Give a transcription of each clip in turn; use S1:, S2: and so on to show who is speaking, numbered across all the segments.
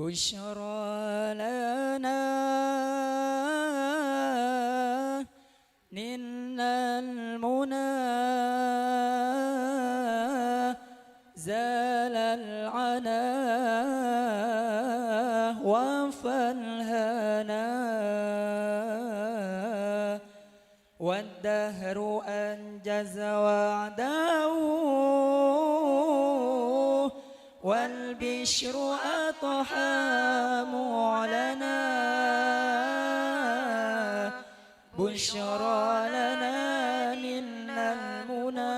S1: بشرى لنا نلنا المنى زال العنا وفى الهنا والدهر أنجز وعده والبشر أضحى معلنا بشرى لنا نلنا المنى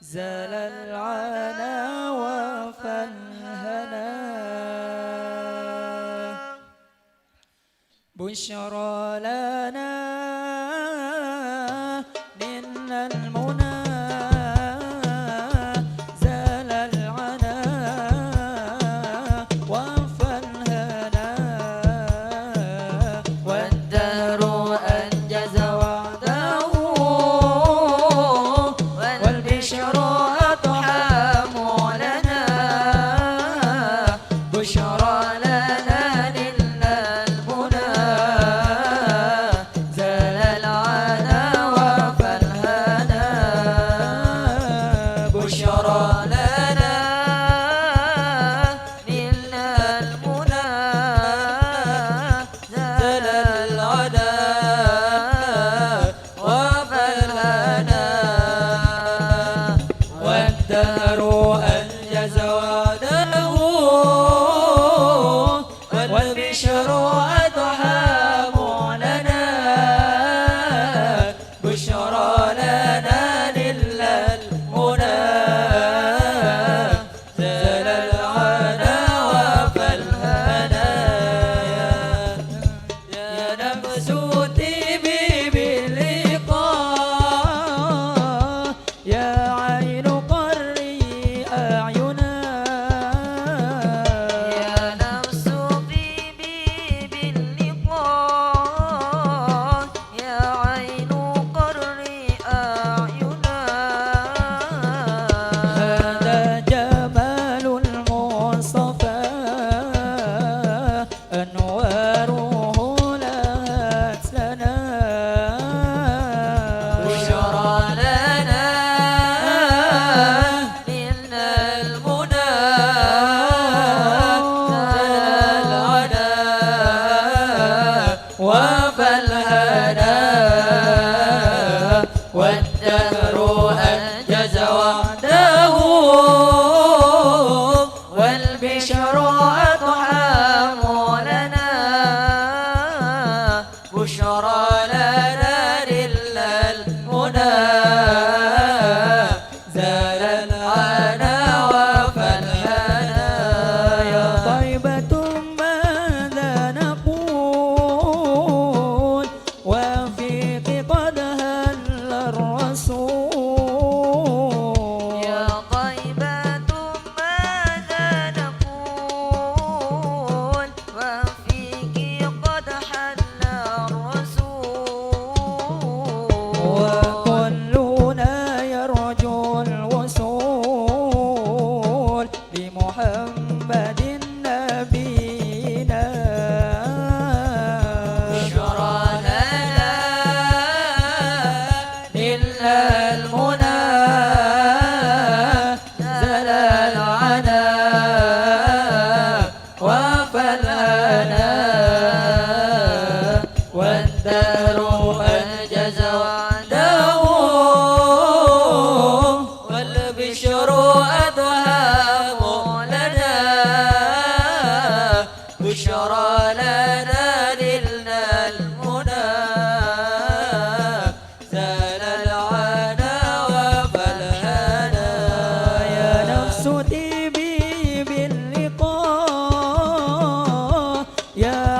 S1: زال العنا وفى الهنا بشرى لنا نلنا المنى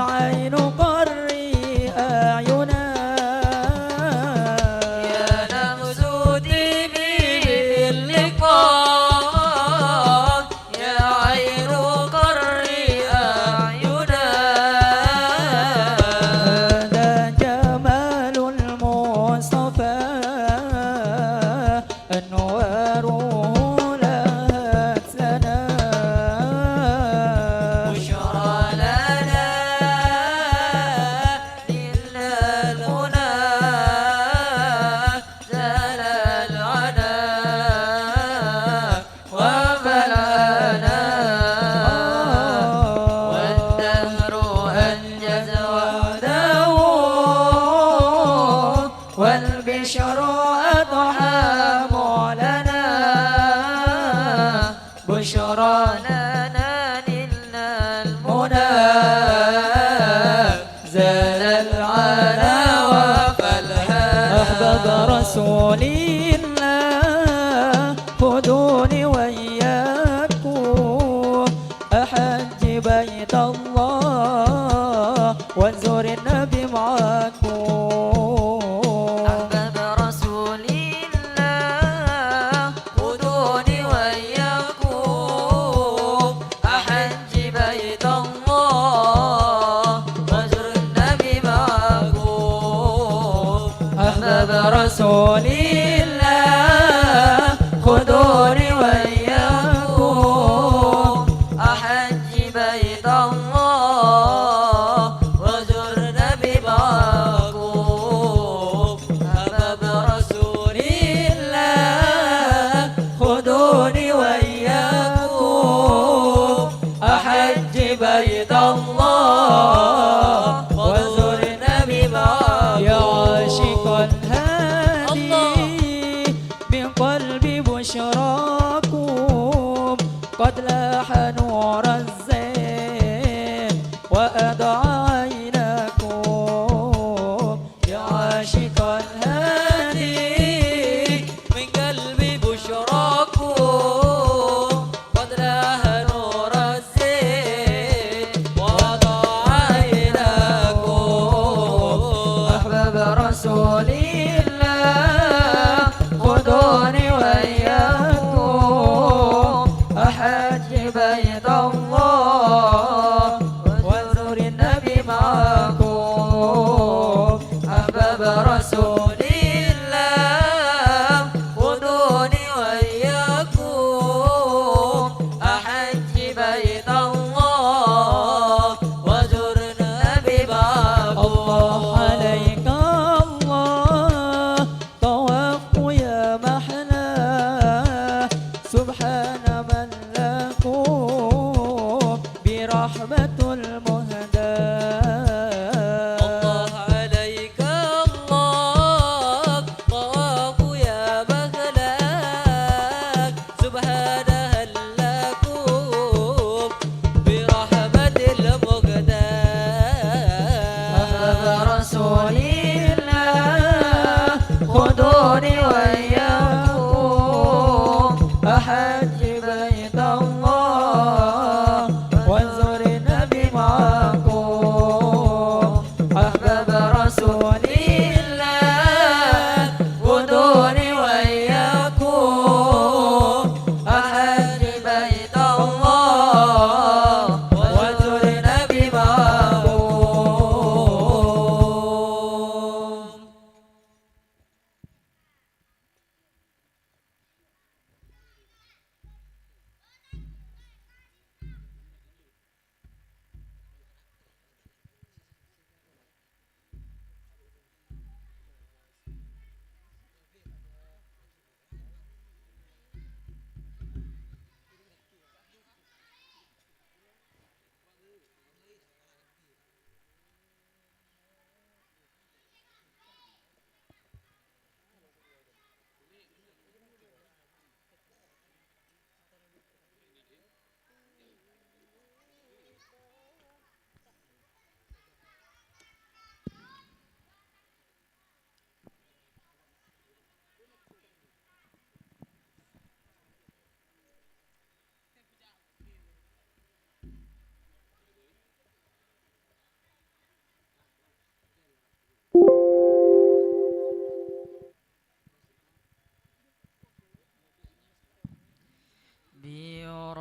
S1: عين قري أعينا بشر أضحى معلنا بشرى لنا نلنا المنى زال العنا وفلها أحباب رسول الله خذوني وإياكم أحج بيت الله وانزور النبي معكم رسول الله خذوني وإياكم أحج بيت الله وزر نبي معكم أحباب رسول الله خذوني وإياكم أحج بيت الله وزر نبي معكم يا عاشقا بشراكم قد لاح نور الزين وأضع عينكم يا عاشق الهادي من قلبي بشراكم قد لاح نور الزين وأضع عينكم أحباب رسول الله خذوني أحج بيت الله وانظر النبي معكم أحباب رسول الله خذوني وإياكم أحج بيت الله وانظر النبي معكم الله عليك الله طواف يا محلى سبحان من لكم برحمة المهدى الله عليك الله طواف يا مخلاك سبحان لكم برحمة المهدى أحباب رسول الله خذوني وإياكم أحج بيت الله وانظر النبي معكم أحباب رسول الله خذوني وإياكم أحج بيت الله وانظر النبي معكم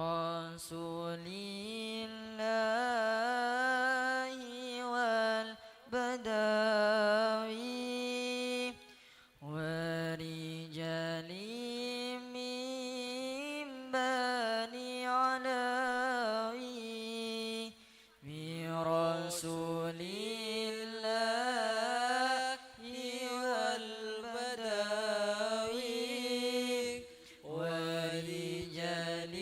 S1: برسول الله والبدوي ورجال من بني علوي برسول الله والبدوي ورجال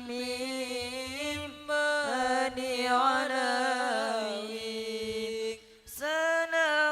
S1: من بني علوي سلام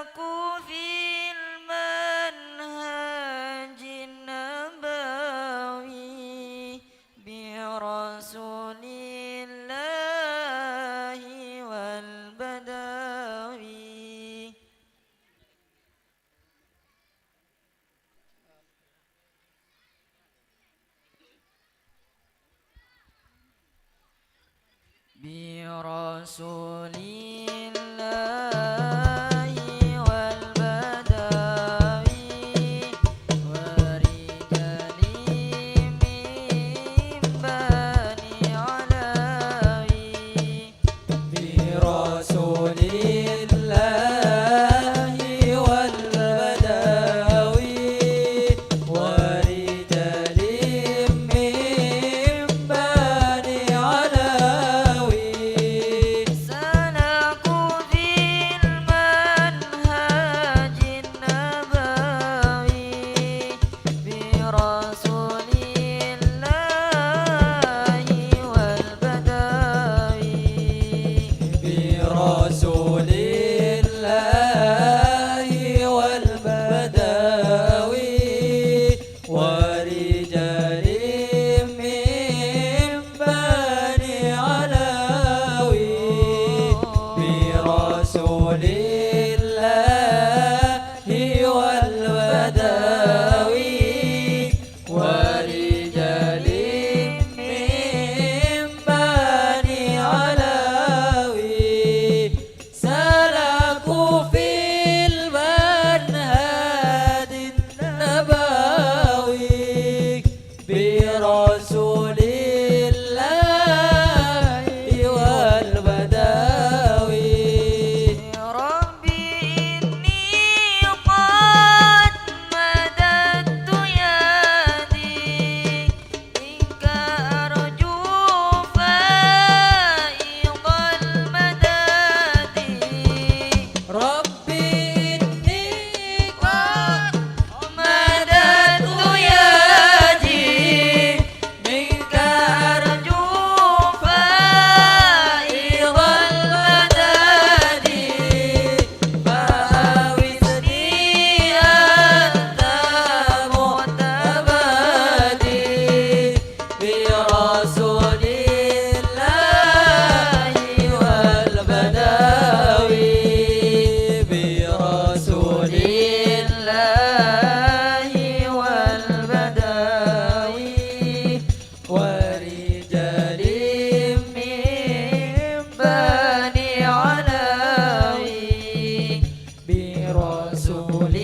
S1: برسول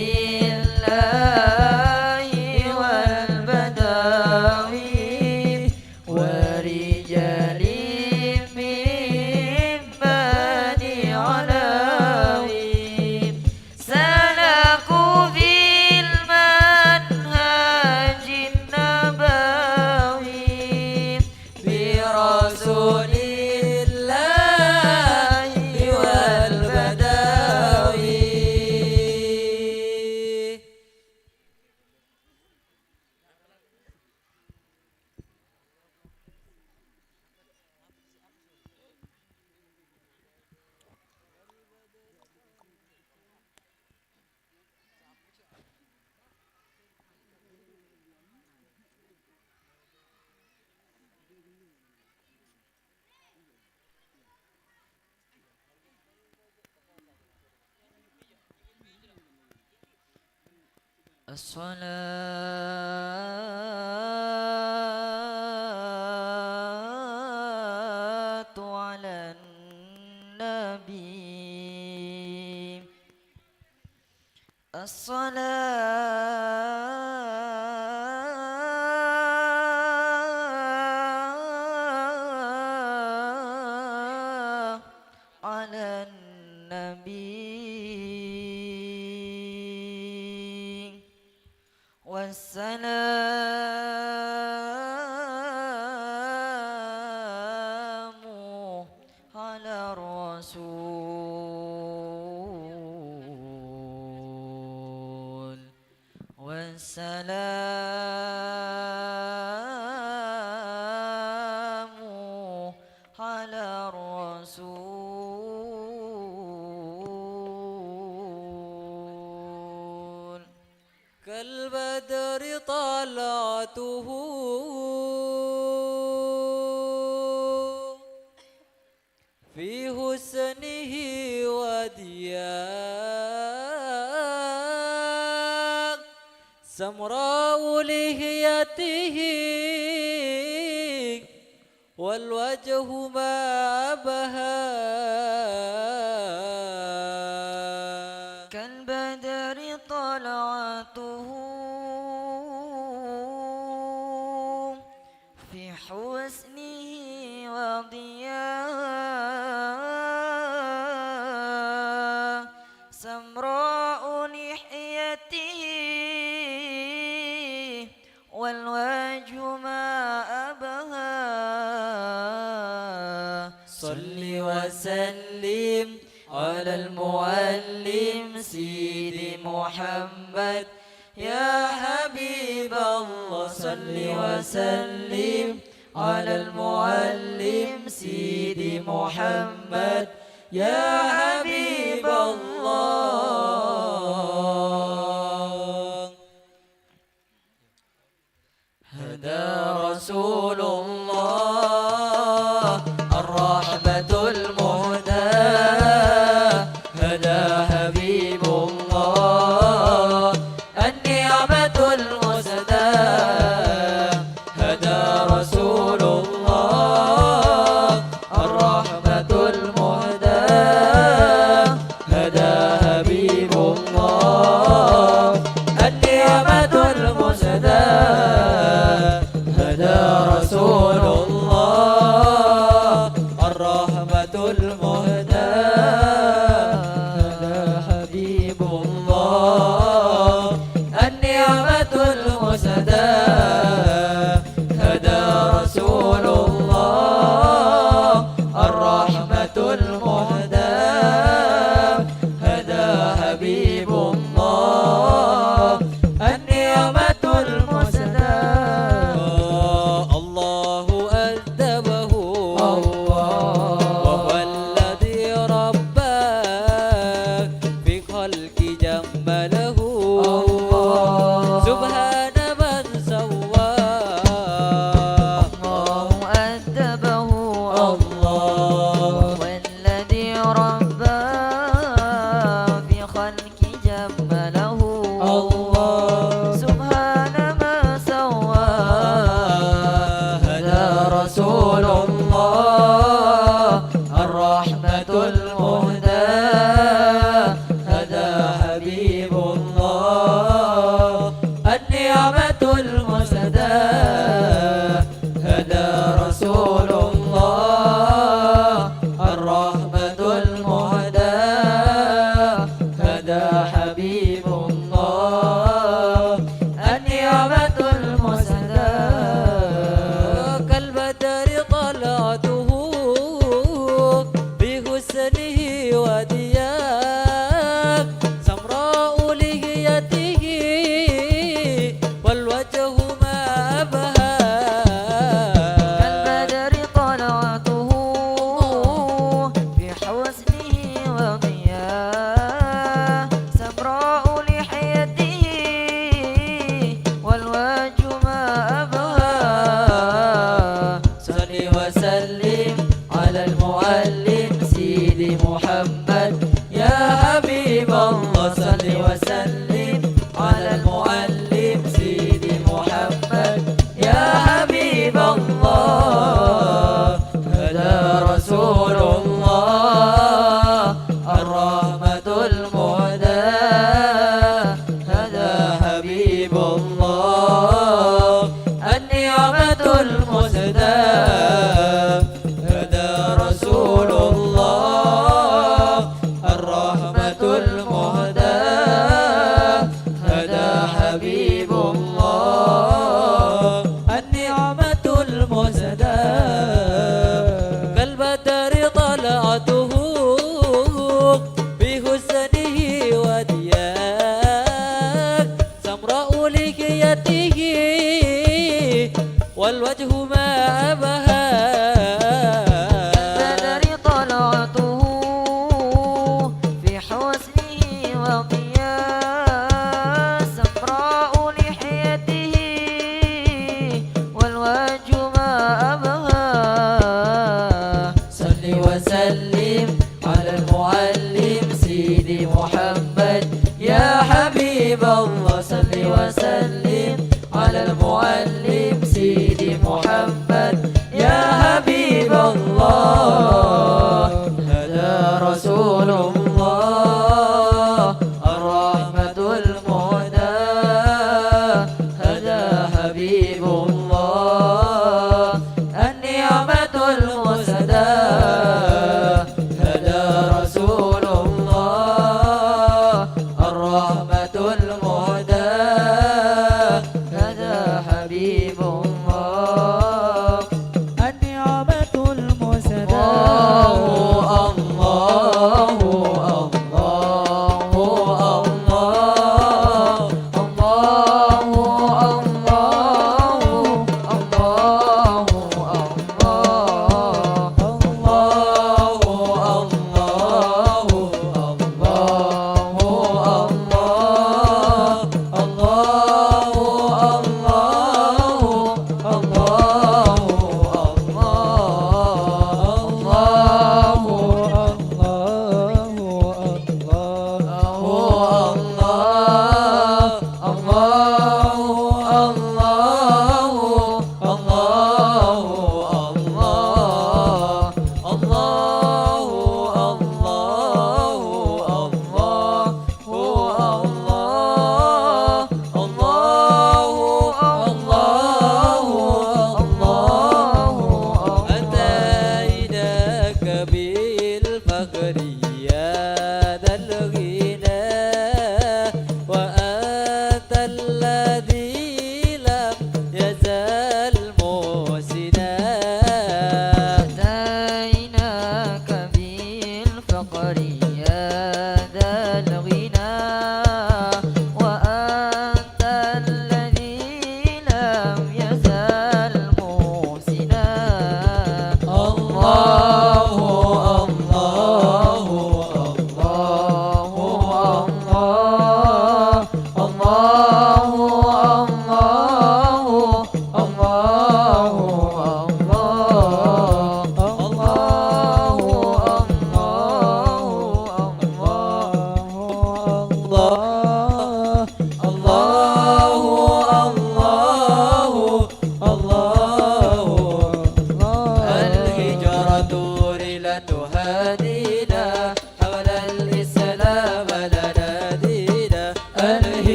S1: الله والبداوي ورجال من بني علوي سلكوا في المنهج النبوي برسول الصلاة على النبي الصلاة على النبي والسلام على الرسول والسلام على الرسول كالبدر طلعته في حسنه ودياء سمراء لحيته والوجه ما بها كالبدر طلعته في حسنه وضياء سمراء لحيته والوجه ما أبهى صل وسلم على المعلم سيدي محمد يا حبيب الله صل وسلم على المعلم سيدي محمد يا حبيب الله هدى رسول الله الرحمة المهدى هدى حبيب الله النعمة المسدى هدى رسول الله الرحمة المهدى هدى حبيب الله النعمة المسدى هدى رسول الله الرحمة المهدى هدى حبيب الله النعمة المسدى هدى رسول الله الرحمة المهدى هدى حبيب الله النعمة المسدى الله أدبه وهو الذي رباه في خلق جمله سبحان من سواه الله أدبه الله والذي رباه في خلق جمله الله سبحان ما سواه هدى رسول الله الرحمة المهدى هدى حبيب الله النعمة المسداة هدى رسول الله الرحمة المهداة هدى حبيب الله النعمة المسداة كالبدر طلعته بحسنه ودياه سمراء لحيته والوجه ما أبهى
S2: كالبدر طلعته بحسنه وضياه سمراء لحيته والوجه ما أبهى
S1: صل وسلم على المعلم سيدي محمد يا حبيب الله صل وسلم على المعلم سيدي محمد يا حبيب الله هدى رسول الله الرحمة المهداة هدى حبيب الله النعمة المسداة هدى رسول الله الرحمة المهداة هدى حبيب الله النعمة المسداة كالبدر طلعته بحسنه ودياه سمراء لحيته والوجه ما أبهى
S2: كالبدر طلعته في حسنه وضياه سمراء لحيته والوجه ما أبهى
S1: صل وسلم على المعلم سيدي محمد يا حبيب الله صل وسلم على المعلم سيدي محمد يا حبيب الله هدى رسول الله الرحمة المهداة هدى حبيب الله النعمة المسداة هدى رسول الله الرحمة المهداة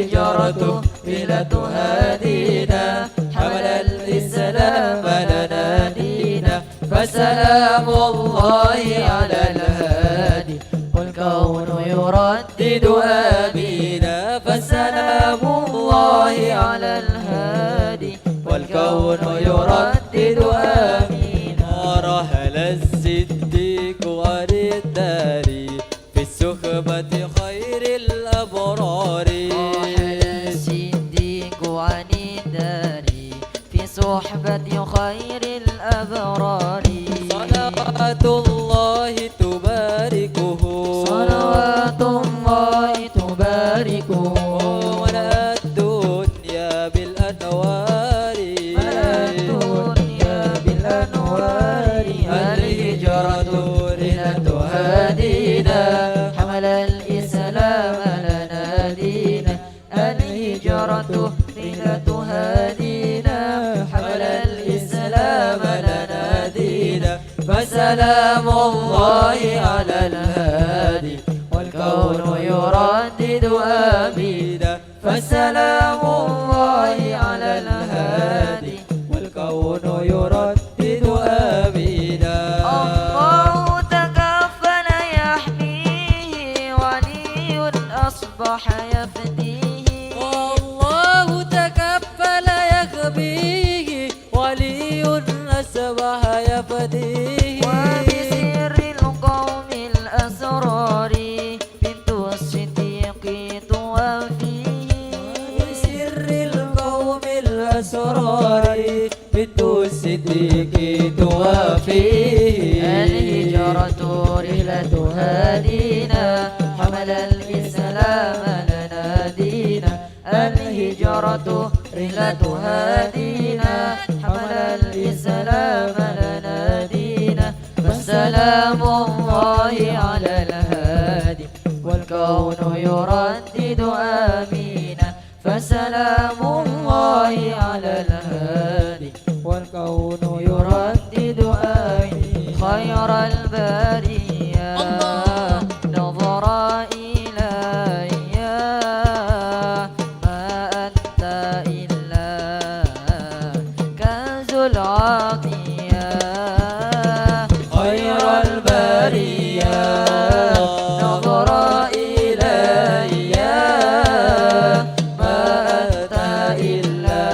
S1: الهجرة رحلة هادينا حمل الإسلام لنا دينا فسلام الله على الهادي والكون يردد آمينا فسلام الله على الهادي والكون يردد آمينا رحل الصديق عن الدار في السخبة خير الأبرار
S2: رحل الصديق عن الدار في صحبة خير الأبرار
S1: صلوات الله تباركه
S2: صلوات الله تباركه
S1: ولا الدنيا بالأنوار
S2: الدنيا بالأنوار
S1: الهجرة رحلة هادينا
S2: حمل الإسلام لنا دينا الهجرة رحلة هادينا
S1: حمل الإسلام لنا دينا فسلام الله على الهادي والكون يردد آمينا فسلام الله على الهادي والكون يردد آمينا
S2: الله تكفل يحميه ولي أصبح يفديه
S1: والله تكفل يخبيه ولي أصبح يفديه
S2: وبسر القوم الأسرار بنت الصديق توفيه
S1: بسر القوم الأسرار بنت الصديق توافيه
S2: الهجرة رحلة هادينا حمل الإسلام لنا دينا الهجرة رحلة هادينا حمل الإسلام لنا دينا فسلام الله على الهادي والكون يردد آمينا فسلام الله على الهادي والكون يردد آمين خير البرية نظر إلي ما أنت إلا كنز العطية
S1: خير البرية نظر إلي ما أنت إلا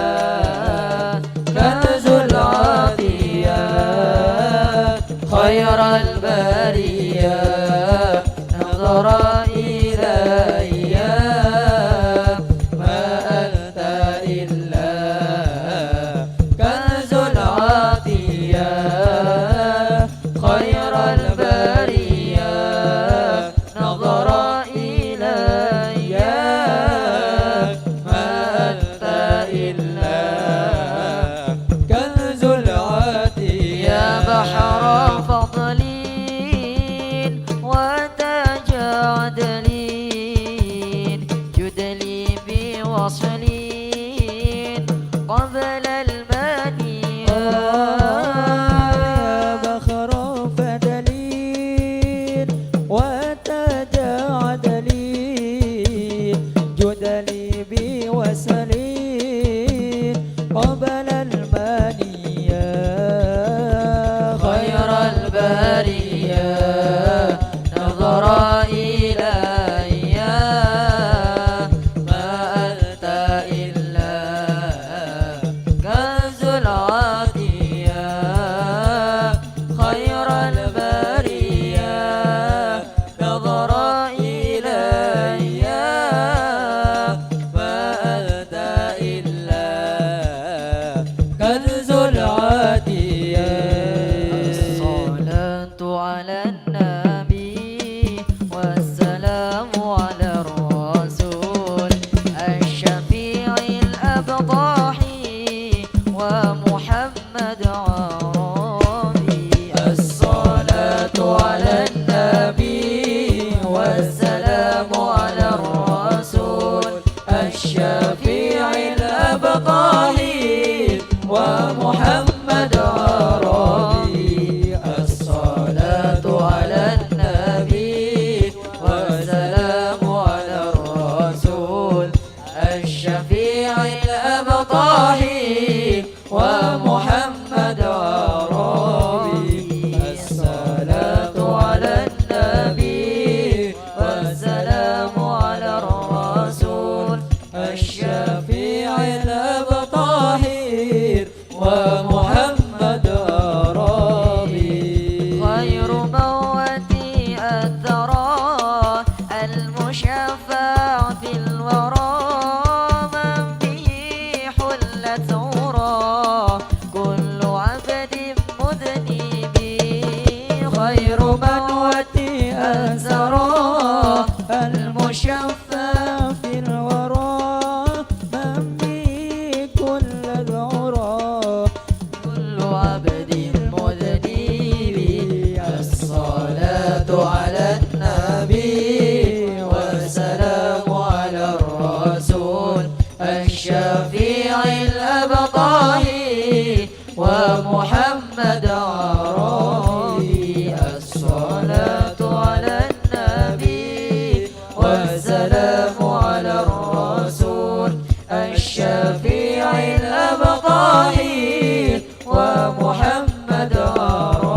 S2: الورى من به حلت عرى كل عبد مذنب خير من وتي أزرى المشفى في الورى من به كل العرى كل عبد مذنب الصلاة على النبي والسلام على الرسول الشفيع الأبطال ومحمد عربي الصلاة على النبي والسلام على الرسول الشفيع الأبطال ومحمد عربي.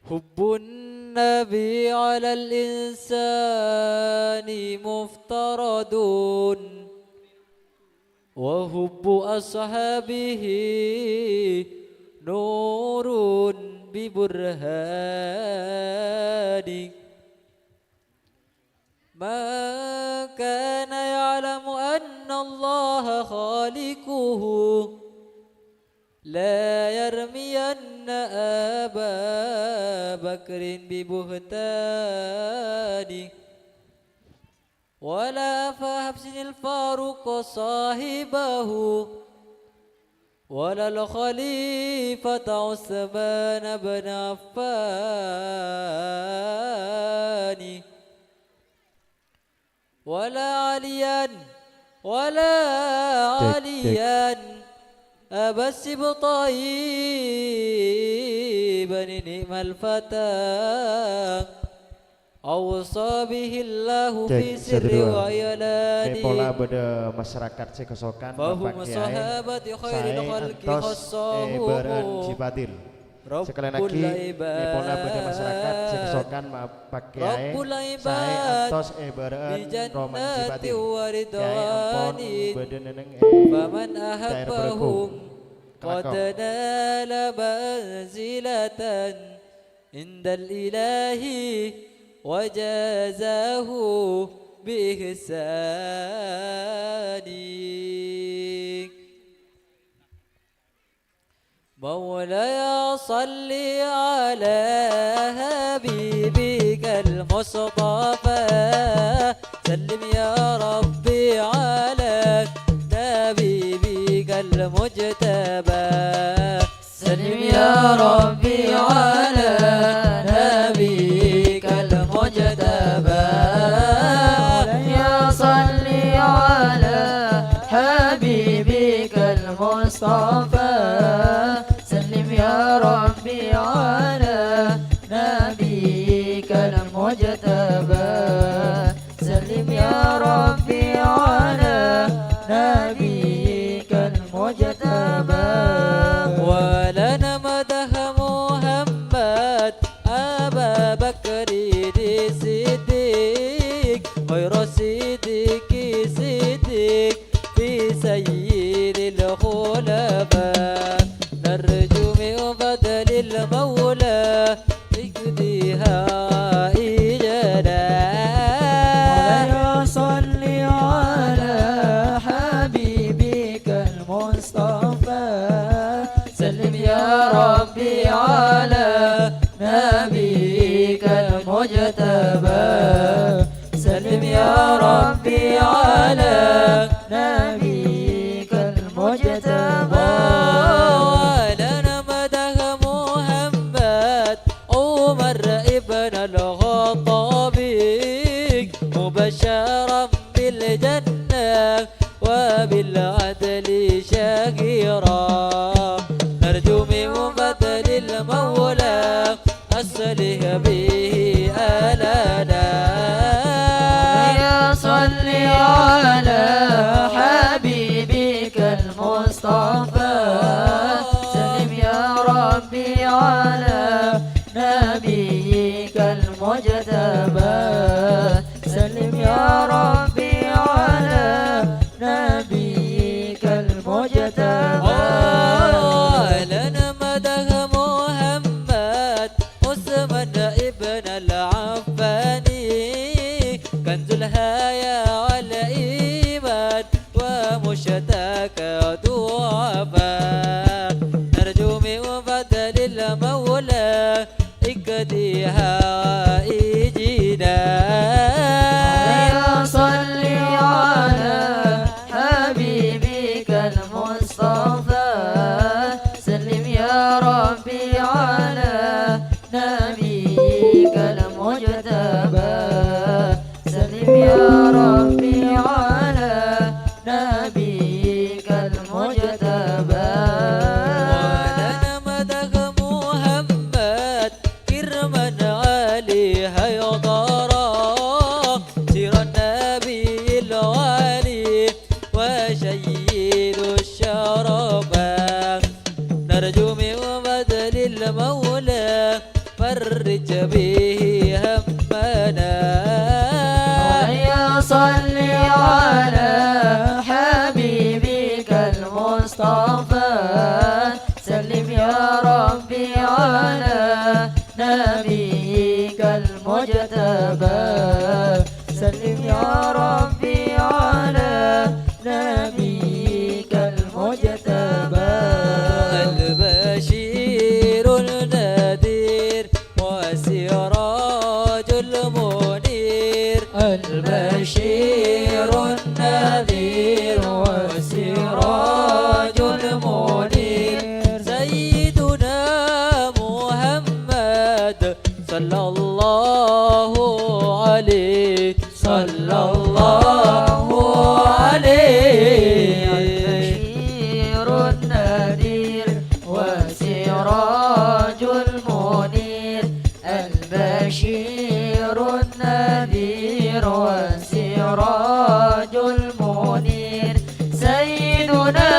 S1: حب النبي على الإنسان مفترض وحب أصحابه نور ببرهان ما كان يعلم أن الله خالقه لا يرمين أبا بكر ببهتان ولا فحبس الفاروق صاحبه ولا الخليفة عثمان بن عفان ولا عليا أبا السبطين نعم الفتى أوصى به الله في سر وعيلان
S3: pola beda masyarakat sekosokan
S1: فهم صحابة خير الخلق خصه
S3: Cipadil. Sekali lagi pola beda masyarakat sekosokan pakai saya antos beren Roman Cipadil. Kiai ampun beda neneng
S1: فمن أحبهم قد نال منزلة عند الإله وجازاه بإحسان مولاي صل على حبيبك المصطفى المصطفى سلم يا ربي على حبيبك المجتبى
S2: سلم يا ربي على نبيك المجتبى يا صلي على حبيبك المصطفى سلم يا ربي على نبيك المجتبى سلم يا ربي على نبيك المجتبى
S1: ولنا مدح محمد أبا بكر الصديق غير صديق صديق في سيد الخلفاء نرجو من فضل المولى يقضيها إجانا
S2: يا صل على حبيبك المصطفى سلم يا ربي على نبيك المجتبى سلم يا ربي على نبيك المجتبى
S1: لنا مدح محمد عمر ابن الخطاب مبشرا بالجنة وبالعدل شاكرا نرجو من فضل المولى أصلح به آلنا
S2: يا صل على حبيبك المصطفى سلم يا ربي على نبيك المجتبى سلم يا ربي على نبيك المجتبى
S1: لنا مدح محمد عثمان ابن العفاني كنز الهيا والإيمان ومشتاق ضعفاء نرجو من فضل المولى اكديها إجينا
S2: يا صل على حبيبك المصطفى سلم يا ربي على نبيك المجتبى سلم يا ربي على نبيك المجتبى
S1: ولنا مدح محمد كرما عليها يضارا سير النبي الوالي وشيد الشرفاء نرجو من بدل المولى فرج به همنا
S2: يا صل على حبيبك المصطفى سلم يا ربي على نبيك المجتبى سلم يا ربي على نبيك المجتبى
S1: البشير النذير وسراج المنير
S2: البشير النذير والسراج المنير
S1: سيدنا محمد صلى الله عليه صلى الله عليه
S2: البشير النذير وسراج المنير البشير النذير وسراج المنير سيدنا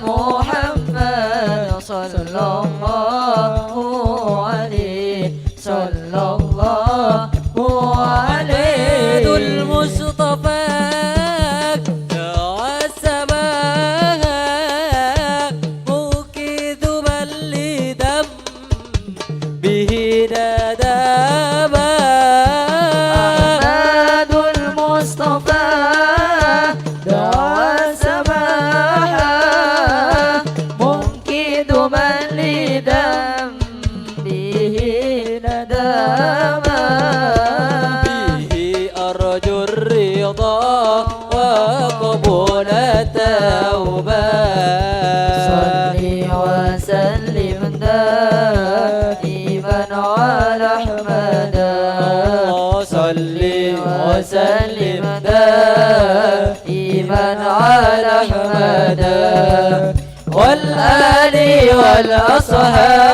S2: محمد صلى الله عليه صلى الله عليه
S1: المصطفى والسماء موكد بالدم به ندابا
S2: أحمد المصطفى
S1: الرضا وقبول التوبة
S2: صل وسلم دائما على أحمد صل وسلم دائما على أحمد والآل والأصحاب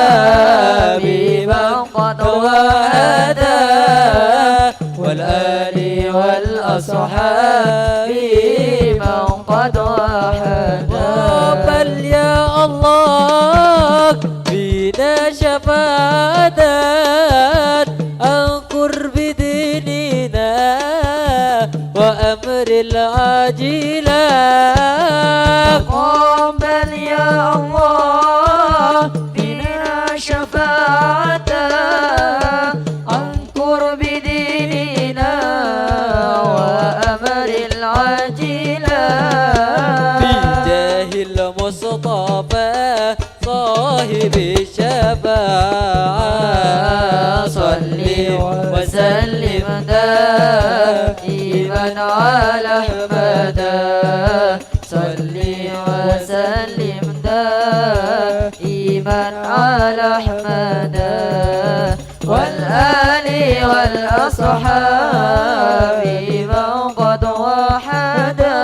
S2: من قد وهدى والآل والأصحاب من قد وهدى
S1: بل يا الله بنا شفاعة أنكر بديننا وأمر العاجلة
S2: تقبل يا الله بنا شفاعة أنكر بديننا وأمر العاجلة
S1: بجاه المصطفى صاحب الشفاعة
S2: صل وسلم دائما على أحمد صل وسلم دائما على أحمد والآل والأصحاب من قد وحدا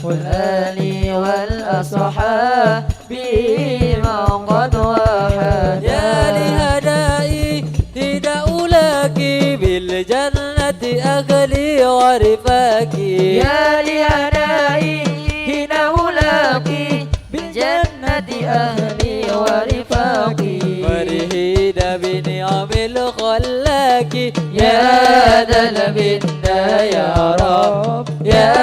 S2: والآل والأصحاب من قد وحدا
S1: يا لهدائي لدأولك بالجنة أغلي ورفاكي
S2: يا لهدائي هنا ملاقي بالجنة أهلي ورفاقي
S1: فرحين بنعم الخلاك
S2: يا ذا المنة يا رب يا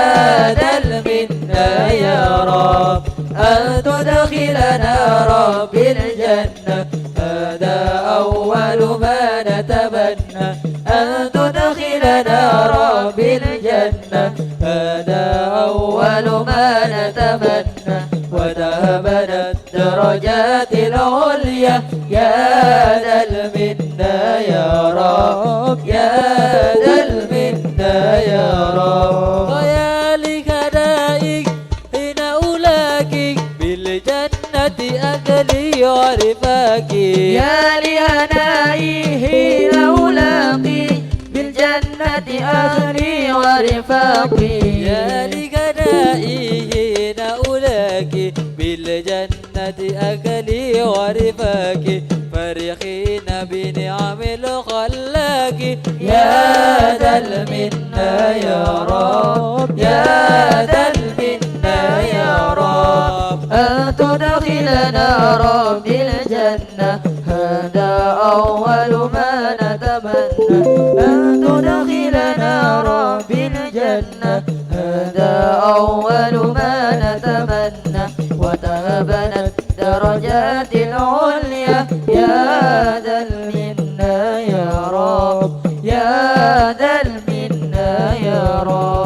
S2: ذا المنة يا رب أن تدخلنا رب الجنة هذا أول ما نتمنى أن تدخلنا رب الجنة هذا أول ما نتمنى وذهبنا الدرجات العليا يا ذا المنة يا رب يا ذا المنة يا رب
S1: ويا لهدائك إن أولاك بالجنة أغلي ورفاكي
S2: يا لهنائي حين ألاقي بالجنة أهلي ورفاقي
S1: يا لغنائي حين أولاك بالجنة أكلي ورفاكي فرحين بنعم الخلاك
S2: يا ذا المنة يا رب يا ذا المنة يا رب أن تدخلنا رب الجنة هذا أول ما نتمنى أن تدخلنا رب الجنة هذا أول ما نتمنى وتهبنا الدرجات العليا يا ذا المنة يا رب يا ذا المنة يا رب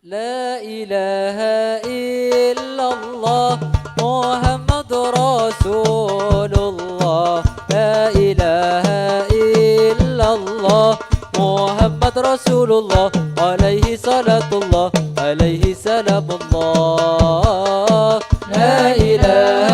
S2: لا إله إلا الله محمد رسول الله لا إله إلا الله محمد رسول الله عليه صلاة الله عليه سلام الله لا إله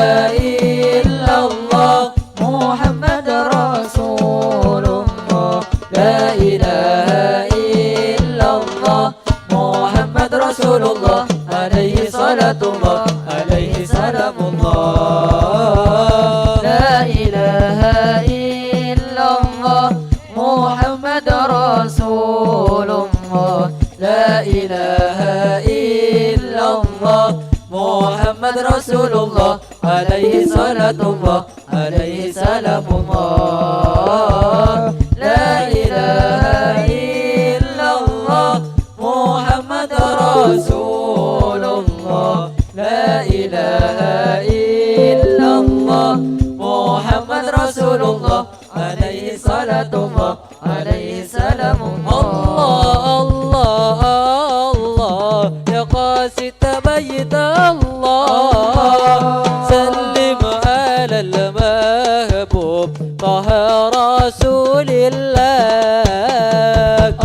S2: إلا الله محمد رسول الله لا إله إلا الله محمد رسول الله عليه صلاة الله عليه سلام الله لا إله إلا الله محمد رسول الله لا إله إلا الله محمد رسول الله عليه صلاة الله عليه سلام الله لا إله إلا الله محمد رسول الله لا إله إلا الله محمد رسول الله عليه صلاة الله عليه سلام الله الله الله يا قاصد بيت الله سلم على المحبوب طه رسول الله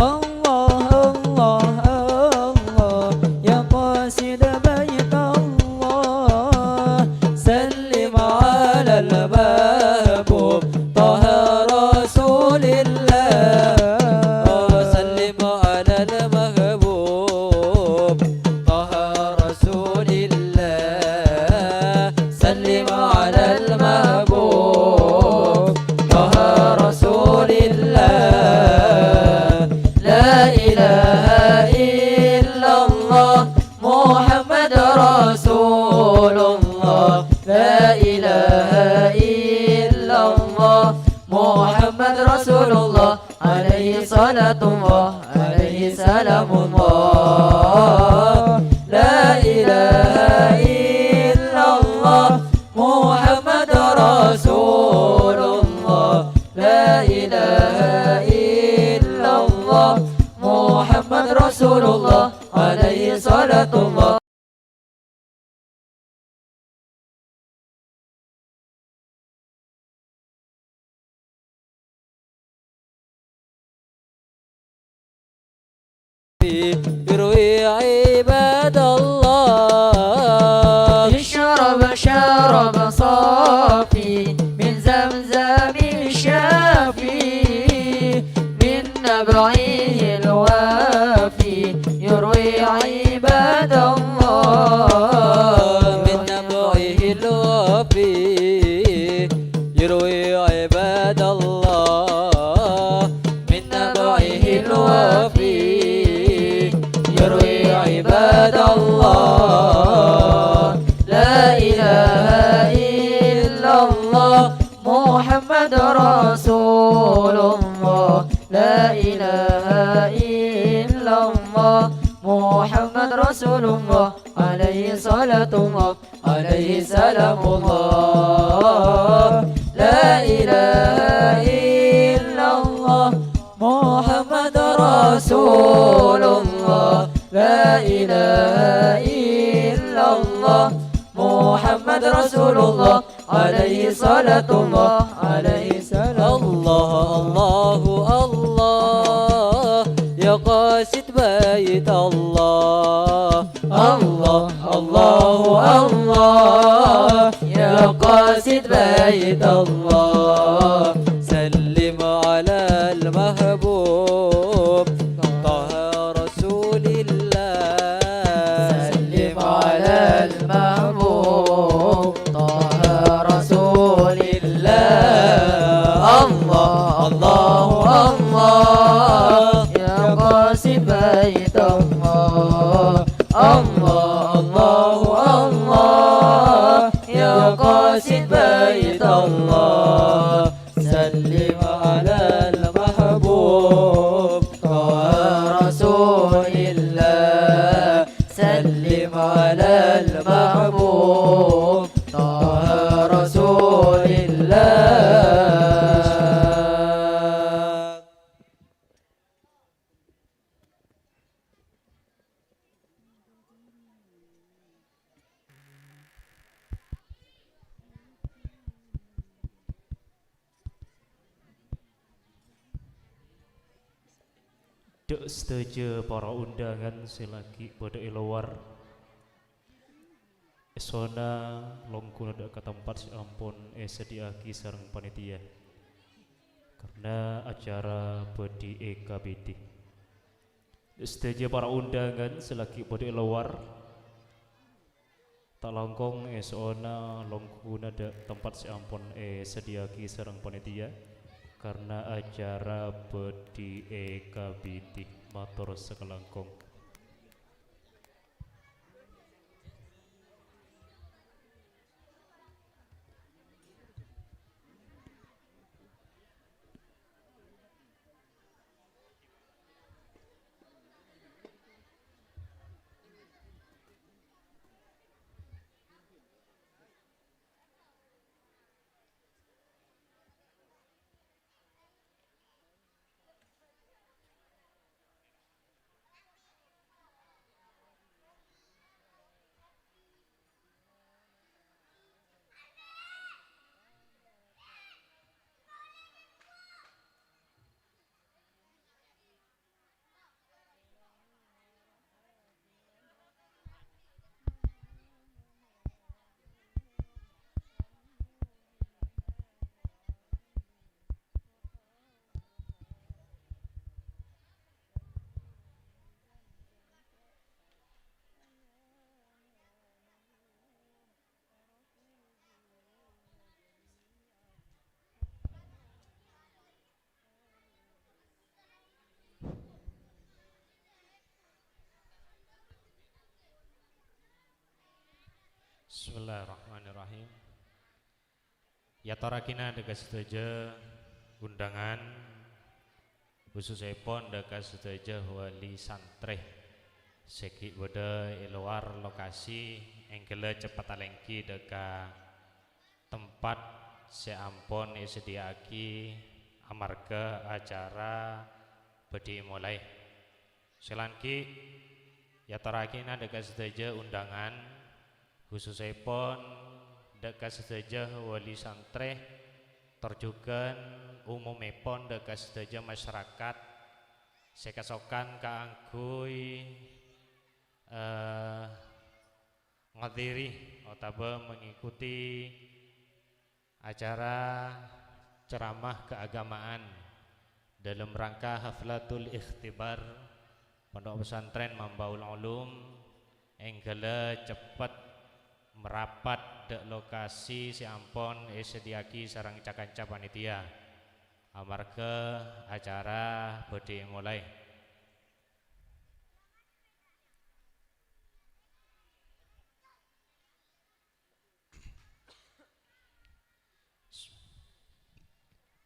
S2: الله الله الله يا قاصد بيت الله سلم على المحبوب طه رسول الله سلم على المحبوب طه رسول الله سلم على المحبوب طه رسول الله لا إله إلا الله محمد رسول الله لا إله إلا الله محمد رسول الله عليه صلاة الله عليه سلام الله لا إله إلا الله محمد رسول الله لا إله إلا الله محمد رسول الله عليه صلاة الله يروي عباد الله يشرب شرب صافي من زمزم الشافي من نبعه الوافي يروي عباد الله من نبعه الوافي يروي عباد الله من نبعه الوافي يروي عباد الله الله محمد رسول الله عليه صلاة الله عليه سلام الله لا إله إلا الله محمد رسول الله لا إله إلا الله محمد رسول الله عليه صلاة الله عليه سلام الله الله الله يا قاصد بيت الله الله الله الله يا قاصد بيت الله سلم على المحبوب طه رسول الله سلم على المحبوب طه رسول الله الله الله الله يا قاصد بيت الله الله الله الله يا قاصد بيت الله سلم على المحبوب طه رسول الله سلم على المحبوب طه رسول الله
S4: Dek setuju para undangan selagi pada luar esona longkuna dak ke tempat si ampun sediaki sareng panitia karena acara bodi EKBD. Dek setuju para undangan selagi pada luar tak langkong esona longkuna dak tempat si ampun sediaki sareng panitia karena acara bodi EKBD matur sekelangkong. Bismillahirrahmanirrahim. Ya tarakina dekat setuju undangan khususnya pon dekat setuju wali santreh seki boda luar lokasi engkele cepat alengki dekat tempat seampon sediaki amarga acara bedi mulai selanki ya tarakina dekat setuju undangan khususnya pon dekat setuju wali santreh terjugan umum pon dekat setuju masyarakat sekasokan kaangkui ngadiri atau mengikuti acara ceramah keagamaan dalam rangka haflatul ikhtibar Pondok Pesantren Mambaul Ulum enggala cepat merapat dek lokasi si ampon sediaki sarang cakanca panitia amarga acara bodi mulai.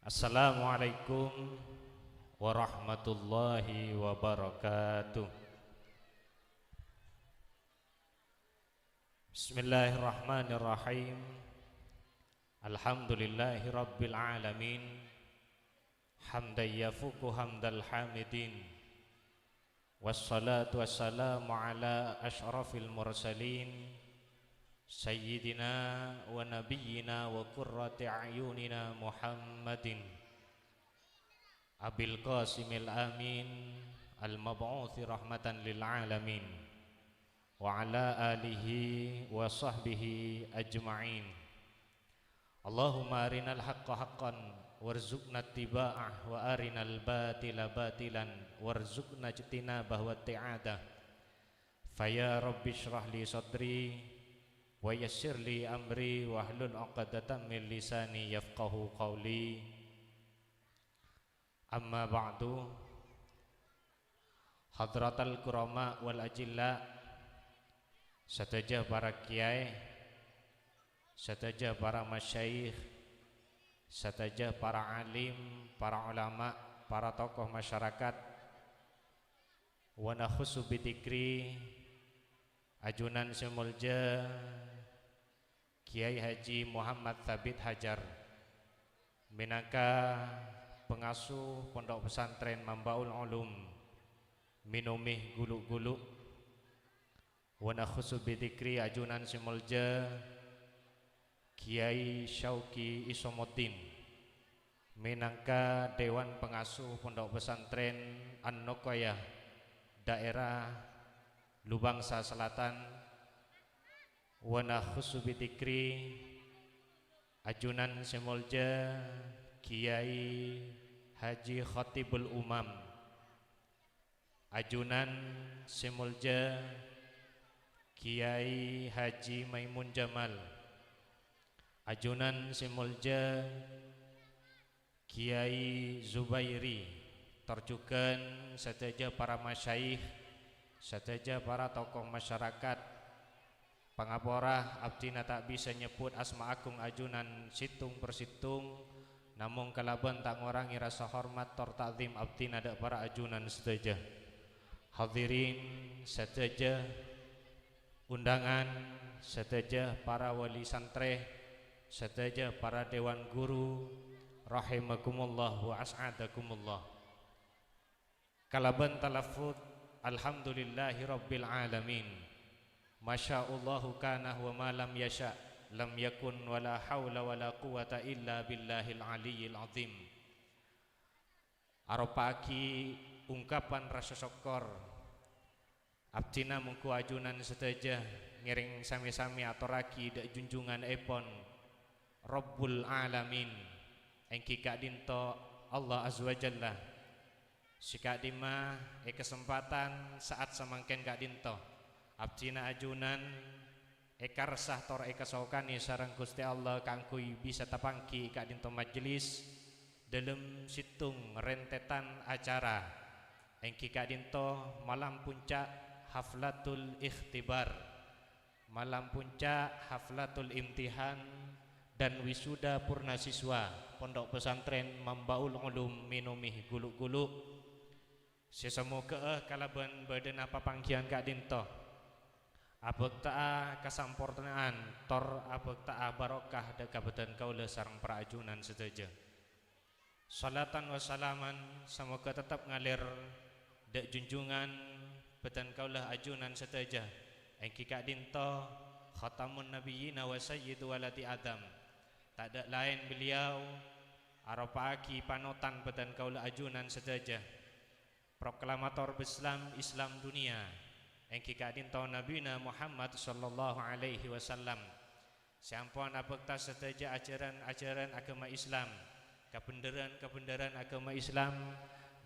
S4: Assalamualaikum warahmatullahi wabarakatuh. Bismillahirrahmanirrahim. Alhamdulillahi rabbil alamin. Hamdan yafuku hamdal hamidin. Wassalatu wassalamu ala ashrafil mursalin Sayyidina wa nabiyyina wa qurrati a'yunina Muhammadin Abil Qasimil Amin Al-Mab'uthi rahmatan lil alamin Wa ala alihi wa sahbihi ajma'in. Allahumma arinal haqqa haqqan warzuqna ittiba'ah wa arinal batila batilan warzuqna ijtinabah wa ti'adah. Faya rabbi shrah li sadri wa yassir li amri wahlul 'uqdatam min lisani yafqahu qawli. Amma ba'du. Hadratal kurama wal ajilla, setajah para kiai, setajah para masyayikh, setajah para alim, para ulama, para tokoh masyarakat, wa nakhusu bidikri ajunan semulja Kiai Haji Muhammad Thabit Hajar minangka pengasuh Pondok Pesantren Mambaul Ulum Minumih Gulu-Gulu. Wa nakhusu bidikri ajunan simulja Kiai Syauki Isomuddin minangka Dewan Pengasuh Pondok Pesantren An-Nuqayah daerah Lubangsa Selatan. Wa nakhusu bidikri ajunan simulja Kiai Haji Khatibul Umam, ajunan simulja Kiai Haji Maimun Jamal, ajunan simulja Kiai Zubairi, terjugan setajah para masyayikh, setajah para tokoh masyarakat. Pangaporah abdina tak bisa nyebut asma agung ajunan situng persitung, namun kalaban tak ngurangi rasa hormat tor ta'zim abdina dak para ajunan setajah. Hadirin setajah undangan, setajah para wali santreh, setajah para dewan guru, rahimakumullah wa as'adakumullah. Kalaban talafut alhamdulillahi rabbil alamin. Masya'allahu kana wa ma lam yasha' lam yakun wa la hawla wa la quwata illa billahil aliyyil azim. Aropaki ungkapan rasa syukur abdina mungku ajunan setajah ngiring sami-sami aturaki dak junjungan epon Rabbul Alamin engki kak dinto Allah Azza wa Jalla sikak dima kesempatan saat semangken kak dinto abdina ajunan ekarsah tor ekasokani sareng Gusti Allah kangkui bisa tapangki kak dinto majelis dalam situng rentetan acara engki kak dinto malam puncak haflatul ikhtibar, malam puncak haflatul imtihan dan wisuda purna siswa Pondok Pesantren Mambaul Ulum Minumih Gulu-Gulu. Sesemoga kalaban badan apa panggian kak dinto abek ta'a kasampurnaan tor abek ta'a barokah da kabetan kaula sareng para ajunan sedaja. Salatan wa salaman semoga tetap ngalir dak junjungan betan kaulah ajunan setajah engki kak dinto khatamun nabiyina wa sayyidu walati adam. Tak ada lain beliau aropaki panutan betan kaulah ajunan setajah proklamator Islam dunia engki kak dinto nabina Muhammad sallallahu alaihi wasallam. Sampun abekta setajah ajaran agama Islam, kebenaran agama Islam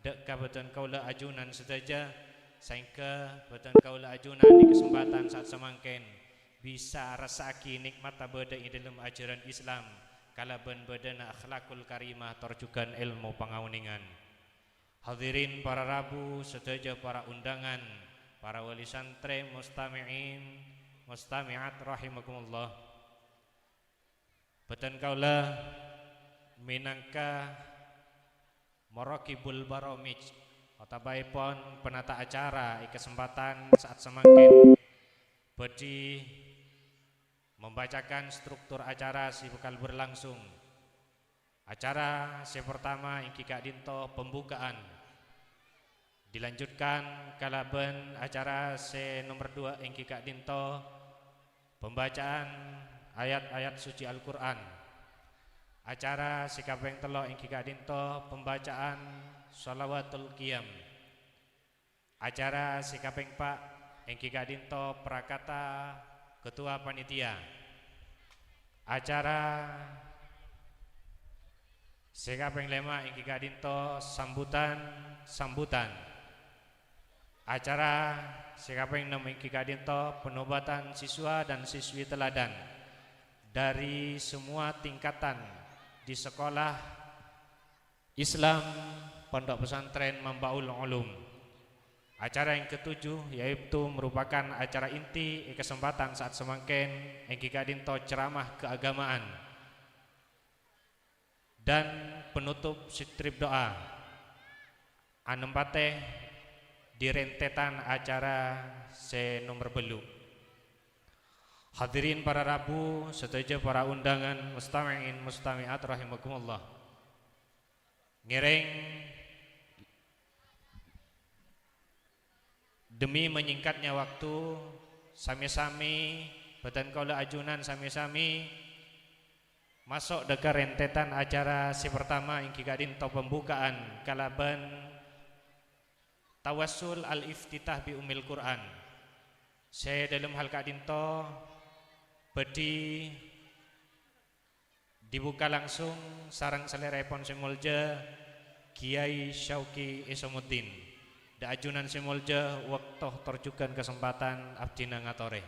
S4: dak kabetan kaulah ajunan setajah sehingga betan kaulah ajunan di kesempatan saat semangken bisa rasaki nikmat abada di dalam ajaran Islam kalaban badana akhlakul karimah terjugan ilmu pangauningan. Hadirin para rabu setajah para undangan, para wali santri, mustami'in, mustami'at rahimakumullah. Betan kaulah minangka Marakibul Baromij otabaipun penata acara kesempatan saat semangkin bedi
S5: membacakan struktur acara si bakal berlangsung. Acara si pertama ingki Kak Dinto pembukaan. Dilanjutkan kalaben acara si nomor 2 ingki Kak Dinto pembacaan ayat-ayat suci Al-Quran. Acara si kaping telo ingki Kak Dinto pembacaan sholawatul qiyam. Acara si kaping 4 ingki Kak Dinto prakata ketua panitia. Acara si kaping 5 ingki Kak Dinto sambutan. Acara si kaping 6 ingki Kak Dinto penobatan siswa dan siswi teladan dari semua tingkatan di sekolah Islam Pondok Pesantren Mambaul Ulum. Acara yang ketujuh yaitu merupakan acara inti kesempatan saat semangken ingki Kak Dinto ceramah keagamaan dan penutup sitrip doa. Anempate di rentetan acara se nomor belu. Hadirin para rabu serta para undangan mustami'in mustami'at rahimakumullah. Ngereng demi menyingkatnya waktu sami-sami beten kaula ajunan sami-sami masuk dekat rentetan acara si pertama ingki Kak Dinto pembukaan kalaban tawassul al-iftitah bi umil Quran. Saya dalam hal Kak Dinto bedi dibuka langsung sarang selerepon semolja Kiai Syauki Isomuddin. Da ajunan semolja waktu terjukan kesempatan abdina ngatore.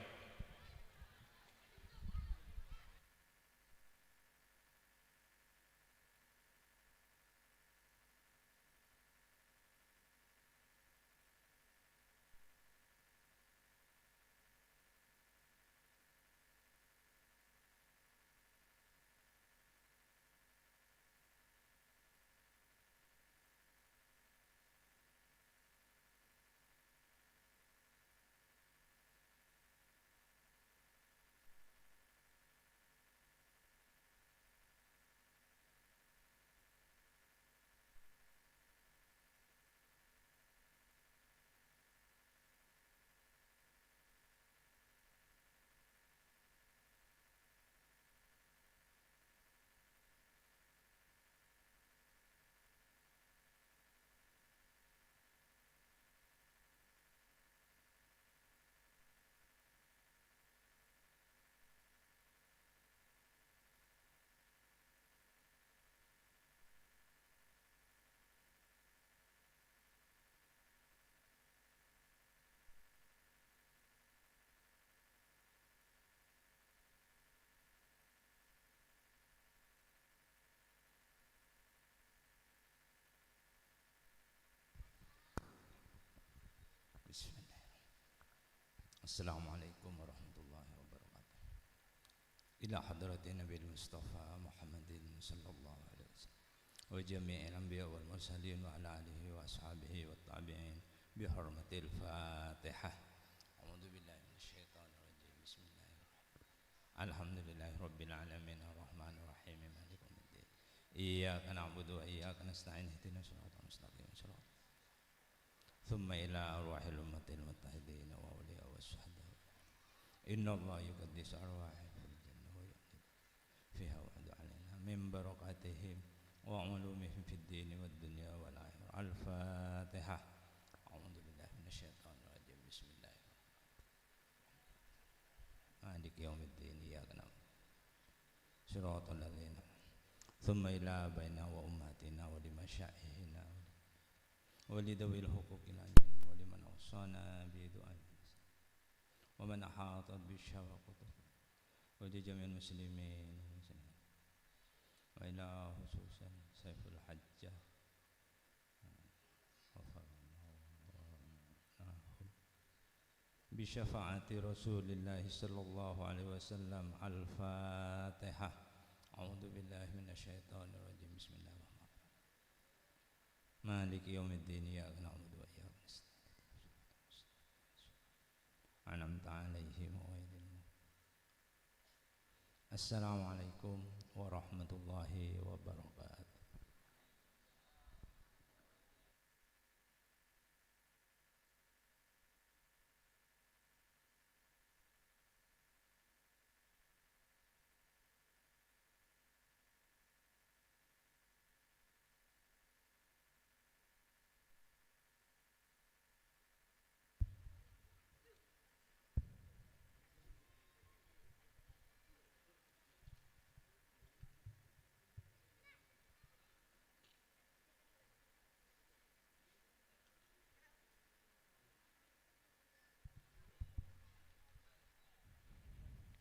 S6: Assalamualaikum warahmatullahi wabarakatuh. Ila hadratin Nabi Mustafa Muhammadin sallallahu alaihi wasallam wa jami'il anbiya wal mursalin wa ala alihi wa ashabihi wa tabi'in bi hurmatil Fatihah. A'udzu billahi minasy syaithanir rajim. Bismillahirrahmanirrahim. Alhamdulillahi rabbil alamin arrahmanir rahim maliki yaumiddin. Iyyaka na'budu wa iyyaka nasta'in ihdinas siratal mustaqim. Thumma ila arwahil ummatil muttahidin wa awliya wassuhada. Inna Allah yuqaddis arwahi fil jannah wa yaqid fiha wa'adu alaina min barakatihim wa ulumihim fid din wad dunya wal akhirah. Al-Fatihah. A'udzu billahi minasy syaithanir rajim. Bismillahirrahmanirrahim. Maliki yaumiddin. Iyyaka na'budu siratal ladzina thumma ila baina wa ummatina wa limasyaihina ولذوي الحقوق العليم ولمن أوصانا بدعاء ومن أحاط بالشفقة ولجميع المسلمين وإلى خصوصا سيف الحجة بشفاعة رسول الله صلى الله عليه وسلم. الفاتحة. أعوذ بالله من الشيطان الرجيم. بسم الله الرحمن الرحيم. Maliki yaumiddin. Iyyaka na'budu wa iyyaka nasta'in. An'amta 'alaihim ghairil Assalamualaikum warahmatullahi wabarakatuh.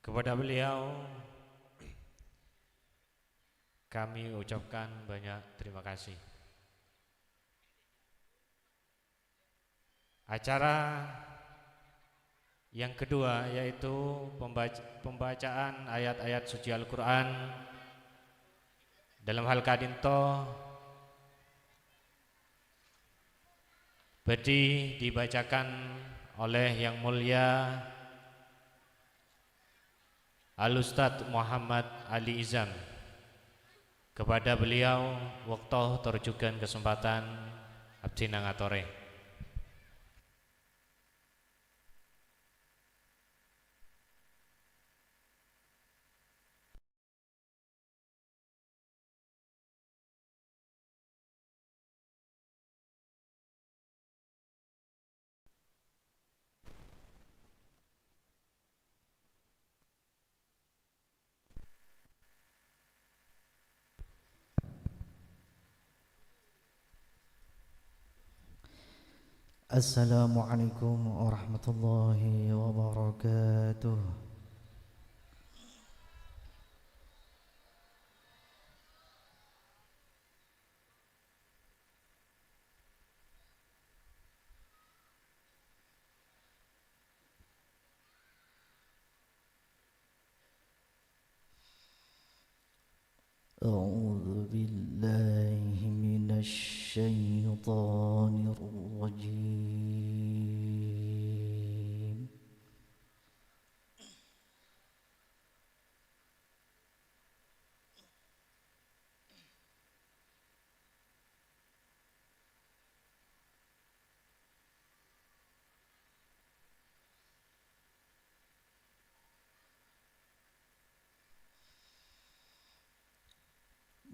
S5: Kepada beliau kami ucapkan banyak terima kasih. Acara yang kedua yaitu pembacaan ayat-ayat suci Al-Quran dalam hal kadinto bedi dibacakan oleh Yang Mulia Al-Ustadz Muhammad Ali Izam. Kepada beliau waktu terjugan kesempatan abdi nangatore.
S7: Assalamualaikum warahmatullahi wabarakatuh. أعوذ بالله من الشيطان الرجيم.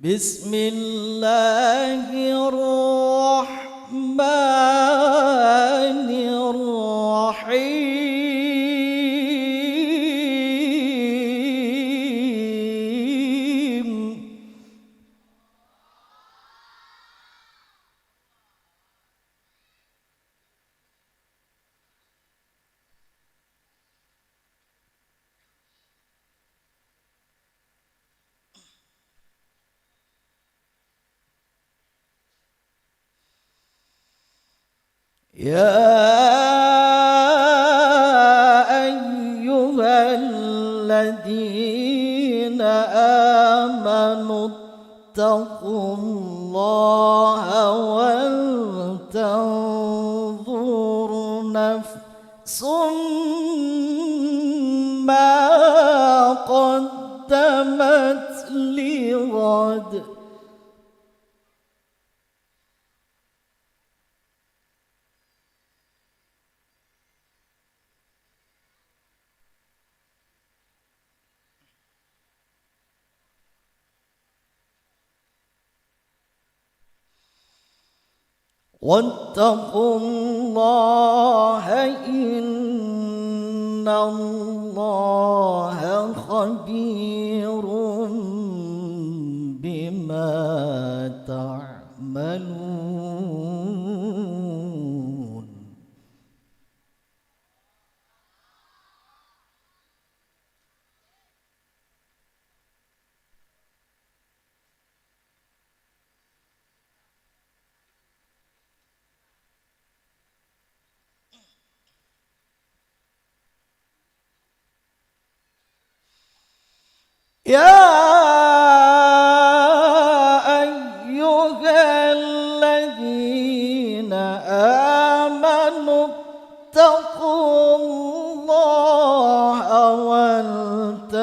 S7: بسم الله الرحمن الرحيم. يا أيها الذين آمنوا اتقوا الله ولتنظر نفس ما قدمت لغد. واتقوا الله إن الله خبير بما تعملون. يا أيها الذين آمنوا اتقوا الله ولتنظر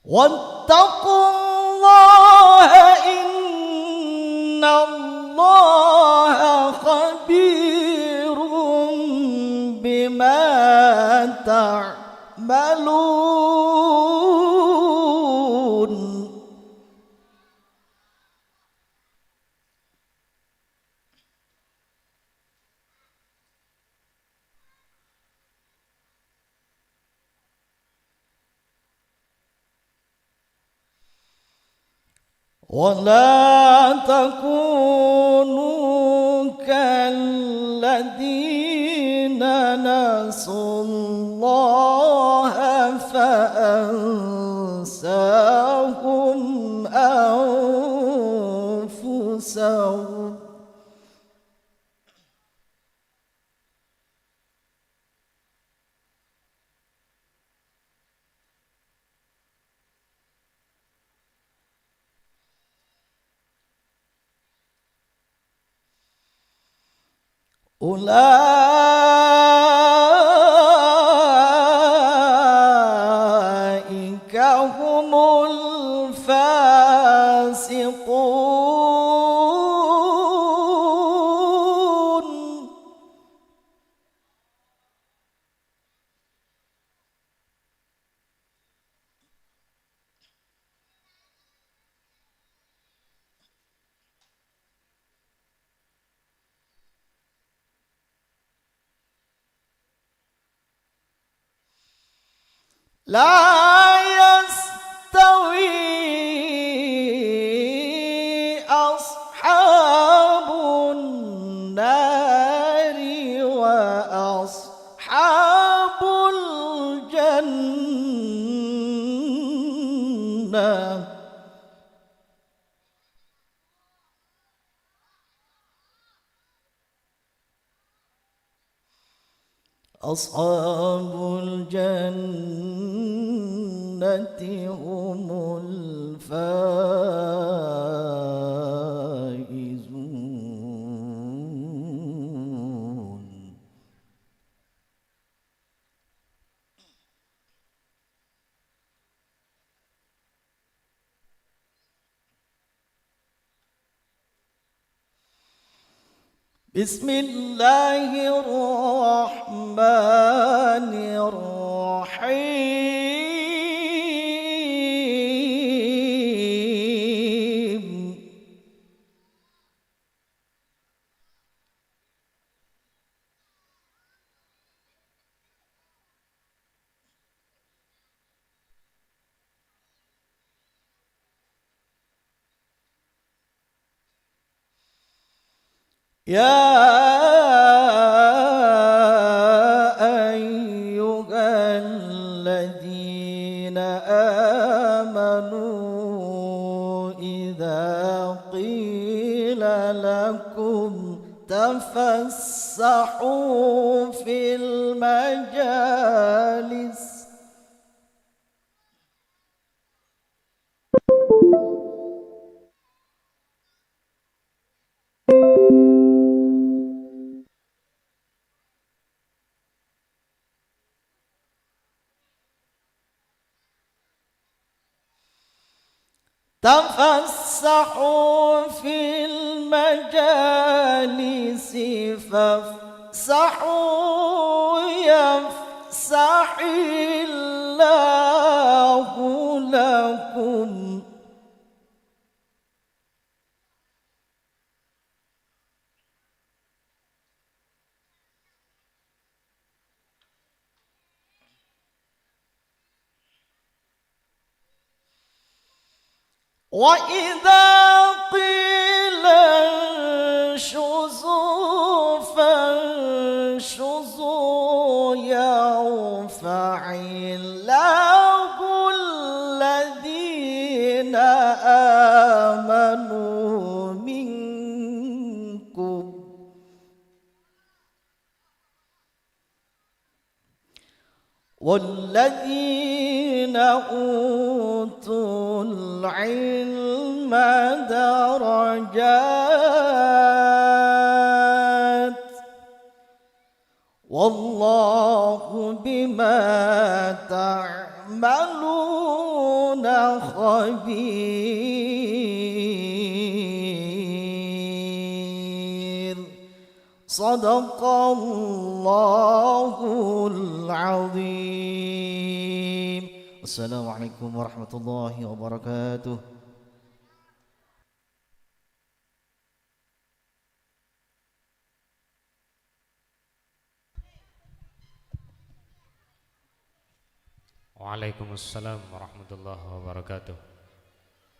S7: واتقوا الله إن الله خبير بما تعملون ولا تكونوا كالذين نسوا الله فأنساهم أنفسهم أولئك هم الفاسقون لا يستوي أصحاب النار وأصحاب الجنة أصحاب الجنة هم الفائزون بسم الله الرحمن الرحيم يا أيها الذين آمنوا إذا قيل لكم تفسحوا في المجالس تفسحوا في المجالس فافسحوا يفسح الله لكم وإذا قيل انشزوا فانشزوا يرفع الله الذين آمنوا منكم والذين أوتوا العلم درجات والله بما تعملون خبير صدق الله العظيم. السلام عليكم ورحمة الله وبركاته.
S5: Waalaikumsalam warahmatullahi wabarakatuh.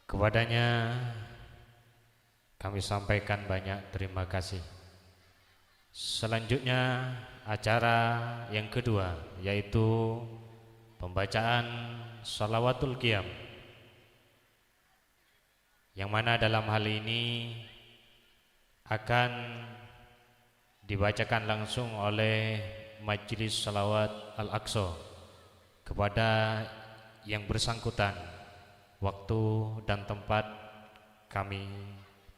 S5: Kepadanya kami sampaikan banyak terima kasih. Selanjutnya acara yang kedua yaitu pembacaan Shalawatul Qiyam, yang mana dalam hal ini akan dibacakan langsung oleh Majelis Shalawat Al-Aqsa kepada yang bersangkutan. Waktu dan tempat kami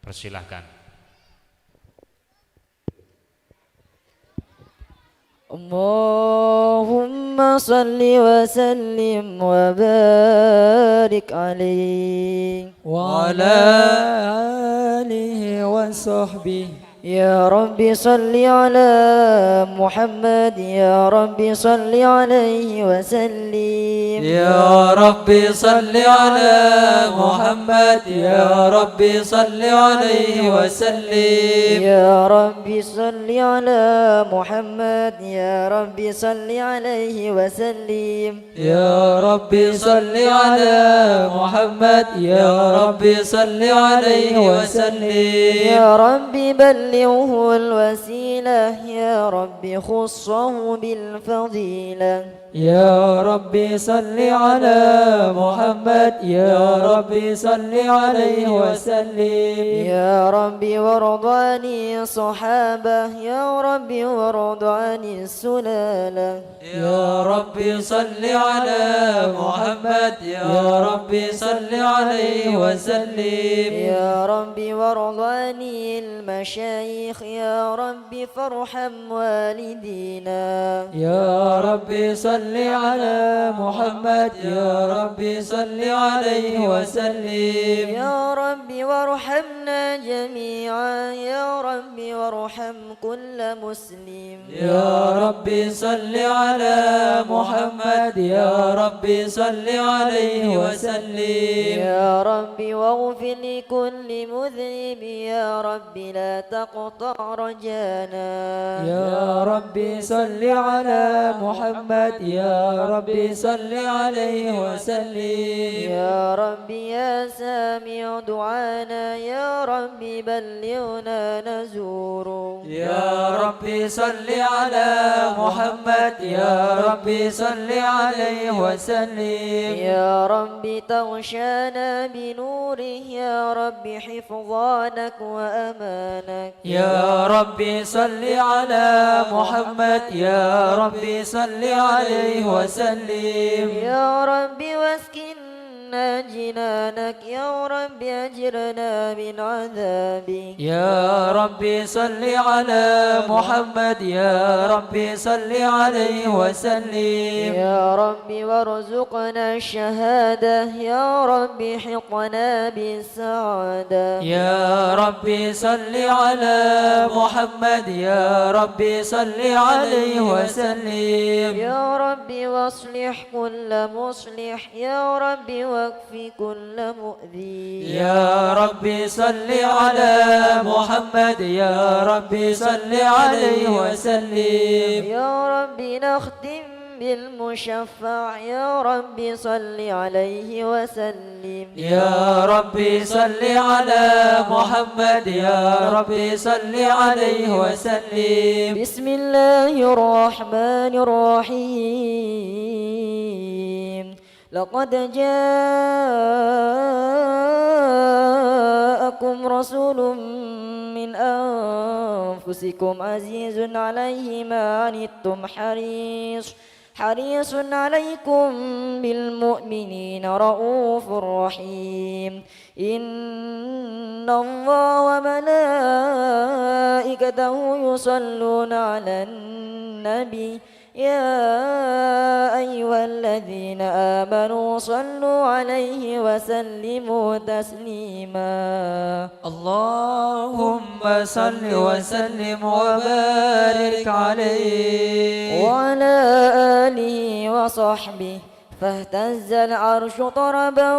S5: persilahkan.
S2: Allahumma salli wa sallim wa barik alaihi
S1: wa ala alihi wa sahbihi.
S2: يا ربي صل على محمد يا ربي صل عليه وسلم
S1: يا ربي صل على محمد يا ربي صل عليه وسلم
S2: يا ربي صل على محمد يا ربي صل عليه وسلم
S1: يا ربي صل على محمد يا ربي صل عليه وسلم
S2: يا ربي بلغه الوسيلة يا ربي خصه بالفضيلة
S1: يا ربي صل على محمد يا ربي صل عليه وسلم
S2: يا ربي وارض عن الصحابة يا ربي وارض عن السلالة
S1: يا ربي صل على محمد يا ربي صل عليه وسلم
S2: يا ربي وارض عن المشايخ يا ربي فارحم والدينا
S1: يا ربي صل على محمد يا ربي صل عليه وسلم
S2: يا ربي وارحمنا جميعا يا ربي وارحم كل مسلم
S1: يا ربي صل على محمد يا ربي صل عليه وسلم
S2: يا ربي واغفر لكل مذنب يا ربي لا تقطع رجانا
S1: يا ربي صل على محمد يا ربي صل عليه وسلم
S2: يا ربي يا سامع دعانا يا ربي بلغنا نزور
S1: يا ربي صل على محمد يا ربي صل عليه وسلم
S2: يا ربي تغشانا بنوره يا ربي حفظانك وأمانك
S1: يا ربي صل على محمد يا ربي صل عليه وسلم
S2: يا ربي واسكننا جنانك يا ربي أجرنا من عذابك
S1: يا ربي صل على محمد يا ربي صل عليه وسلم
S2: يا ربي وارزقنا الشهادة يا ربي حقنا بالسعادة
S1: يا ربي صل على محمد يا ربي صل عليه وسلم
S2: يا ربي واصلح كل مصلح يا ربي واكفي كل مؤذي
S1: يا ربي صل على محمد يا ربي صل عليه وسلم
S2: يا ربي نختم بالمشفع يا ربي صل عليه وسلم
S1: يا ربي صل على محمد يا ربي صل عليه وسلم
S2: بسم الله الرحمن الرحيم لقد جاءكم رسول من أنفسكم عزيز عليه ما عنتم حريص عليكم بالمؤمنين رؤوف رحيم إن الله وملائكته يصلون على النبي يا أيها الذين آمنوا صلوا عليه وسلموا تسليما
S1: اللهم صل وسلم وبارك عليه
S2: وعلى آله وصحبه فاهتز العرش طربا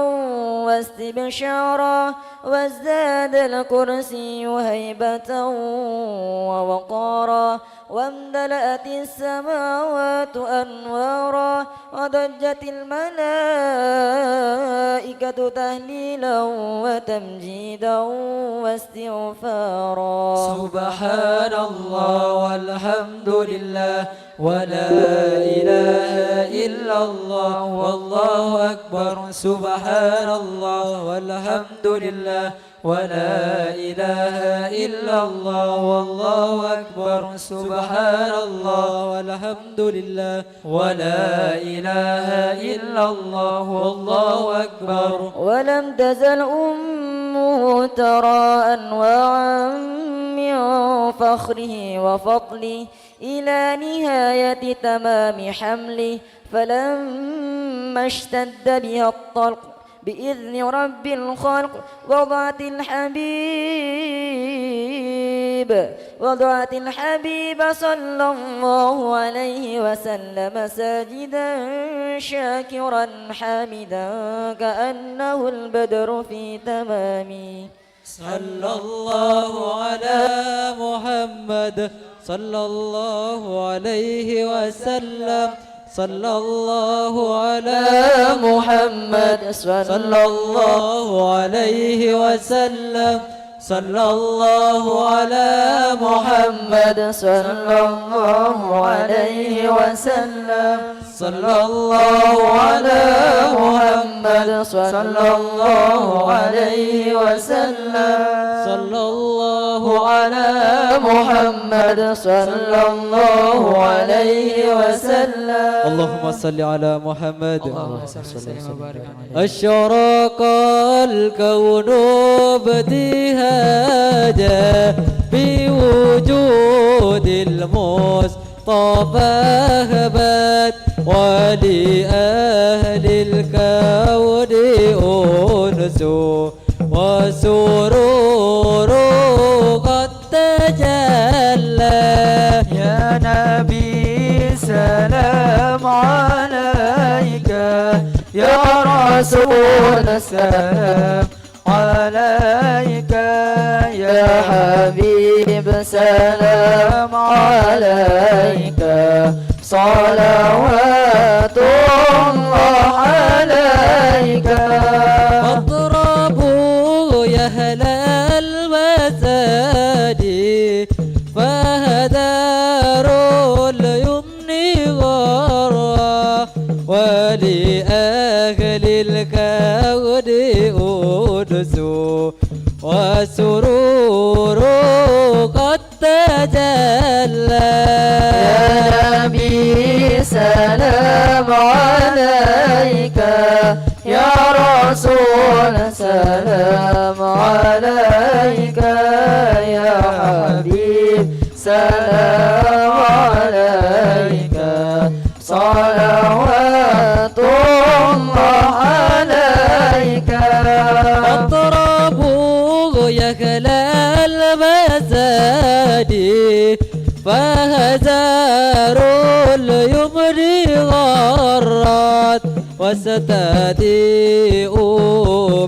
S2: واستبشارا وازداد الكرسي هيبة ووقارا وامتلأت السماوات أنوارا وضجت الملائكة تهليلا وتمجيدا واستغفارا
S1: سبحان الله والحمد لله ولا إله إلا الله والله أكبر سبحان الله والحمد لله ولا إله إلا الله والله أكبر سبحان الله والحمد لله ولا إله إلا الله والله أكبر
S2: ولم تزل أمه ترى أنواعا من فخره وفضله إلى نهاية تمام حمله فلما اشتد بها الطلق بإذن رب الخلق وضعت الحبيب صلى الله عليه وسلم ساجدا شاكرا حامدا كأنه البدر في تمامه
S1: صلى الله على محمد صلى الله عليه وسلم صلى الله على محمد صلى الله عليه وسلم صلى الله على محمد صلى الله عليه وسلم صلى الله على محمد صلى الله عليه وسلم صلى الله على محمد صلى الله عليه وسلم اللهم صل على محمد اللهم صل وسلم وبارك عليه أشرق الكون ابتهاجا بوجود المصطفى هبت ولأهل الكون أنس وسرور قد تجلى يا نبي سلام عليك يا رسول سلام عليك يا حبيب سلام عليك صلوات الله عليك اضربوا يا أهل المساجد فهداروا اليمن غرا ولأهل الكون أنس وسرور قد تجلى يا نبي سلام عليك يا رسول سلام عليك يا حبيب سلام عليك صلوات الله عليك اضربوا يا أهل المساجد فهزاروا اليمن غرات واستهزئوا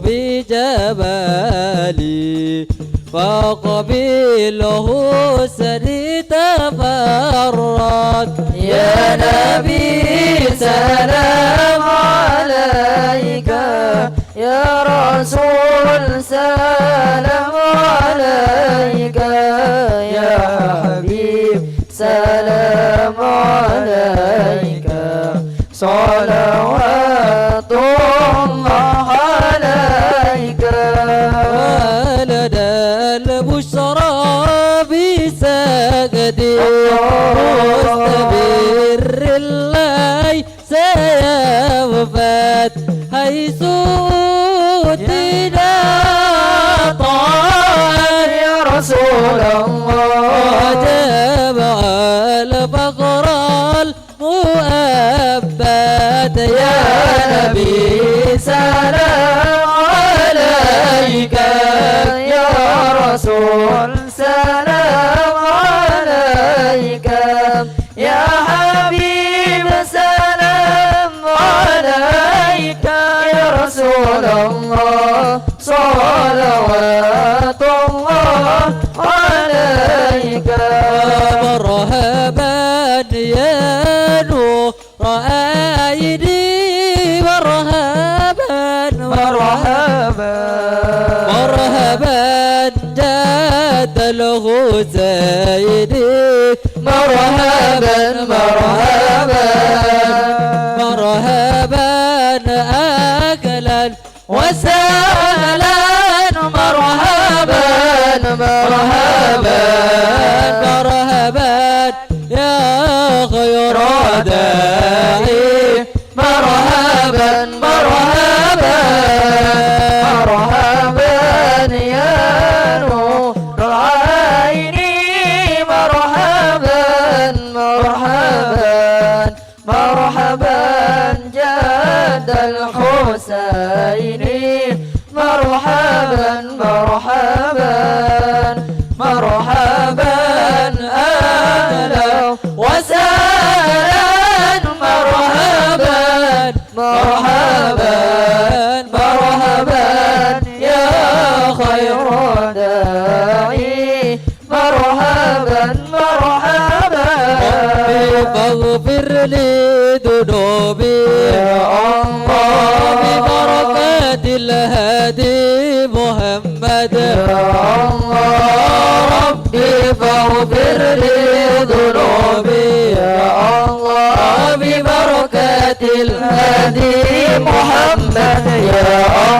S1: بجبالي فقبيله سري تفرد يا نبي سلام عليك يا رسول سلام عليك يا حبيب سلام عليك صلوات الله عليك ولدى البشرى بسجد مستبر الله سيوفات حيث أوتينا طاعا يا رسول الله وجمع الفقر
S2: سلام عليك يا حبيب سلام عليك يا رسول الله صلوات الله عليك
S1: مرحبا يا نور عيني مرحبا
S2: مرحبا
S1: مرحبا جاد الحسين مرحبا مرحبا مرحبا أهلا وسهلا مرحبا مرحبا مرحبا يا خير داعي مرحبا مرحبا
S2: مرحبا يا نور العين مرحبا مرحبا مرحبا جاد الحسين مرحبا مرحبا مرحبا أهلا وسهلا مرحبا مرحبا مرحبا يا خير داعي مرحبا مرحبا
S1: فاغفر لي ذنوبي
S2: يا الله
S1: ببركات الهادي محمد
S2: يا الله ربي فاغفر لي ذنوبي يا الله ببركة الهادي محمد يا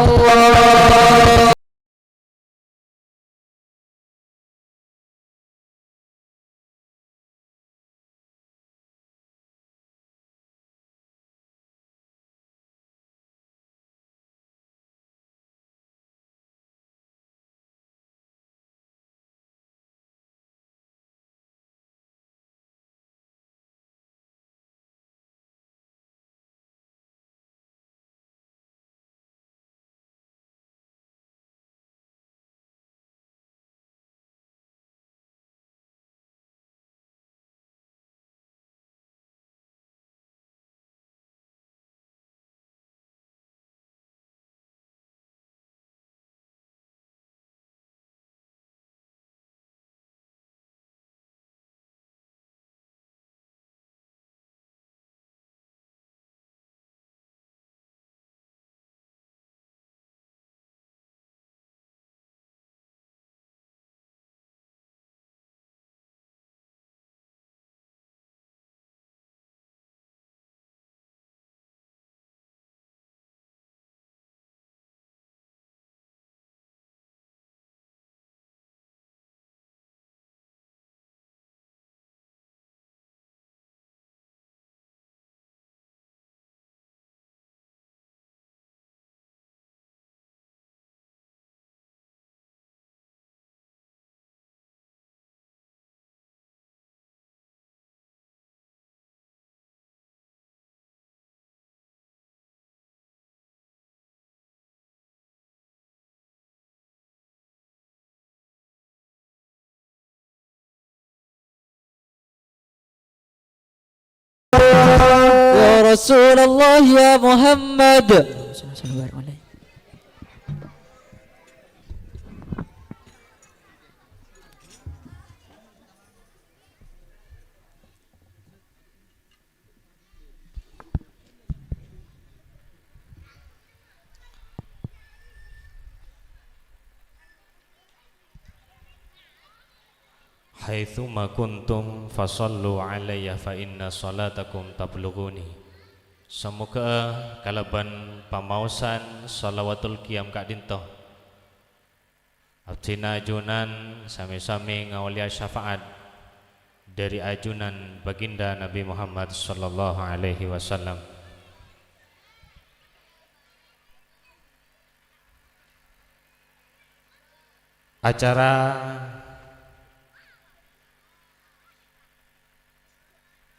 S2: الله
S1: يا رسول الله يا محمد
S5: Haitsuma kuntum fasallu alayya fa inna salatakum tablughuni. Semoga kalaban pamausan salawatul qiyam kak dinto abdina ajunan sami-sami ngawliya syafaat dari ajunan baginda Nabi Muhammad sallallahu alaihi wasallam. Acara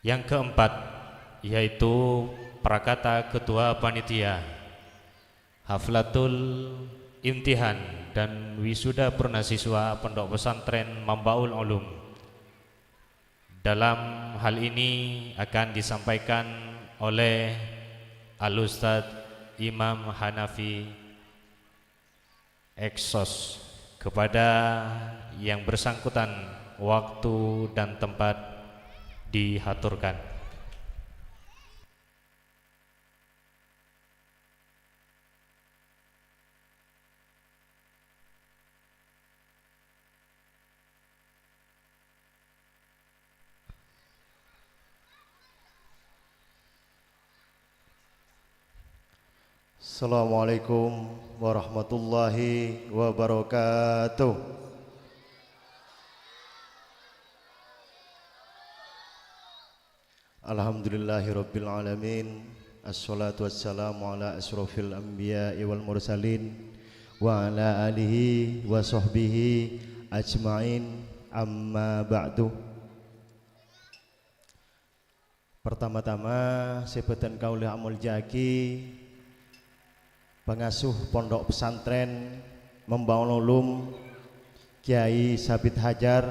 S5: yang keempat yaitu prakata ketua panitia Haflatul Imtihan dan wisuda purnasiswa Pondok Pesantren Mambaul Ulum. Dalam hal ini akan disampaikan oleh Al-Ustadz Imam Hanafi Eksos. Kepada yang bersangkutan waktu dan tempat dihaturkan.
S3: Assalamualaikum warahmatullahi wabarakatuh. Alhamdulillahirabbil alamin. Assalatu wassalamu ala asrofil anbiya'i wal mursalin wa ala alihi wa sahbihi ajma'in, amma ba'du. Pertama-tama sebutan kaulih amul jaki pengasuh Pondok Pesantren Mambaul Ulum Kiai Sabit Hajar,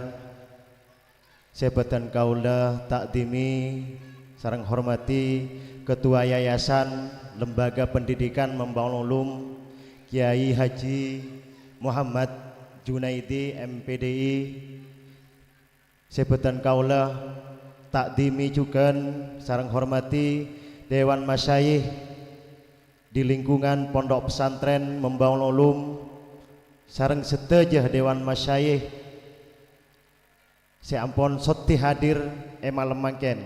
S3: sebutan kaula takdimi sareng hormati Ketua Yayasan Lembaga Pendidikan Mambaul Ulum Kiai Haji Muhammad Junaidi MPDI, sebutan kaula takdimi juga sareng hormati Dewan Masyayikh di lingkungan Pondok Pesantren Mambaul Ulum sareng sedaya Dewan Masyayikh seampun soti hadir malam mangken.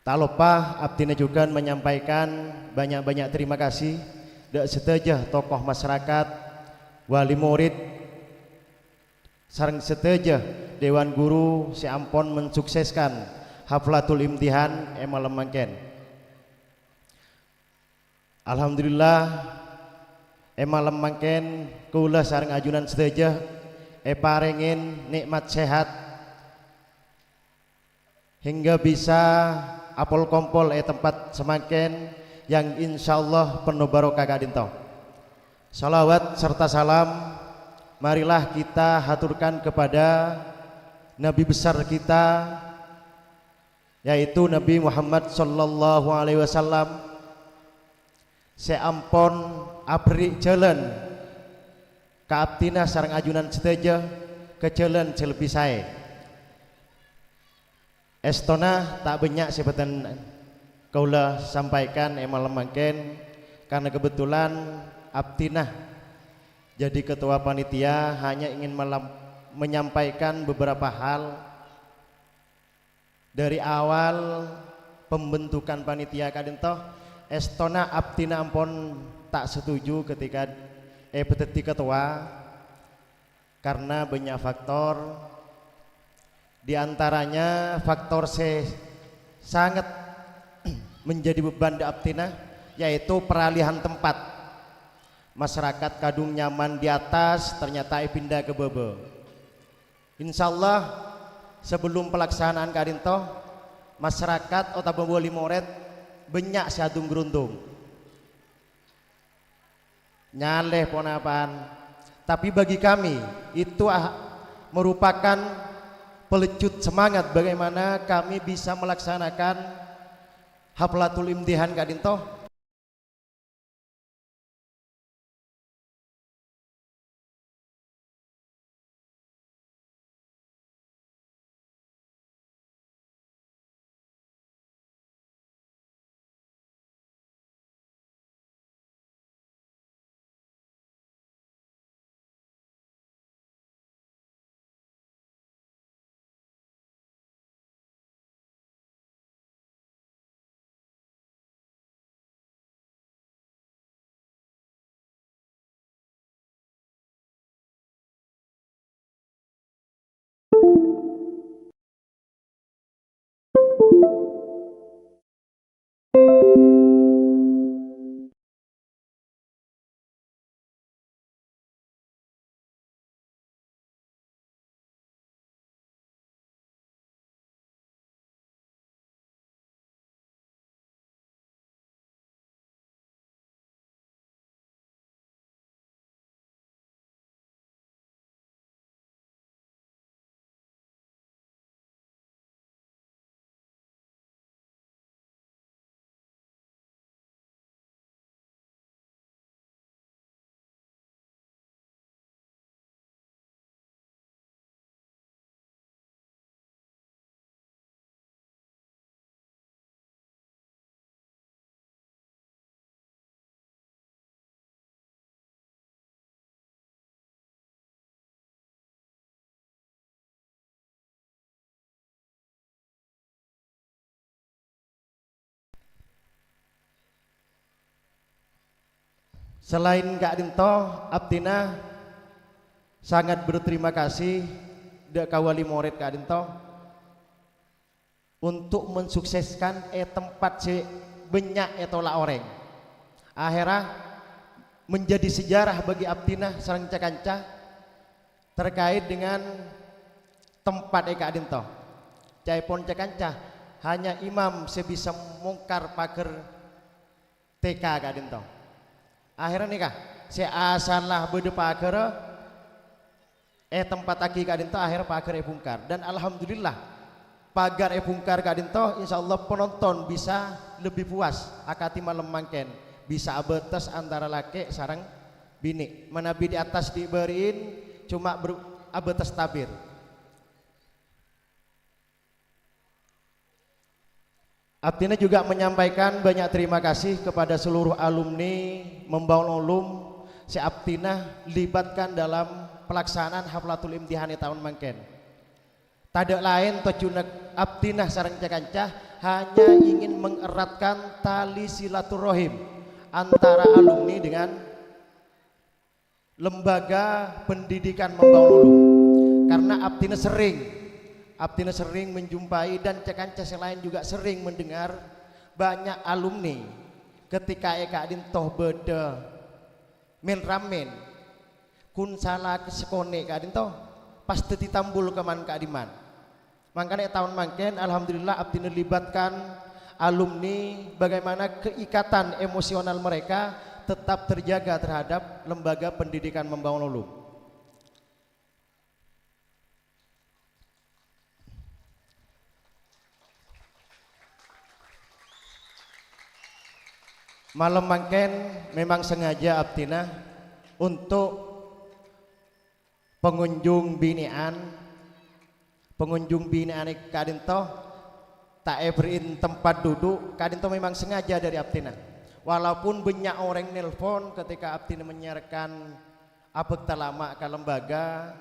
S3: Tak lupa abdina juga menyampaikan banyak-banyak terima kasih dak sedaya tokoh masyarakat, wali murid sareng sedaya Dewan Guru seampun mensukseskan haflatul imtihan malam mangken. Alhamdulillah malam mangken kula sareng ajunan sedaya parengin nikmat sehat hingga bisa apol kompol tempat semakin yang insyaallah penuh barokah kadinto. Salawat serta salam marilah kita haturkan kepada Nabi besar kita, yaitu Nabi Muhammad sallallahu alaihi wasallam. Seampun abri jalan kaabtina sareng ajunan sedaya ke jalan selebih sae. Estona tak banyak sebutan kaula sampaikan malam mangken karena kebetulan abdinah jadi ketua panitia hanya ingin menyampaikan beberapa hal dari awal pembentukan panitia kadento. Estona abdina ampun tak setuju ketika peteti ketua karena banyak faktor, diantaranya faktor sangat menjadi beban di abdina, yaitu peralihan tempat. Masyarakat kadung nyaman di atas ternyata pindah ke bawah. Insyaallah sebelum pelaksanaan kadinto masyarakat otak wali murid banyak seadung geruntung nyaleh ponapan, tapi bagi kami itu merupakan pelecut semangat bagaimana kami bisa melaksanakan haflatul imtihan kadinto Selain Kak Dinto, Abtina sangat berterima kasih dek kawali murid Kak Dinto untuk mensukseskan tempat si banyak tolak orang. Akhirnya menjadi sejarah bagi Abtina sareng cakanca terkait dengan tempat Kak Dinto. Caipun cakanca hanya imam sebisa mungkar pager TK Kak Dinto. Akhirnya nikah si asalah bede pager tempat aki Kak Dinto akhirnya pager bungkar dan alhamdulillah pagar bungkar Kak Dinto insyaallah penonton bisa lebih puas akati malam mangken bisa abetes antara laki sarang bini menabi di atas diberiin cuma abetes tabir. Abtina juga menyampaikan banyak terima kasih kepada seluruh alumni Membaul Ulum si Abtina libatkan dalam pelaksanaan Haflatul Imtihani tahun mangken. Tidak lain tujuan Abtina sareng cakanca hanya ingin mengeratkan tali silaturahim antara alumni dengan lembaga pendidikan Membaul Ulum. Karena Abtina sering menjumpai dan cakanca selain juga sering mendengar banyak alumni ketika Kak Dinto beda men ramen kun salah kesekone Kak Dinto pasti ditambul keman Kak Diman. Makanya tahun mangken alhamdulillah Abtina libatkan alumni bagaimana keikatan emosional mereka tetap terjaga terhadap lembaga pendidikan Membaul Ulum. Malam mangken memang sengaja Abtina untuk pengunjung binaan Kak Dinto tak beriin tempat duduk. Kak Dinto memang sengaja dari Abtina walaupun banyak orang nelpon ketika Abtina menyiarkan abekta lama ke lembaga.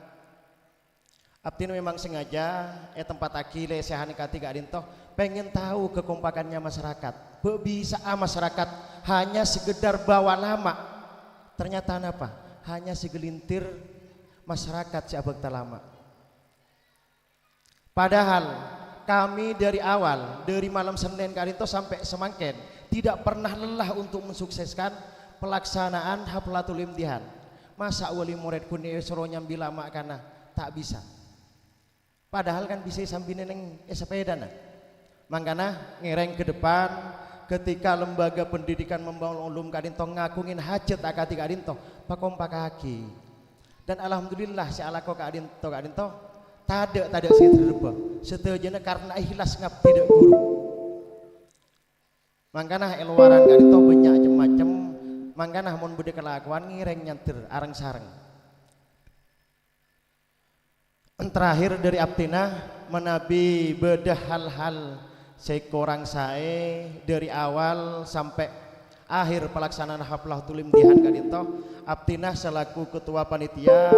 S3: Abtina memang sengaja tempat aki lesehan kati Kak Dinto pengen tahu kekompakannya masyarakat. Bisa masyarakat hanya sekedar bawa lama ternyata apa hanya segelintir masyarakat si abekta lama. Padahal kami dari awal dari malam Senin Kak Dinto sampai semangken tidak pernah lelah untuk mensukseskan pelaksanaan Haflatul Imtihan. Masa wali murid kuni suruh nyambi lama karena tak bisa. Padahal kan bisa sambil neneng sepeda nah. Mangkana ngereng ke depan ketika lembaga pendidikan Membaul Ulum Kak Dinto ngakungin hajat akati Kak Dinto pakompak kaki. Dan alhamdulillah si alako Kak Dinto Tada si terba setejana karena ikhlas ngap tidak guru. Mangkana eluaran Kak Dinto banyak macam-macam. Mangkana mun bede kelakuan ngireng nyantir arang sareng. Terakhir dari Abtina menabi bedah hal-hal sekorang sae dari awal sampai akhir pelaksanaan Haflatul Imtihan Kak Dinto. Abtina selaku ketua panitia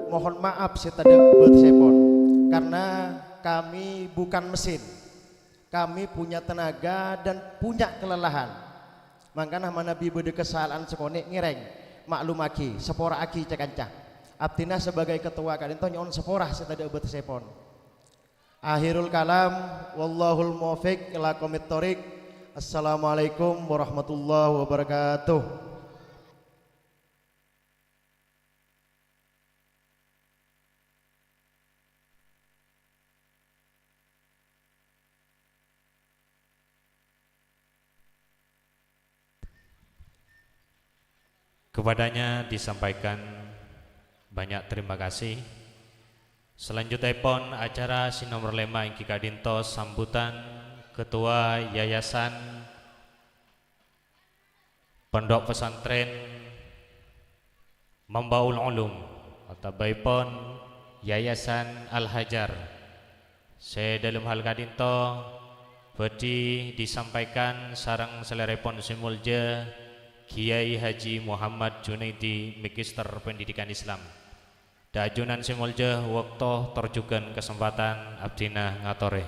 S3: mohon maaf setada bersepon karena kami bukan mesin, kami punya tenaga dan punya kelelahan. Makanya manabi bede kesalahan sekonek ngireng maklum aki sepora aki cakanca. Abtina sebagai ketua Kak Dinto nyon sepora setada bersepon. Akhirul kalam wallahul muwaffiq ila aqwamit thoriq. Assalamualaikum warahmatullahi wabarakatuh.
S5: Kepadanya disampaikan banyak terima kasih. Selanjutnya pun acara sinomor 5 ingki Kak Dinto sambutan Ketua Yayasan Pondok Pesantren Membaul Ulum atau baipun Yayasan Al-Hajar. Saya dalam hal Kak Dinto bedi disampaikan sarang selerepon simulja Kiai Haji Muhammad Junaidi Magister Pendidikan Islam. Dajunan simulja waktu terjugan kesempatan Abdina ngatore.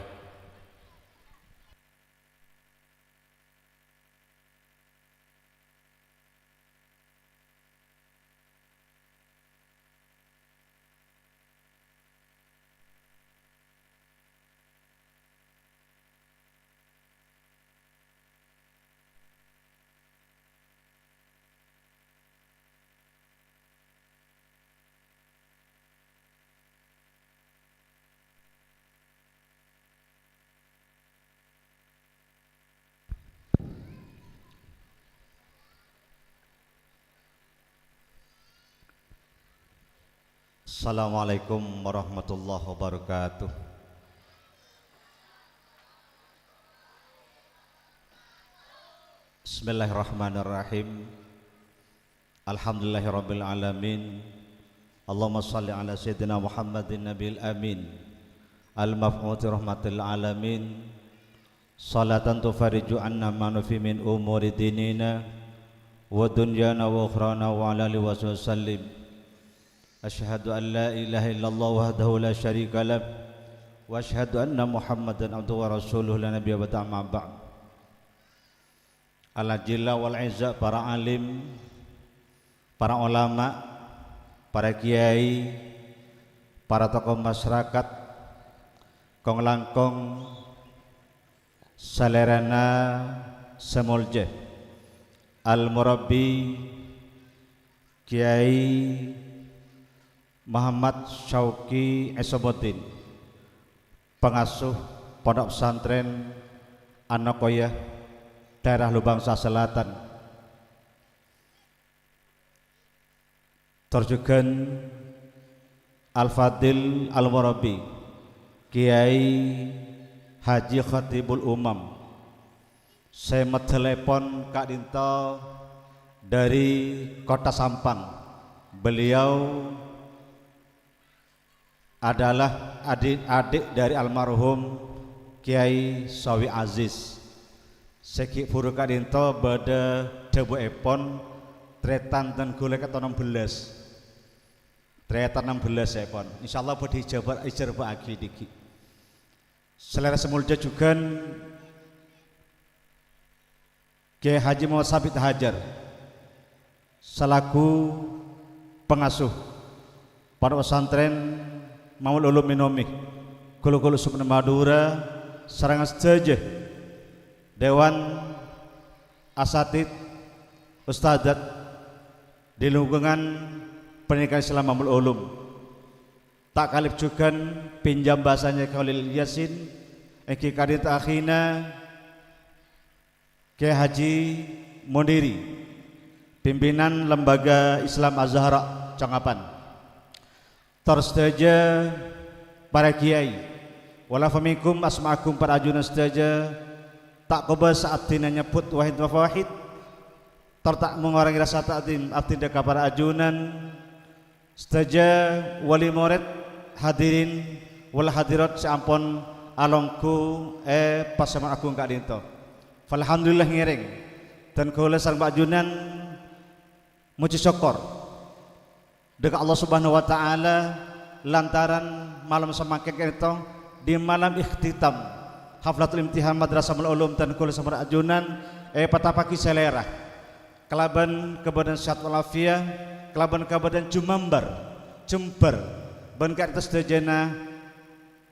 S8: Assalamualaikum warahmatullahi wabarakatuh. Bismillahirrahmanirrahim. Alhamdulillahirabbil alamin. Allahumma shalli ala sayyidina Muhammadin nabiyil amin al-mab'uts rahmatil alamin. Salatan tufariju anna ma nufi min umuri dinina wa dunyana wa ukhrana wa ala alihi wa sallim. Asyhadu an la ilaha illallah wahdahu la syarika lah wa asyhadu anna Muhammadan abduhu wa rasuluhu la nabiyya ba'da ma ba'd. Ala jilla wal izza, para alim, para ulama, para kiai, para tokoh masyarakat, kong langkong salerana semulje, al murabbi Kiai Muhammad Syauqi Esobotin, pengasuh Pondok Pesantren Anokoyah daerah Lubangsa Selatan, terjugan Al-Fadil Al-Murabi Kiai Haji Khatibul Umam. Saya telepon Kak Dinto dari Kota Sampang. Beliau adalah adik-adik dari almarhum Kiai Sawi Aziz. Seki puru Kak Dinto bada debu epon tretan dan golek atau 16. Tretan 16 epon. Insyaallah bodi jabar ijarba agi diki. Selera semulja juga Kiai Haji Muhammad Sabit Hajar selaku pengasuh Pondok Pesantren Maul Ulum Minomi Kulu-kulu Subna Madura Serangan Sejaja Dewan Asatid Ustadzat di lingkungan pendidikan Islam Maul Ulum. Tak kalip juga pinjam bahasanya Khalil Yasin Eki Kadit Akhina Kiai Haji Mondiri, pimpinan Lembaga Islam Azhara Cangapan. Tersedaja para kiai walafamikum asma'akum para ajunan sedaja tak koba saat tina nyebut wahid wa fawahid tertak mengorangi rasa ta'zim abtinda para ajunan sedaja wali murid hadirin wal hadirat seampun alongku pasaman agung Kak Dinto. Alhamdulillah ngiring dan kula sareng Pak Junan muji syukur dekat Allah Subhanahu wa taala lantaran malam semakin itu di malam ikhtitam Haflatul Imtihan Madrasah Ulum dan kula sareng Pak Junan patapaki selera kelaban kebadan sehat walafiat kelaban kebadan Jumambar Jember ban ka atas sedajana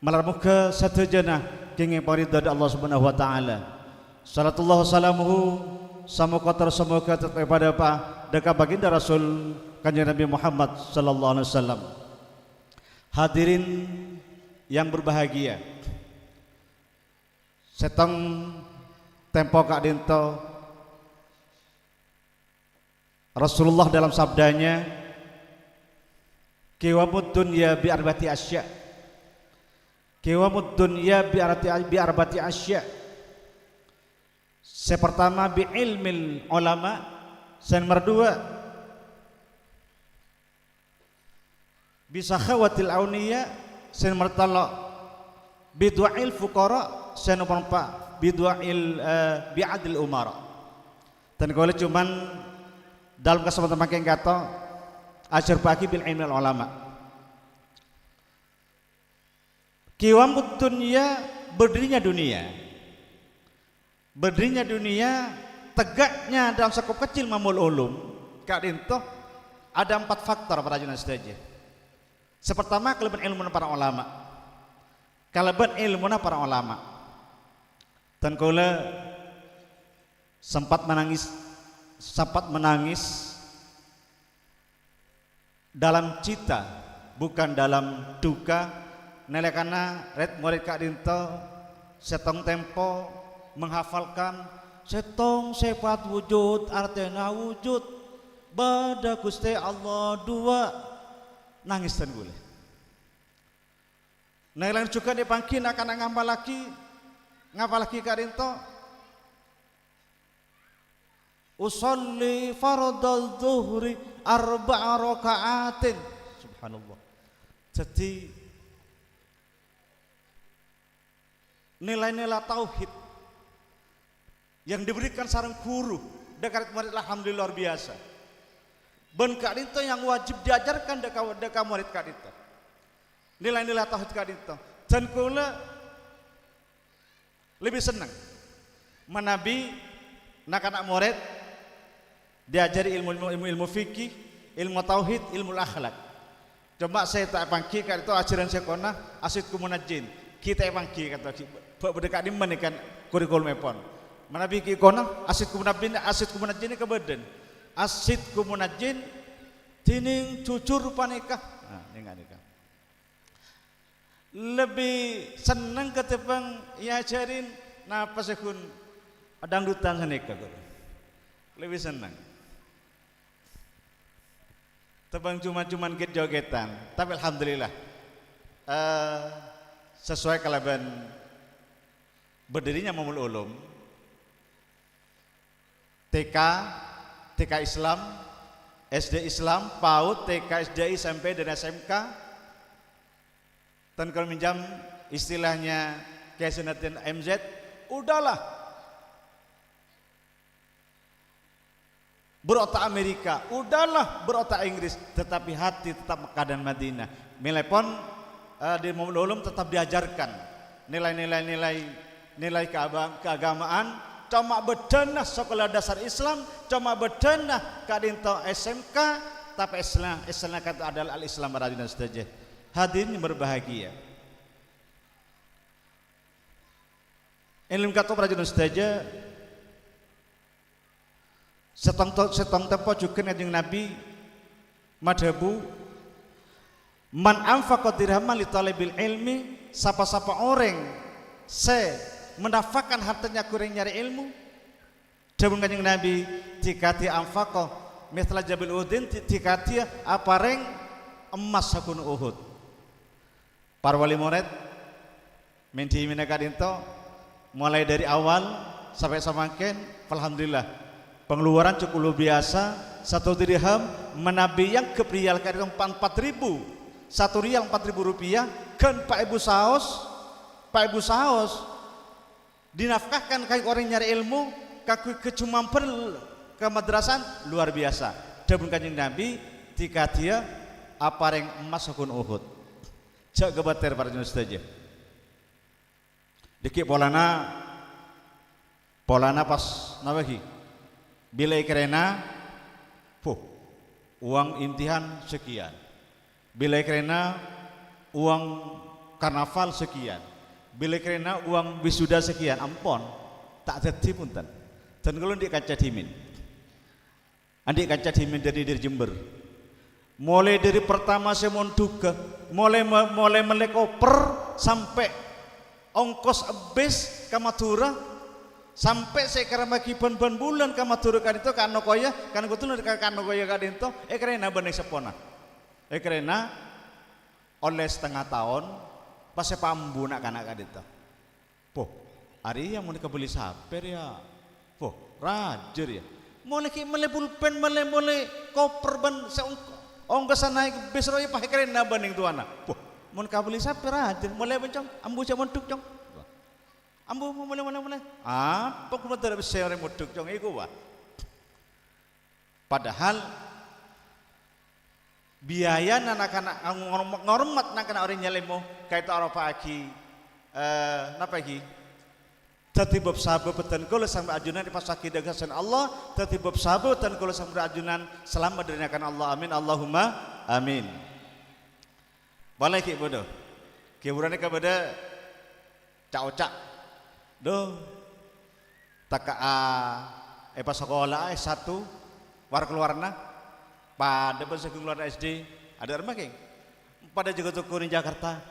S8: malar muga sedajana kenging paridha Allah Subhanahu wa taala. Salatullah salamuhu semoga kepada Pak dekat baginda Rasul Kanjeng Nabi Muhammad sallallahu alaihi wasallam. Hadirin yang berbahagia, setong tempo Kak Dinto Rasulullah dalam sabdanya Kiwamud dunya bi arba'ati asya. Kiwamud dunya bi arba'ati asya. Yang pertama bi ilmil ulama, yang nomor dua bi sakhawatil auniya, yang nomor tiga bi du'ail fuqara, yang nomor empat bi du'ail bi adil umara. Dan kalau cuman dalam kesempatan makin kata ajar bagi bil ilmil ulama. Kiwamud dunya berdirinya dunia. Berdirinya dunia, tegaknya dalam sekup kecil Mamul Ulum Kak Dinto ada 4 faktor para ajunan sedaja. Sepertama kelebihan ilmu para ulama. Kelebihan ilmu para ulama. Dan kula sempat menangis dalam cita bukan dalam duka nelekana red murid Kak Dinto setong tempo menghafalkan setong sifat wujud artena wujud bada Gusti Allah dua nangis dan gule. Nah lain juga di pangkin akan ngapa lagi karinto usolli fardal zuhri arba'a raka'atin. Subhanallah. Jadi nilai-nilai tauhid yang diberikan sarang guru dekat murid alhamdulillah luar biasa. Ben kadinto yang wajib diajarkan dekat murid kadinto. Nilai-nilai tauhid kadinto. Dan kula lebih senang menabi anak murid diajari ilmu fikih, ilmu tauhid, ilmu akhlak. Coba saya tak pangki kadinto ajaran sekona asidku munajjin. Kita pangki kata berdekat di menekan kurikulum epon. Menabi ki kona asidku munajjin ke badan. Asidku munajjin tining jujur panikah. Nah, nikah. Lebih senang ketimbang ya ajarin napa sekun dangdutan senika. Lebih senang. Tebang cuma-cuman jogetan, tapi alhamdulillah sesuai kalaban berdirinya Mamul Ulum TK Islam, SD Islam, PAUD, TK, SD, SMP dan SMK. Dan kalau minjam istilahnya Kesenatin MZ, udahlah berotak Amerika, udahlah berotak Inggris, tetapi hati tetap Mekah dan Madinah. Milepon di Mamul Ulum tetap diajarkan nilai keagamaan. Cuma bedenah sekolah dasar Islam, cuma bedenah kadinto SMK, tapi Islam kata adalah al-Islam radina saja. Hadirin yang berbahagia. Ilmu kata radina saja. Setong tempo juga kanjeng Nabi madhabu man anfaqa dirhaman li talibil ilmi, sapa-sapa orang mendaftarkan hartanya kurang nyari ilmu. Dawuh kanjeng Nabi dikati anfaqa mithla Jabil Uhudin, dikati apareng emas sakun Uhud. Para wali murid mendi minakadinto mulai dari awal sampai semakin alhamdulillah pengeluaran cukup luar biasa. 1 dirham menabi yang keprial kali 4.000, 1 rial 4.000 rupiah kan Pak Ibu saos dinafkahkan kayak orang nyari ilmu kecumamper ke madrasan luar biasa. Dawuh kanjeng Nabi tika dia apareng emas sakun Uhud. Jak gebater para jenis saja. Dikit polana pas nawahi bila kerena uang imtihan sekian, bila kerena uang karnaval sekian, bila kerena uang wisuda sekian, ampun tak jadi punten. Dan kalau di kaca dimin dari Jember, mulai dari pertama saya mau duga, mulai koper sampai ongkos abis ke Madura, sampai saya kira bagi ban bulan ke Madura kan itu kan nokoya kan betul kan nokoya kan itu karena benih sepona karena oleh setengah tahun pas saya pambu nak itu hari yang mau dikebeli saper ya rajer ya mulai pulpen mulai koper ban ongkos naik bis roya pakai karena benih tuana mau dikebeli saper rajer mulai bencong ambu cuma duk cong ambu mulai apa kemudian dari seorang muduk cong iku wah padahal biaya anak-anak ngormat anak-anak orang nyalemo kayak orang pagi napa lagi tadi bab sahabat dan kalau sampai ajunan di pasaki dagasan Allah tadi bab sahabat dan kalau sampai ajunan selamat dari akan Allah amin Allahumma amin. Boleh ki bodoh kiburannya kepada cak-cak doh taka pas sekolah S1 war keluarna pada pas keluar SD ada rumah keng pada juga tuku di Jakarta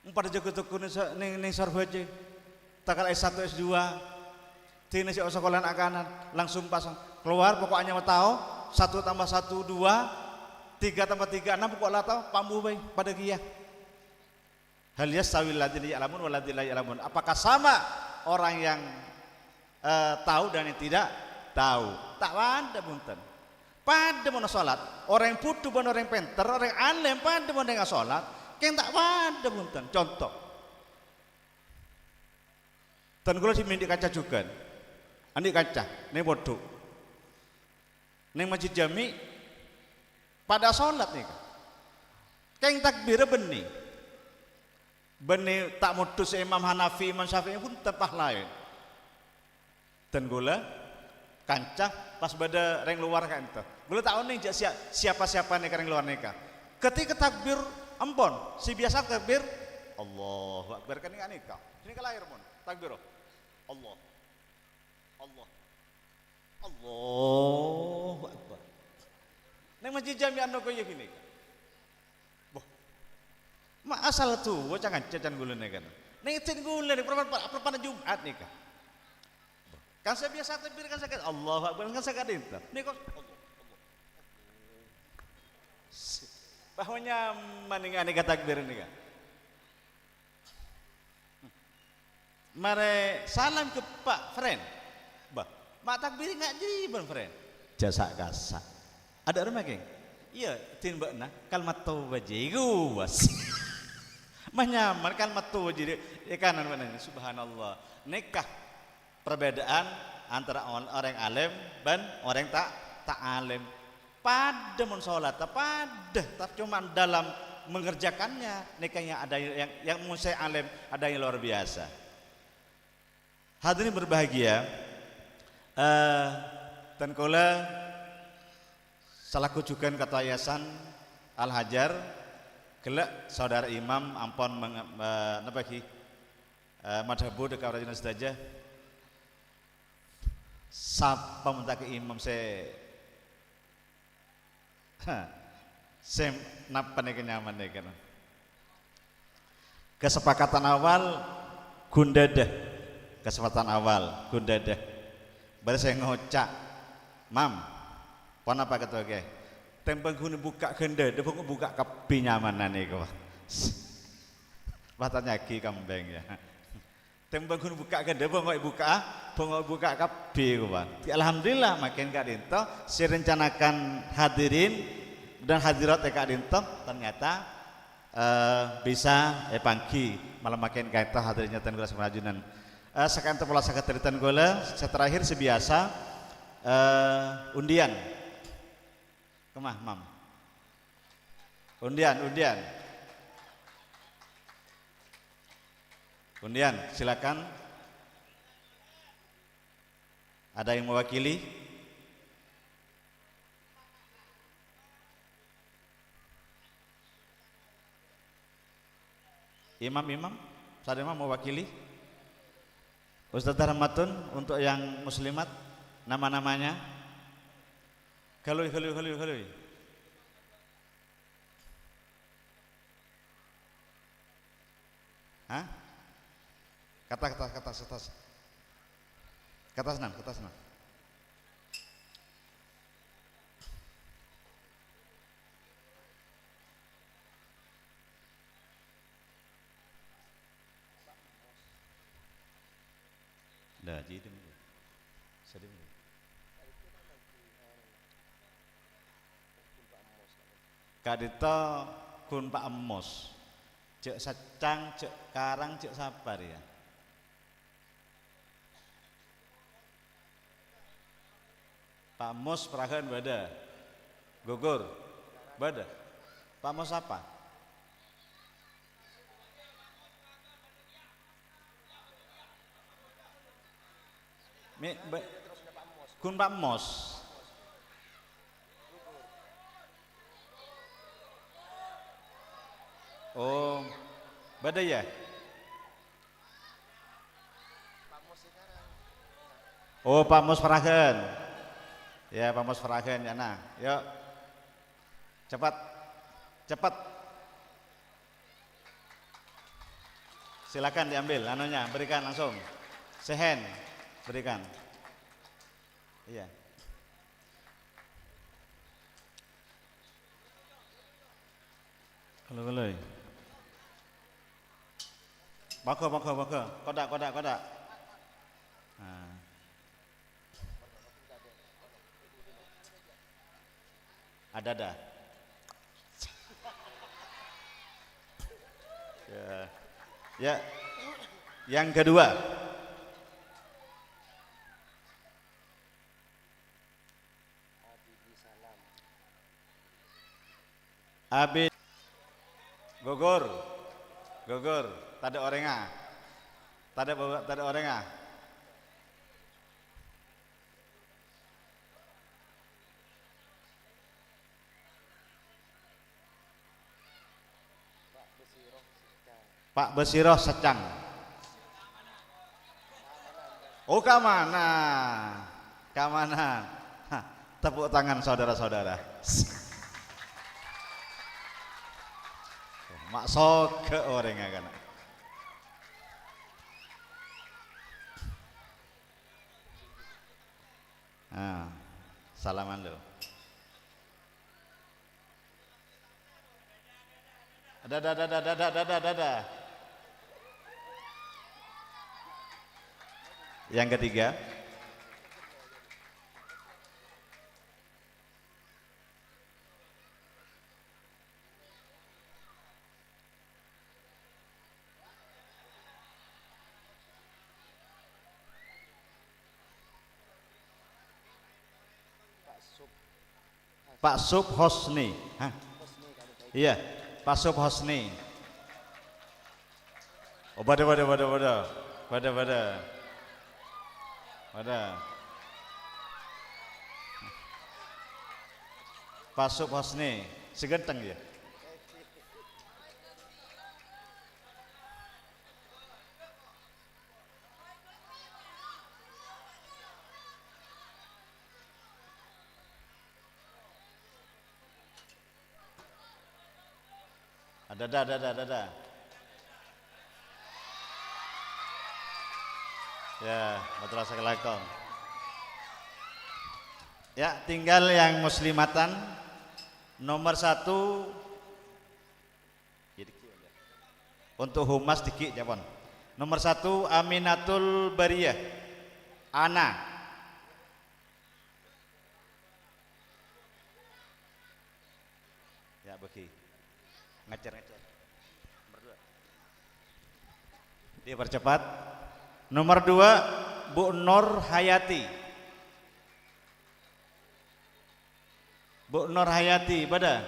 S8: pada juga tuku ning Sarbaje takal S1 S2 tina si sekolah akanan langsung pasang keluar pokoknya mau tahu 1 tambah 1 2 3+3=6 kok lah tahu pambu bae pada kia. Hal yastawil ladzina ya'lamun wal ladzina la ya'lamun. Apakah sama orang yang tahu dan yang tidak tahu? Tak ada punten. Pada mana salat, orang yang putu ban orang yang pinter, orang yang alim pada mana enggak salat, keng tak pada punten. Contoh. Dan kula diminti kaca juga. Andi kaca, ning bodoh. Ning masjid jami pada salat nih. Keng takbir benih. Benih tak mutus Imam Hanafi, Imam Syafi'i pun tepah lain. Dan gula kancah pas pada reng luar kan itu. Gula tahu nih siapa nih reng luar nikah. Ketika takbir ampun, si biasa takbir Allahu Akbar kan nikah. Ini kan lahir mon. Takbir Allah. Allah. Allahu Akbar. Ning masjid jami anu koyo gini. Ma asal tuh, jangan cacan gulen kan. Nih cen gulen, perpan Jumat nih kan. Kan saya biasa takbir kan saya Allah Akbar kan saya kadinta. Nih kok Allah. Bahwanya maningan nih takbir nih kan. Mare salam ke Pak friend. Bah, mak takbir enggak jiban friend. Jasa kasa. Ada rumah geng? Iya, tin mbakna kalmat taubat jigu was. Menyaman kan matu jadi kanan mana subhanallah. Nikah perbedaan antara orang alim dan orang tak alim. Pada mun salat pada tak cuma dalam mengerjakannya nikahnya ada yang musai alim ada yang luar biasa. Hadirin berbahagia, dan kula salaku juga kata Yayasan Al Hajar kelak saudara imam ampon nabaki madhabu dekat rajin saja sapa mentake imam se napa nih kenyaman nih kan kesepakatan awal gundadah baru saya ngocak mam pon apa kata oke tempeng gune buka genda, dia buka kepi nyamanan nih kau. Batanya ki kambing ya. Tempeng gune buka genda, buka kepi kau. Alhamdulillah makin Kak Dinto, saya rencanakan hadirin dan hadirat Kak Dinto ternyata bisa pangki malam makin kaita hadirnya tan gula semarajunan. Sekarang pola sekretariatan gula, terakhir sebiasa undian. Kemah, mam. Undian. Silakan. Ada yang mewakili? Imam, saya mau mewakili. Ustaz Rahmatun untuk yang muslimat nama-namanya. Halui. Hah? Kata senang. Dah jadi sedih. Kadita kun Pak Emos, cek secang, cek karang, cek sabar ya. Pak Emos perahan bada, gugur, bada. Pak Emos apa? Kun Pak Emos. Oh, badai ya? Oh, Pak Mus Feragen. Ya, Pak Mus Feragen ya nah. Yuk. Cepat. Silakan diambil anunya, berikan langsung. Sehen, berikan. Iya. Kalau Baka. Kodak. Nah. Ada. Ya. Yang kedua. Abid Gogor. Tada orenga. Tada orenga. Pak Besiroh Secang. Oh, keamanan. Hah, tepuk tangan saudara-saudara. Maksud ke orang kan. Nah, salaman lo. Ada. Yang ketiga. Pak Sub Hosni. Hah? Iya, Pak Sub Hosni. Oh, pada. Pak Sub Hosni, segenteng ya. Ada. Ya, betul sekali. Ya, tinggal yang muslimatan nomor 1 untuk humas dikit Japon. Nomor 1 Aminatul Bariyah Ana. Ya, bagi ngajar. Nomor 2. Dipercepat. Nomor 2 Bu Nur Hayati. Bu Nur Hayati pada.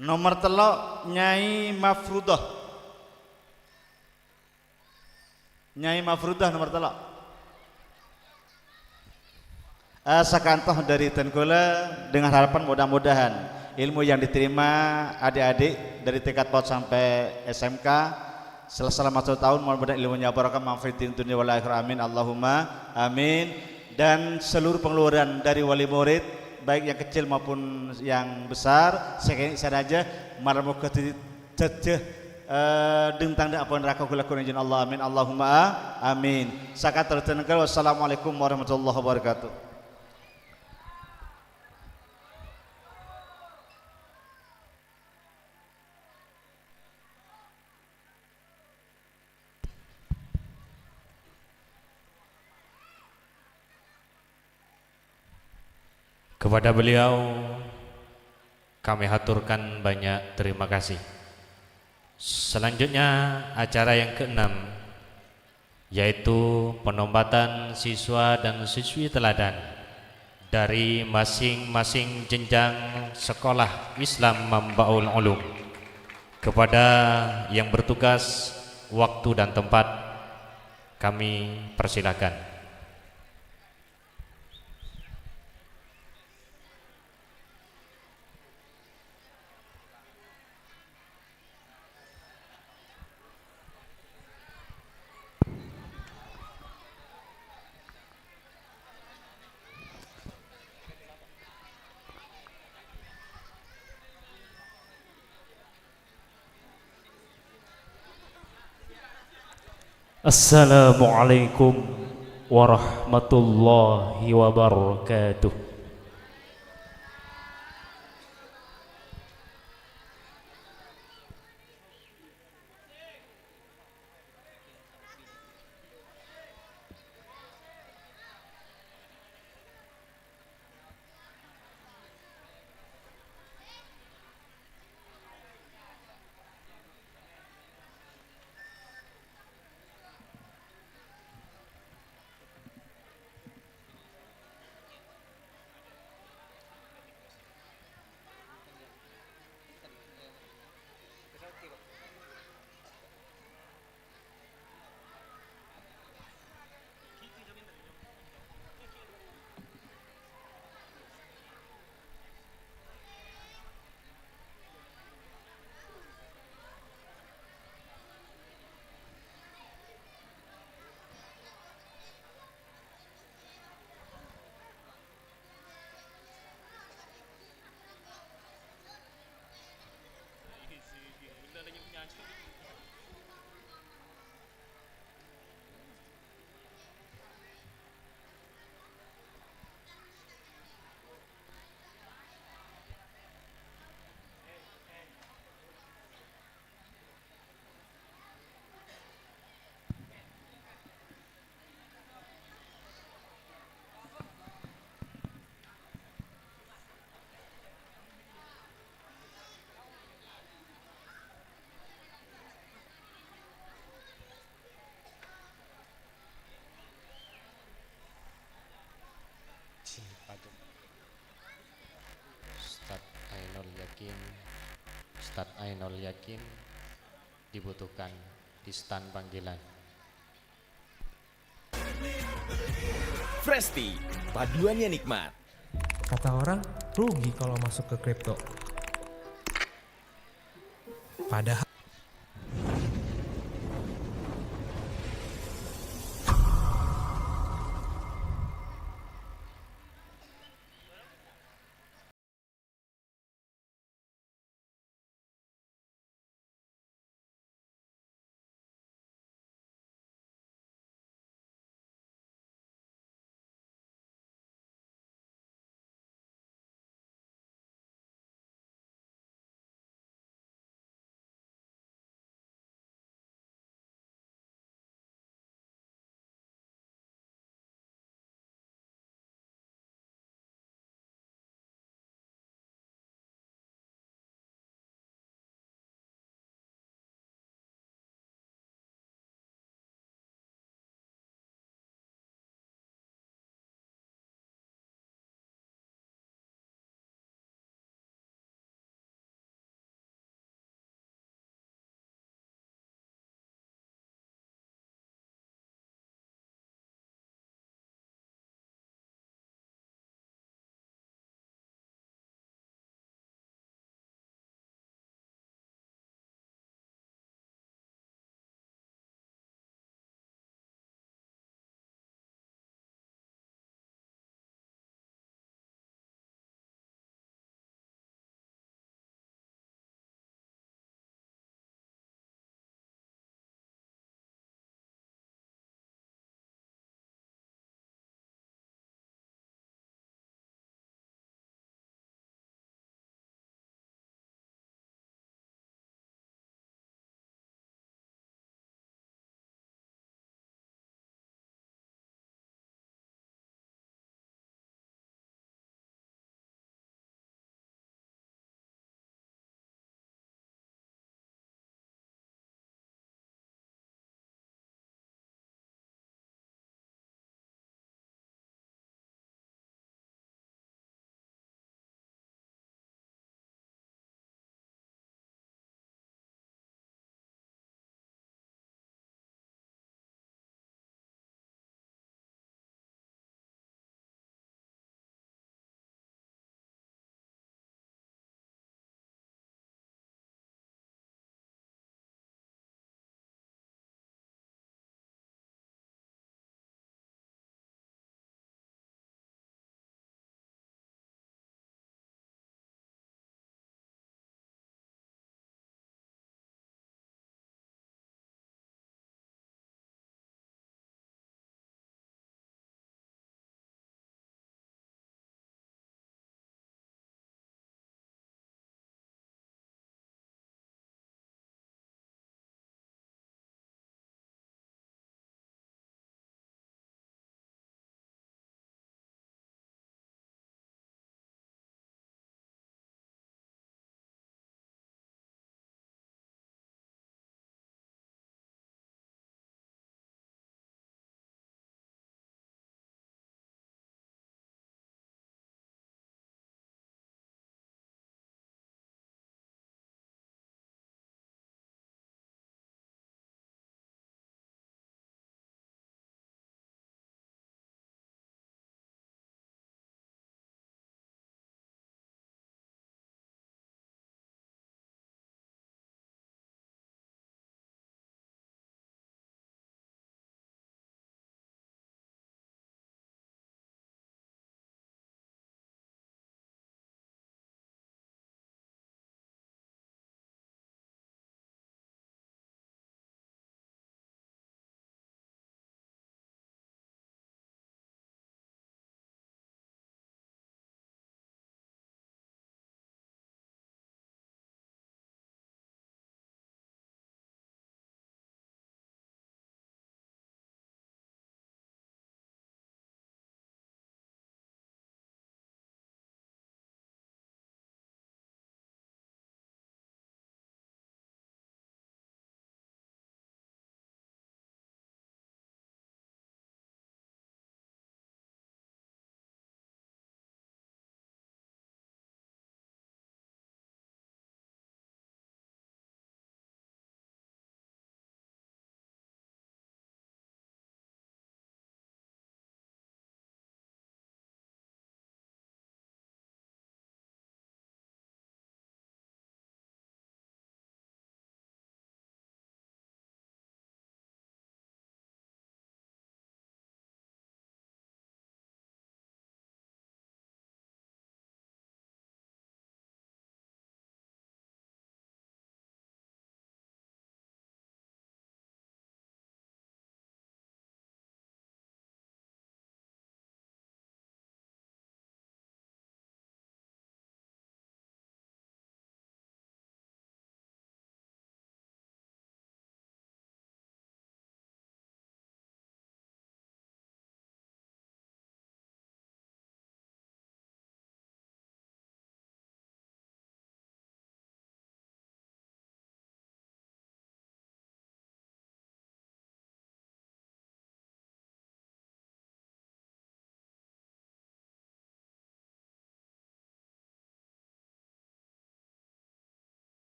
S8: Nomor telok Nyai Mafrudah. Nyai Mafrudah nomor telok. Sakantoh dari Tengkola dengan harapan mudah-mudahan ilmu yang diterima adik-adik dari tingkat PAUD sampai SMK selama 1 tahun mudah-mudahan ilmunya barokah manfaatin dunia wal akhirah amin Allahumma amin. Dan seluruh pengeluaran dari wali murid baik yang kecil maupun yang besar saya aja maramuka ceceh dentang dak apa neraka kula kunjun Allah amin Allahumma amin. Sakat tertengal wassalamualaikum warahmatullahi wabarakatuh.
S5: Kepada beliau kami haturkan banyak terima kasih. Selanjutnya acara yang ke-6 yaitu penombatan siswa dan siswi teladan dari masing-masing jenjang sekolah Islam Mambaul Ulum. Kepada yang bertugas waktu dan tempat kami persilakan.
S4: Assalamualaikum warahmatullahi wabarakatuh.
S5: Ustadz Ainul Yakin dibutuhkan di stand panggilan.
S9: Fresti, paduannya nikmat.
S10: Kata orang, rugi kalau masuk ke kripto. Padahal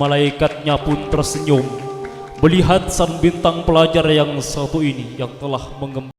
S4: malaikatnya pun tersenyum melihat sang bintang pelajar yang satu ini yang telah mengembang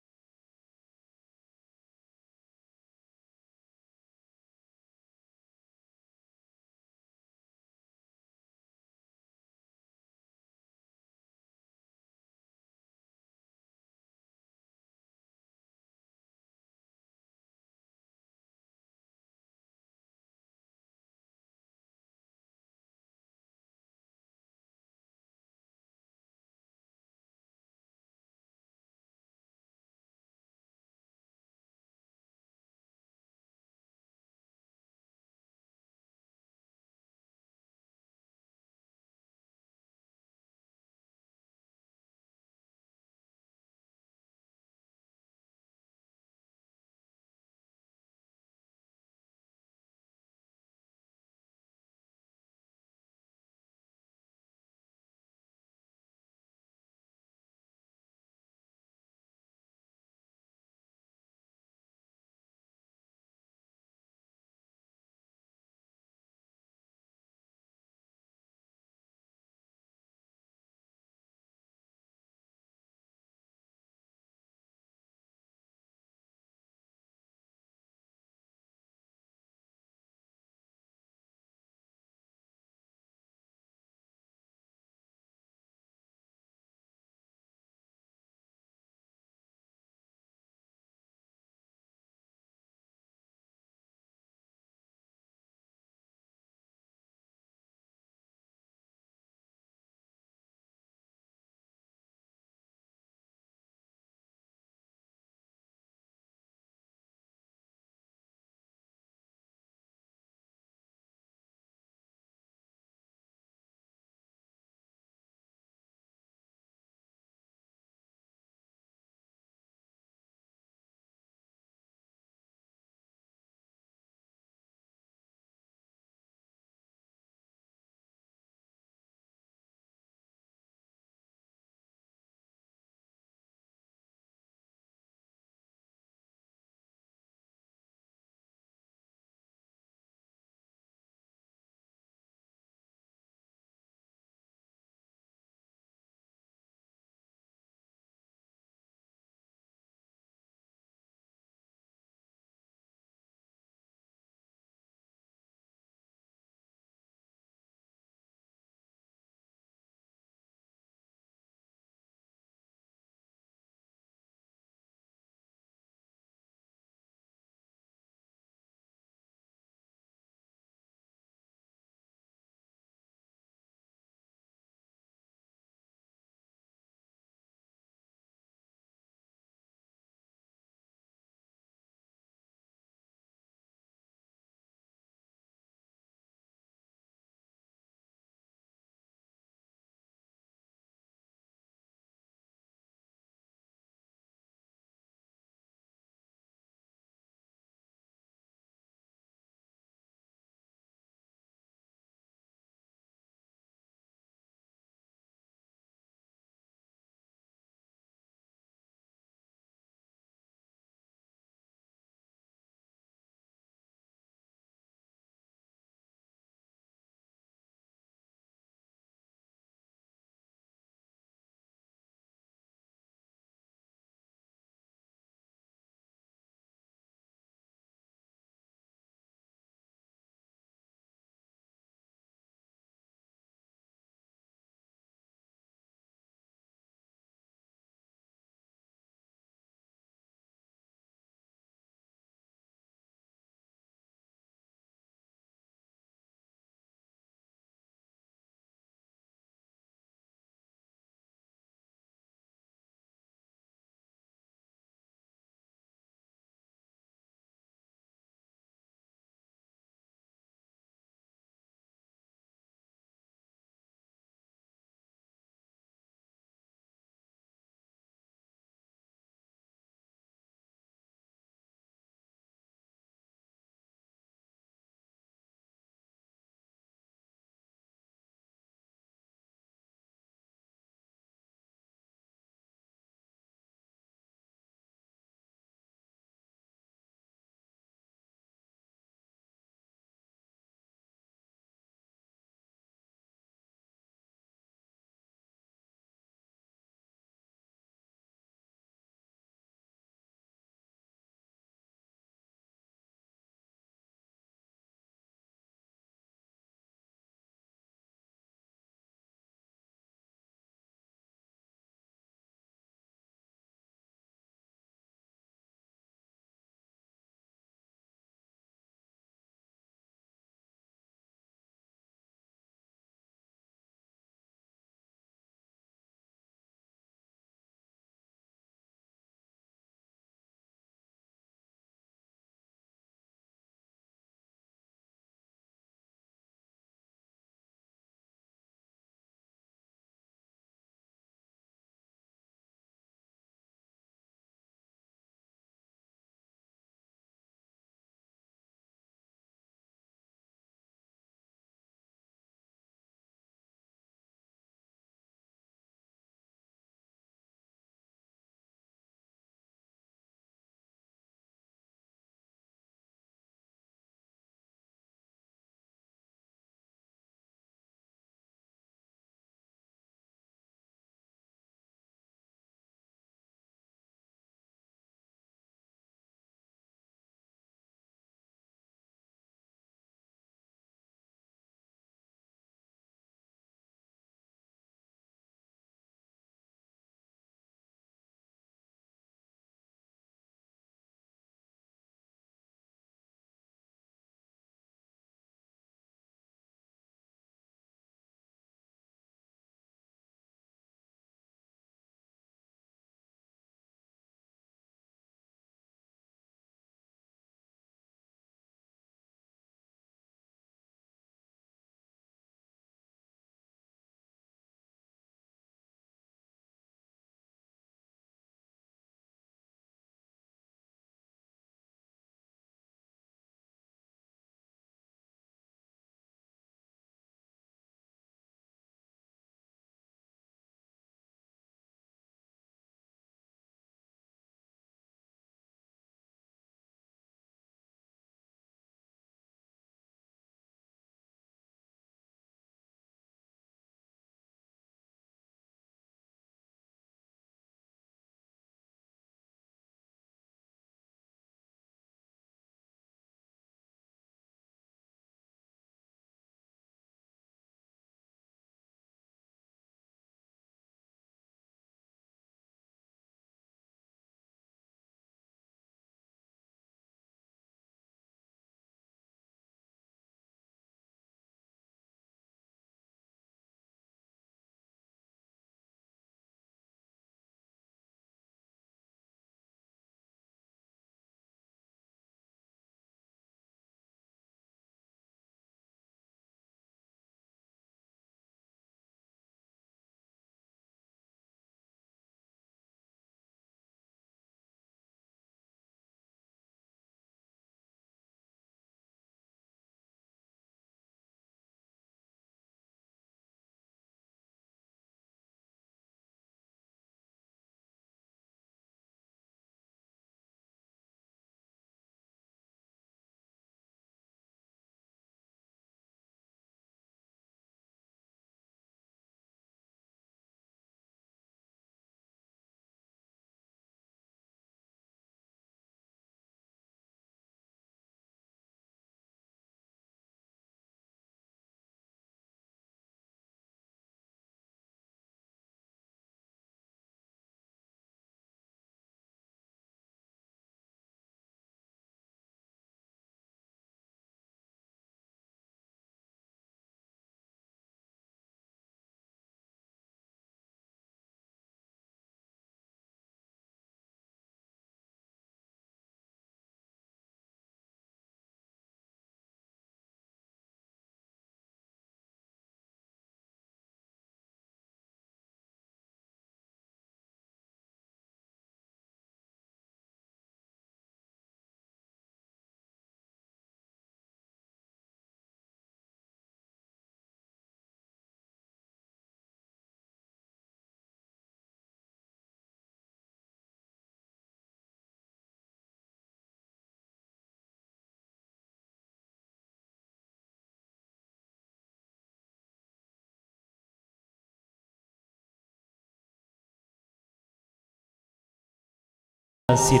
S4: Yasin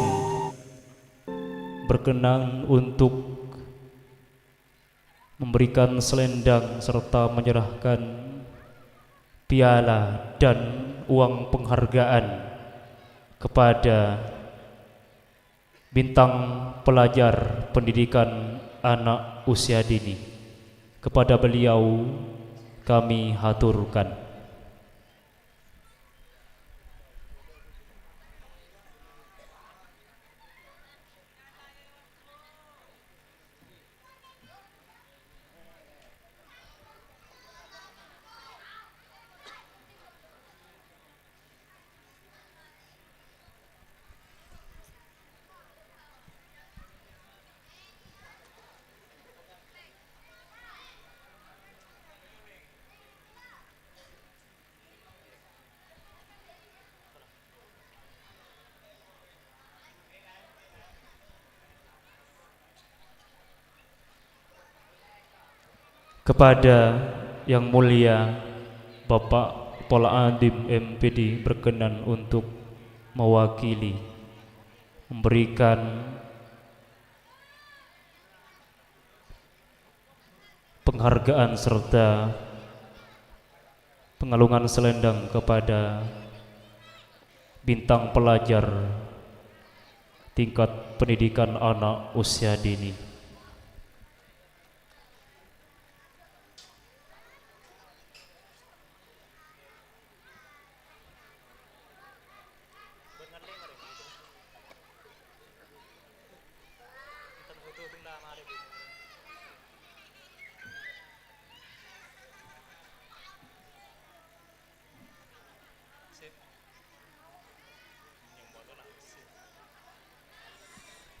S4: berkenan untuk memberikan selendang serta menyerahkan piala dan uang penghargaan kepada bintang pelajar pendidikan anak usia dini. Kepada beliau kami haturkan. Kepada Yang Mulia Bapak Pola Adim MPD berkenan untuk mewakili memberikan penghargaan serta pengalungan selendang kepada bintang pelajar tingkat pendidikan anak usia dini.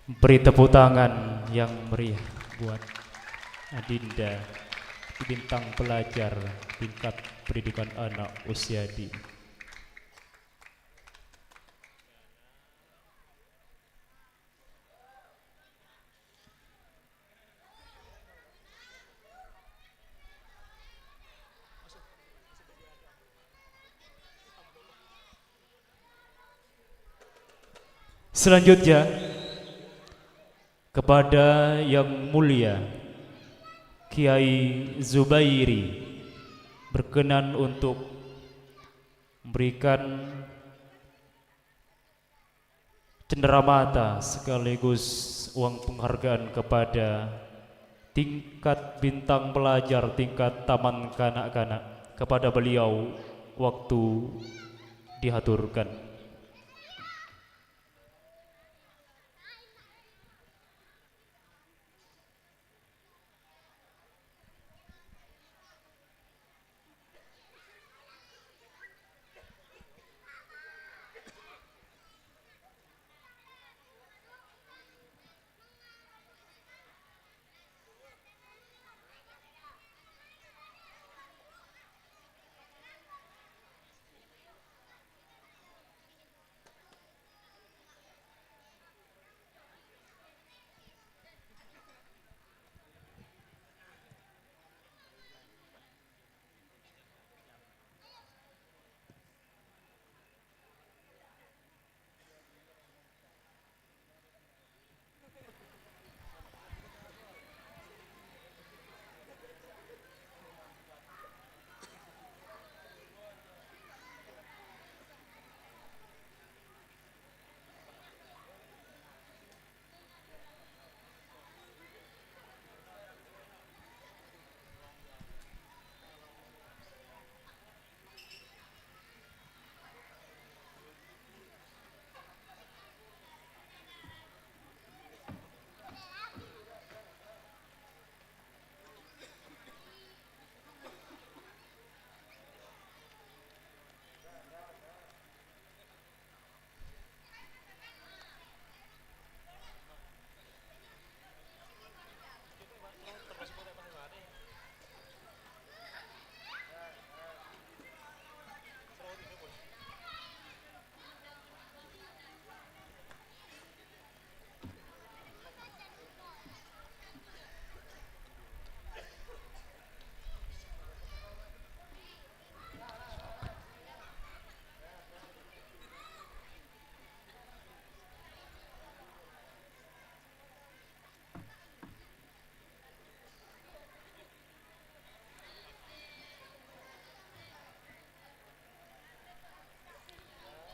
S4: Beri tepuk tangan yang meriah buat Adinda bintang pelajar tingkat pendidikan anak usia dini. Selanjutnya kepada Yang Mulia Kiai Zubairi berkenan untuk memberikan cenderamata sekaligus uang penghargaan kepada tingkat bintang pelajar tingkat taman kanak-kanak. Kepada beliau waktu dihaturkan.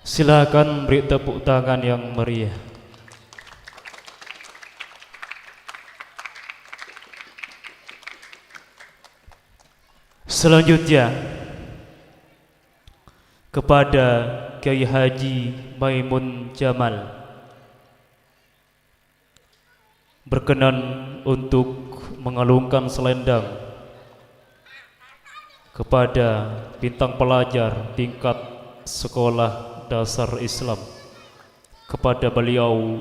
S4: Silakan beri tepuk tangan yang meriah. Selanjutnya kepada Kiai Haji Maimun Jamal berkenan untuk mengalungkan selendang kepada bintang pelajar tingkat sekolah dasar Islam. Kepada beliau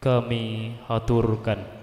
S4: kami haturkan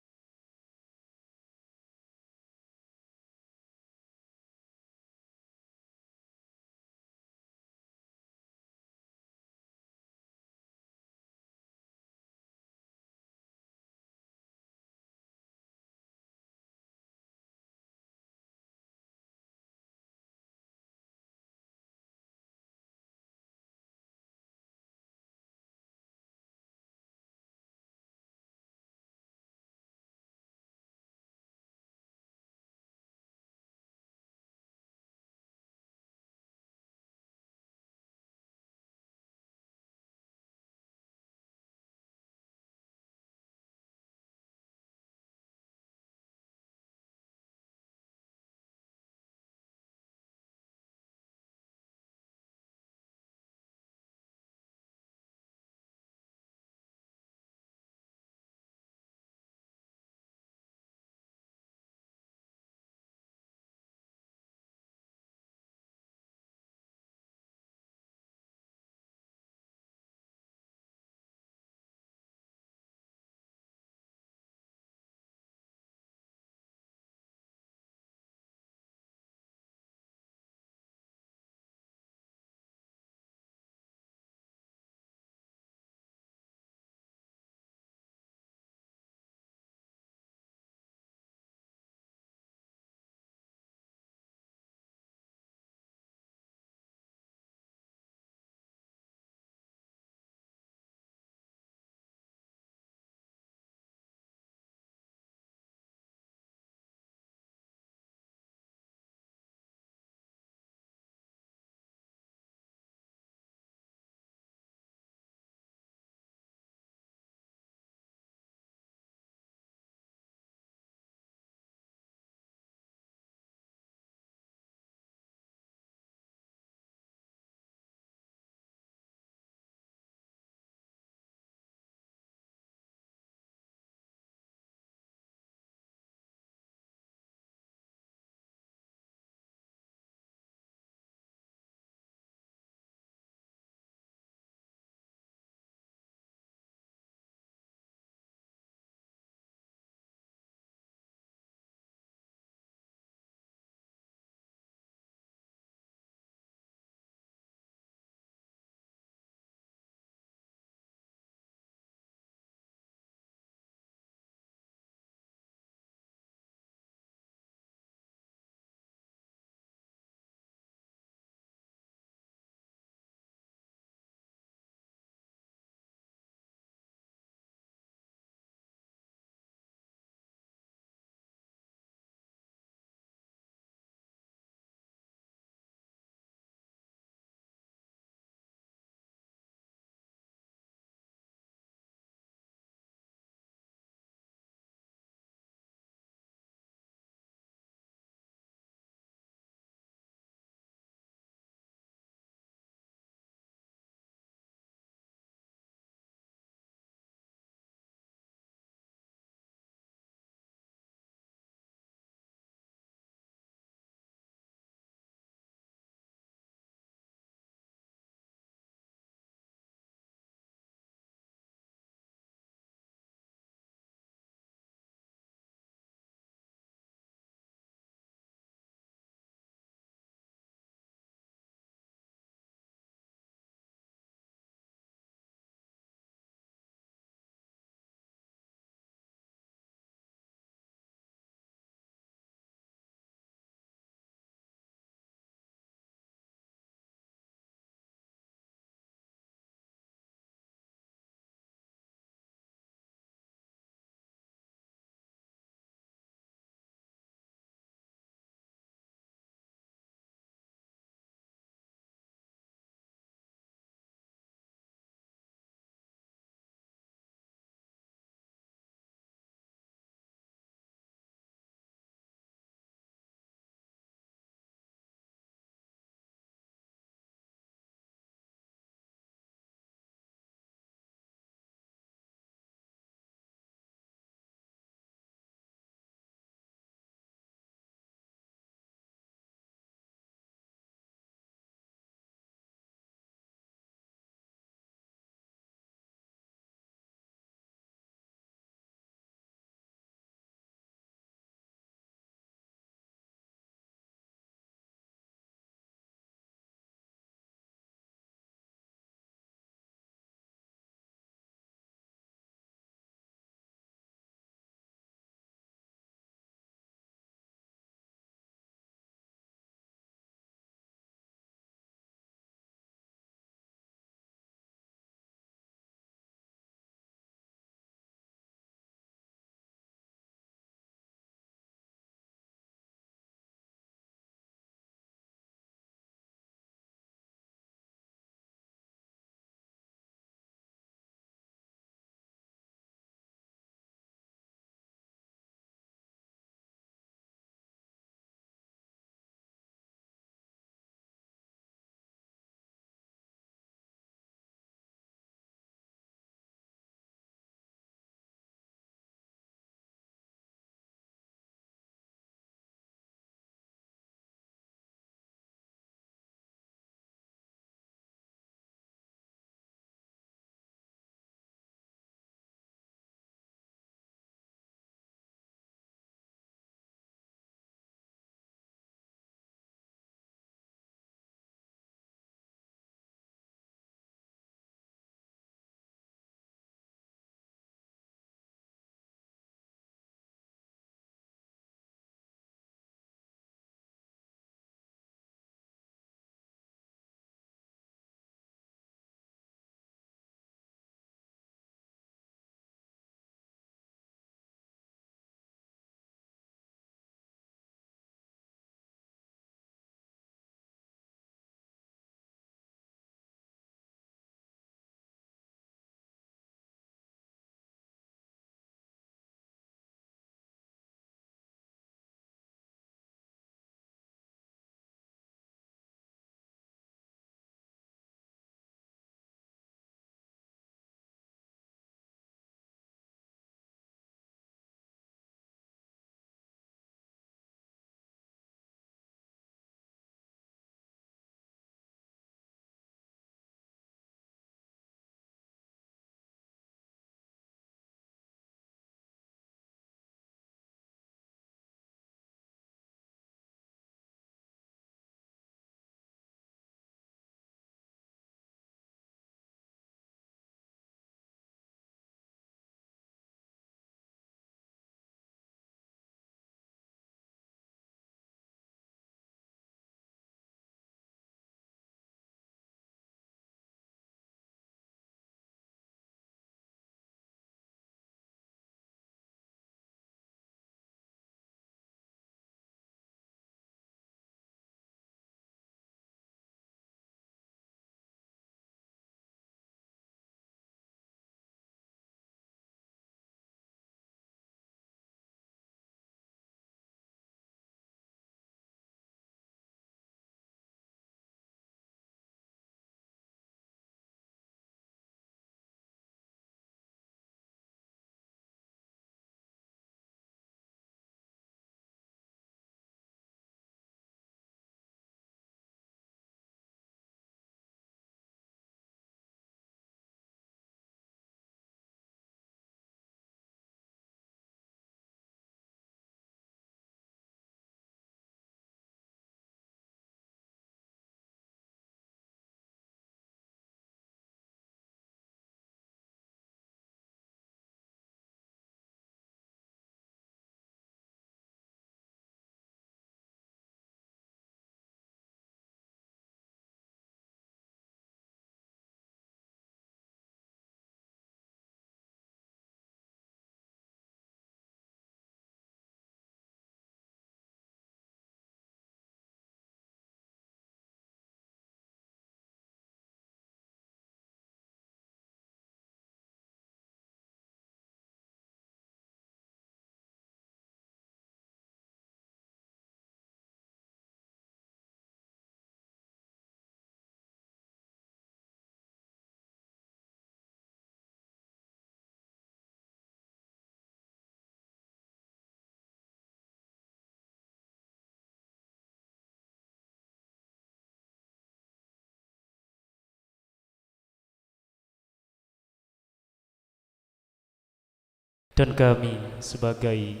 S4: dan kami sebagai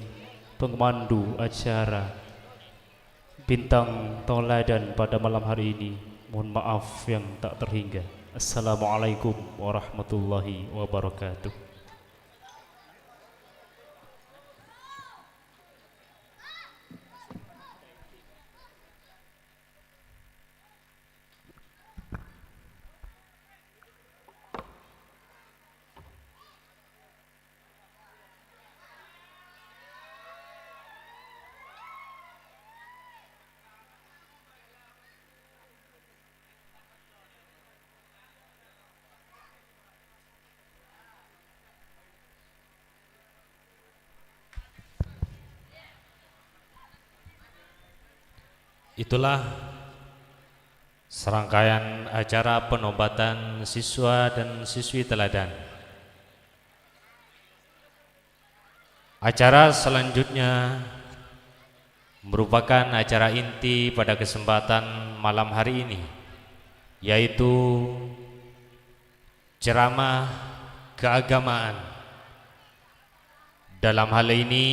S4: pemandu acara bintang tauladan pada malam hari ini, mohon maaf yang tak terhingga. Assalamualaikum warahmatullahi wabarakatuh.
S5: Itulah serangkaian acara penobatan siswa dan siswi teladan. Acara selanjutnya merupakan acara inti pada kesempatan malam hari ini, yaitu ceramah keagamaan. Dalam hal ini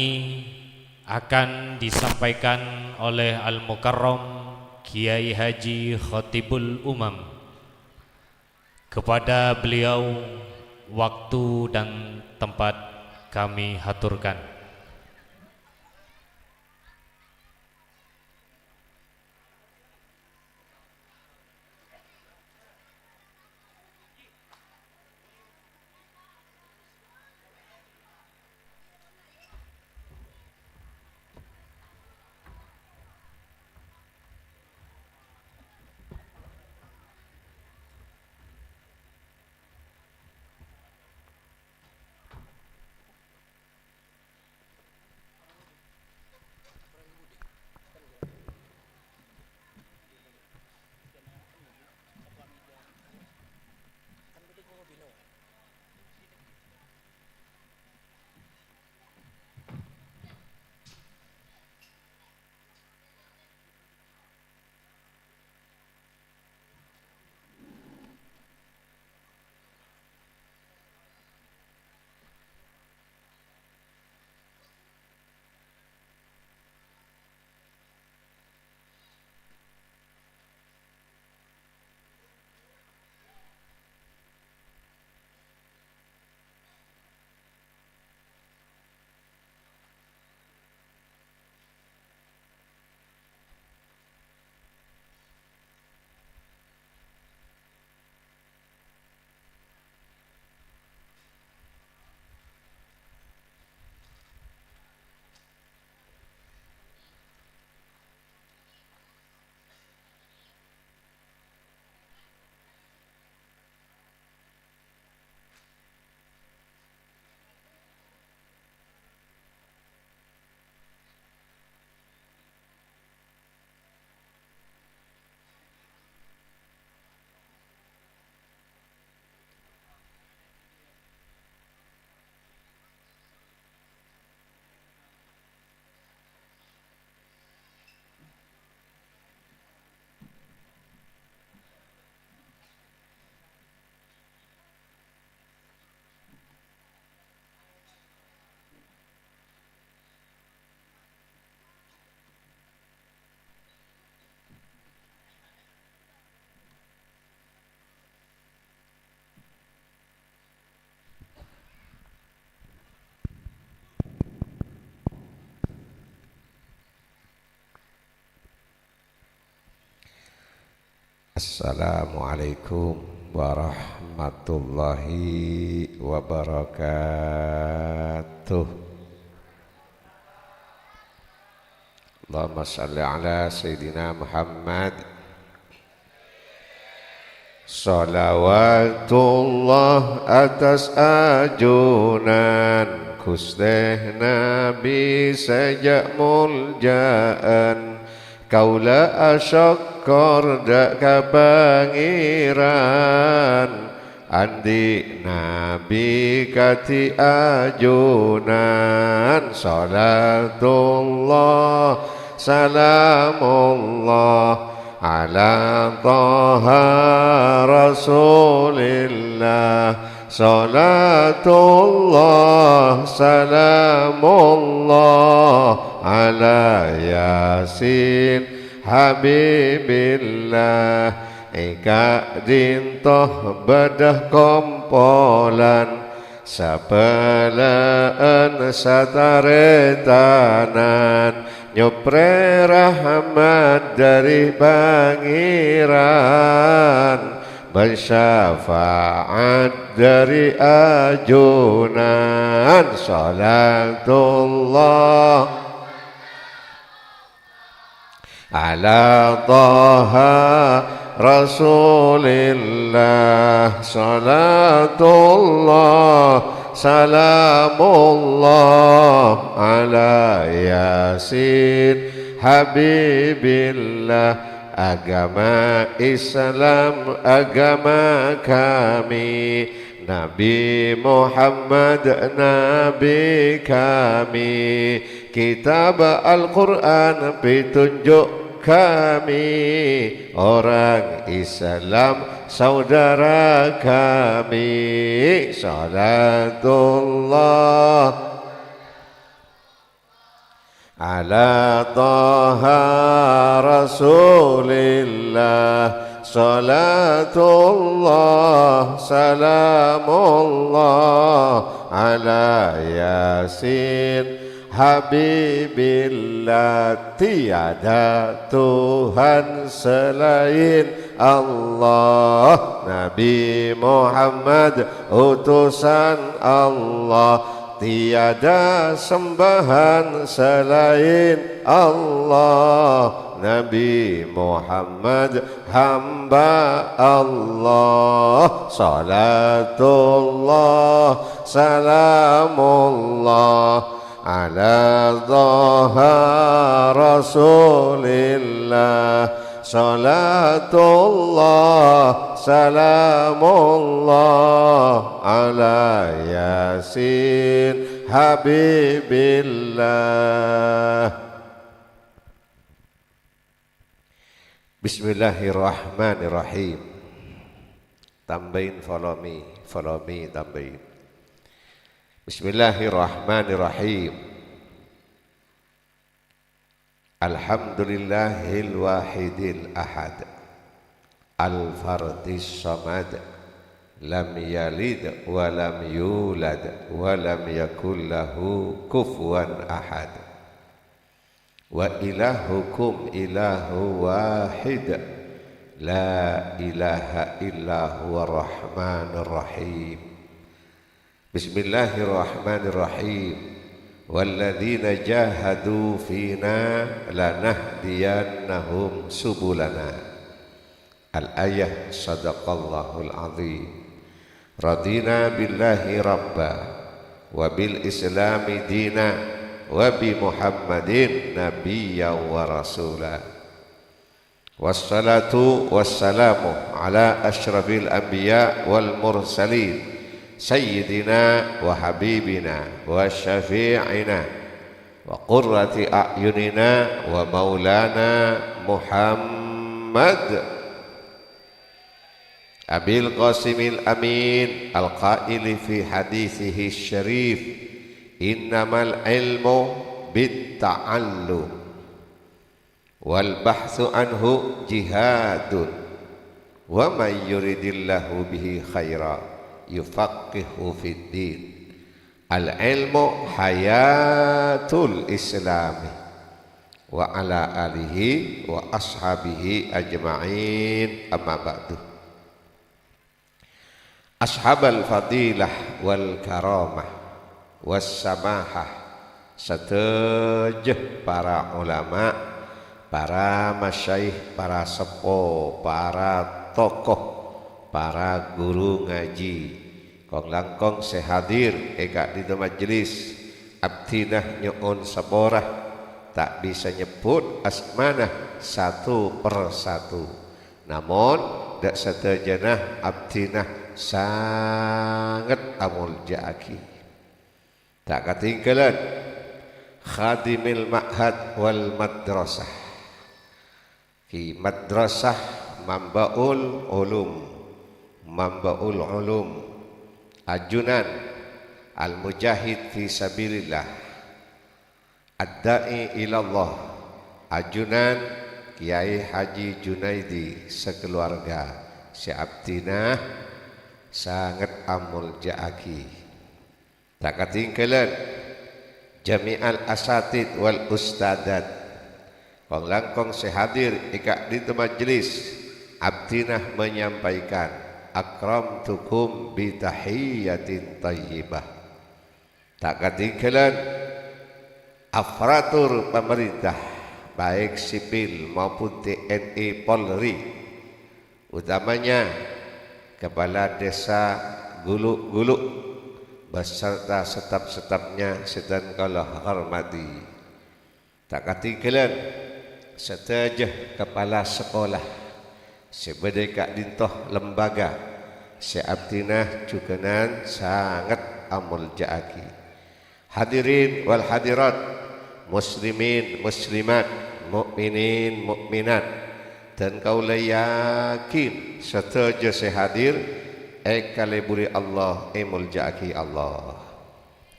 S5: akan disampaikan oleh Al-Mukarram Kiai Haji Khatibul Umam. Kepada beliau waktu dan tempat kami haturkan.
S11: Assalamualaikum warahmatullahi wabarakatuh. Allahumma salli ala Sayyidina Muhammad. Salawatullah atas ajunan Gustih Nabi sejak muljaan, kaula asyakor dak kapangiran, andi Nabi kati ajunan. Salatullah salamullah ala taha rasulillah, salatullah salamullah ala yasin habibillah ika dintoh bedah kompolan sapelaan sataretanan nyopre rahmat dari pangeran bersyafaat dari ajunan salatullah ala taha rasulillah salatullah salamullah ala yasin habibillah agama Islam agama kami Nabi Muhammad Nabi kami kitab Al-Quran petunjuk kami orang Islam saudara kami salatullah ala taha rasulillah salatullah salamullah ala yasin habibillah tiada Tuhan selain Allah Nabi Muhammad utusan Allah tiada sembahan selain Allah Nabi Muhammad hamba Allah salatullah salamullah ala dhaha rasulillah salatullah salamullah ala yasin habibillah. Bismillahirrahmanirrahim. Tambahin follow me tambahin. Bismillahirrahmanirrahim. Alhamdulillahil wahidil ahad al-fardis samad lam yalid wa lam yulad wa lam yakul lahu kufuwan ahad wa ilahukum ilahu wahid la ilaha illa huwa rahmanur rahim. Bismillahirrahmanirrahim. Walladzina jahadu fina lanahdiyannahum subulana. Al-ayah sadaqallahul azim. Radina billahi rabba wa bil islami dina wa bi Muhammadin nabiyya wa rasula. Wassalatu wassalamu ala asyrafil anbiya wal mursalin Sayyidina wa habibina wa syafi'ina wa qurrati a'yunina wa maulana Muhammad Abil Qasimil Amin al-qaili fi hadithihi syarif innamal ilmu bit-ta'allum wal bahthu anhu jihadun wa man yuridillahu bihi khaira yufaqihu fid din. Al-ilmu hayatul islami wa ala alihi wa ashabihi ajma'in amma ba'du. Ashabal fadilah wal karamah was samahah setejah para ulama, para masyaikh, para sepuh, para tokoh, para guru ngaji, kong langkong sehadir eka di majelis abdinah nyuun saborah tak bisa nyebut asmanah satu persatu, namun dak setejenah abdinah sangat amul jaki tak ketinggalan khadimil ma'had wal madrasah fi madrasah Mambaul Ulum ajunan al-mujahid fi sabilillah, ad-da'i ilallah, ajunan Kiai Haji Junaidi sekeluarga si abdina sangat amul jaaki. Tak katinggalan jami'al asatid wal ustadat, kong langkong sehadir ikak di majlis abdinah menyampaikan akramtukum bi tahiyatin tayyibah. Tak katinggalan afratur pemerintah baik sipil maupun TNI Polri, utamanya Kepala Desa Guluk-Guluk beserta setap-setapnya sedang kalah hormati. Tak katinggalan setajah kepala sekolah sebedeka dintoh lembaga seabdinah juganan sangat amul jaaki. Hadirin wal hadirat, muslimin muslimat, mukminin mukminat, dan kaulah yakin setuju sehadir kaliburi Allah emul jaaki Allah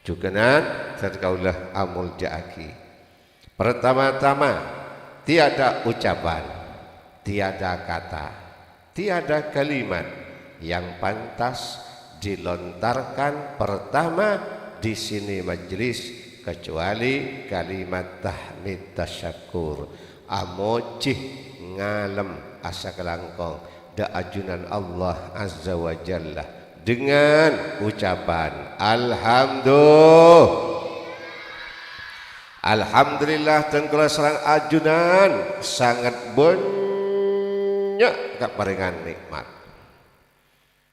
S11: juganan dan kaulah amul jaaki. Pertama-tama tiada ucapan, tiada kata, tiada kalimat yang pantas dilontarkan pertama di sini majlis kecuali kalimat tahmid tasyakur, amocih ngalem asa kelangkong da ajunan Allah azza wa jalla dengan ucapan alhamdulillah dan kula serang ajunan sangat banyak kaparingan nikmat.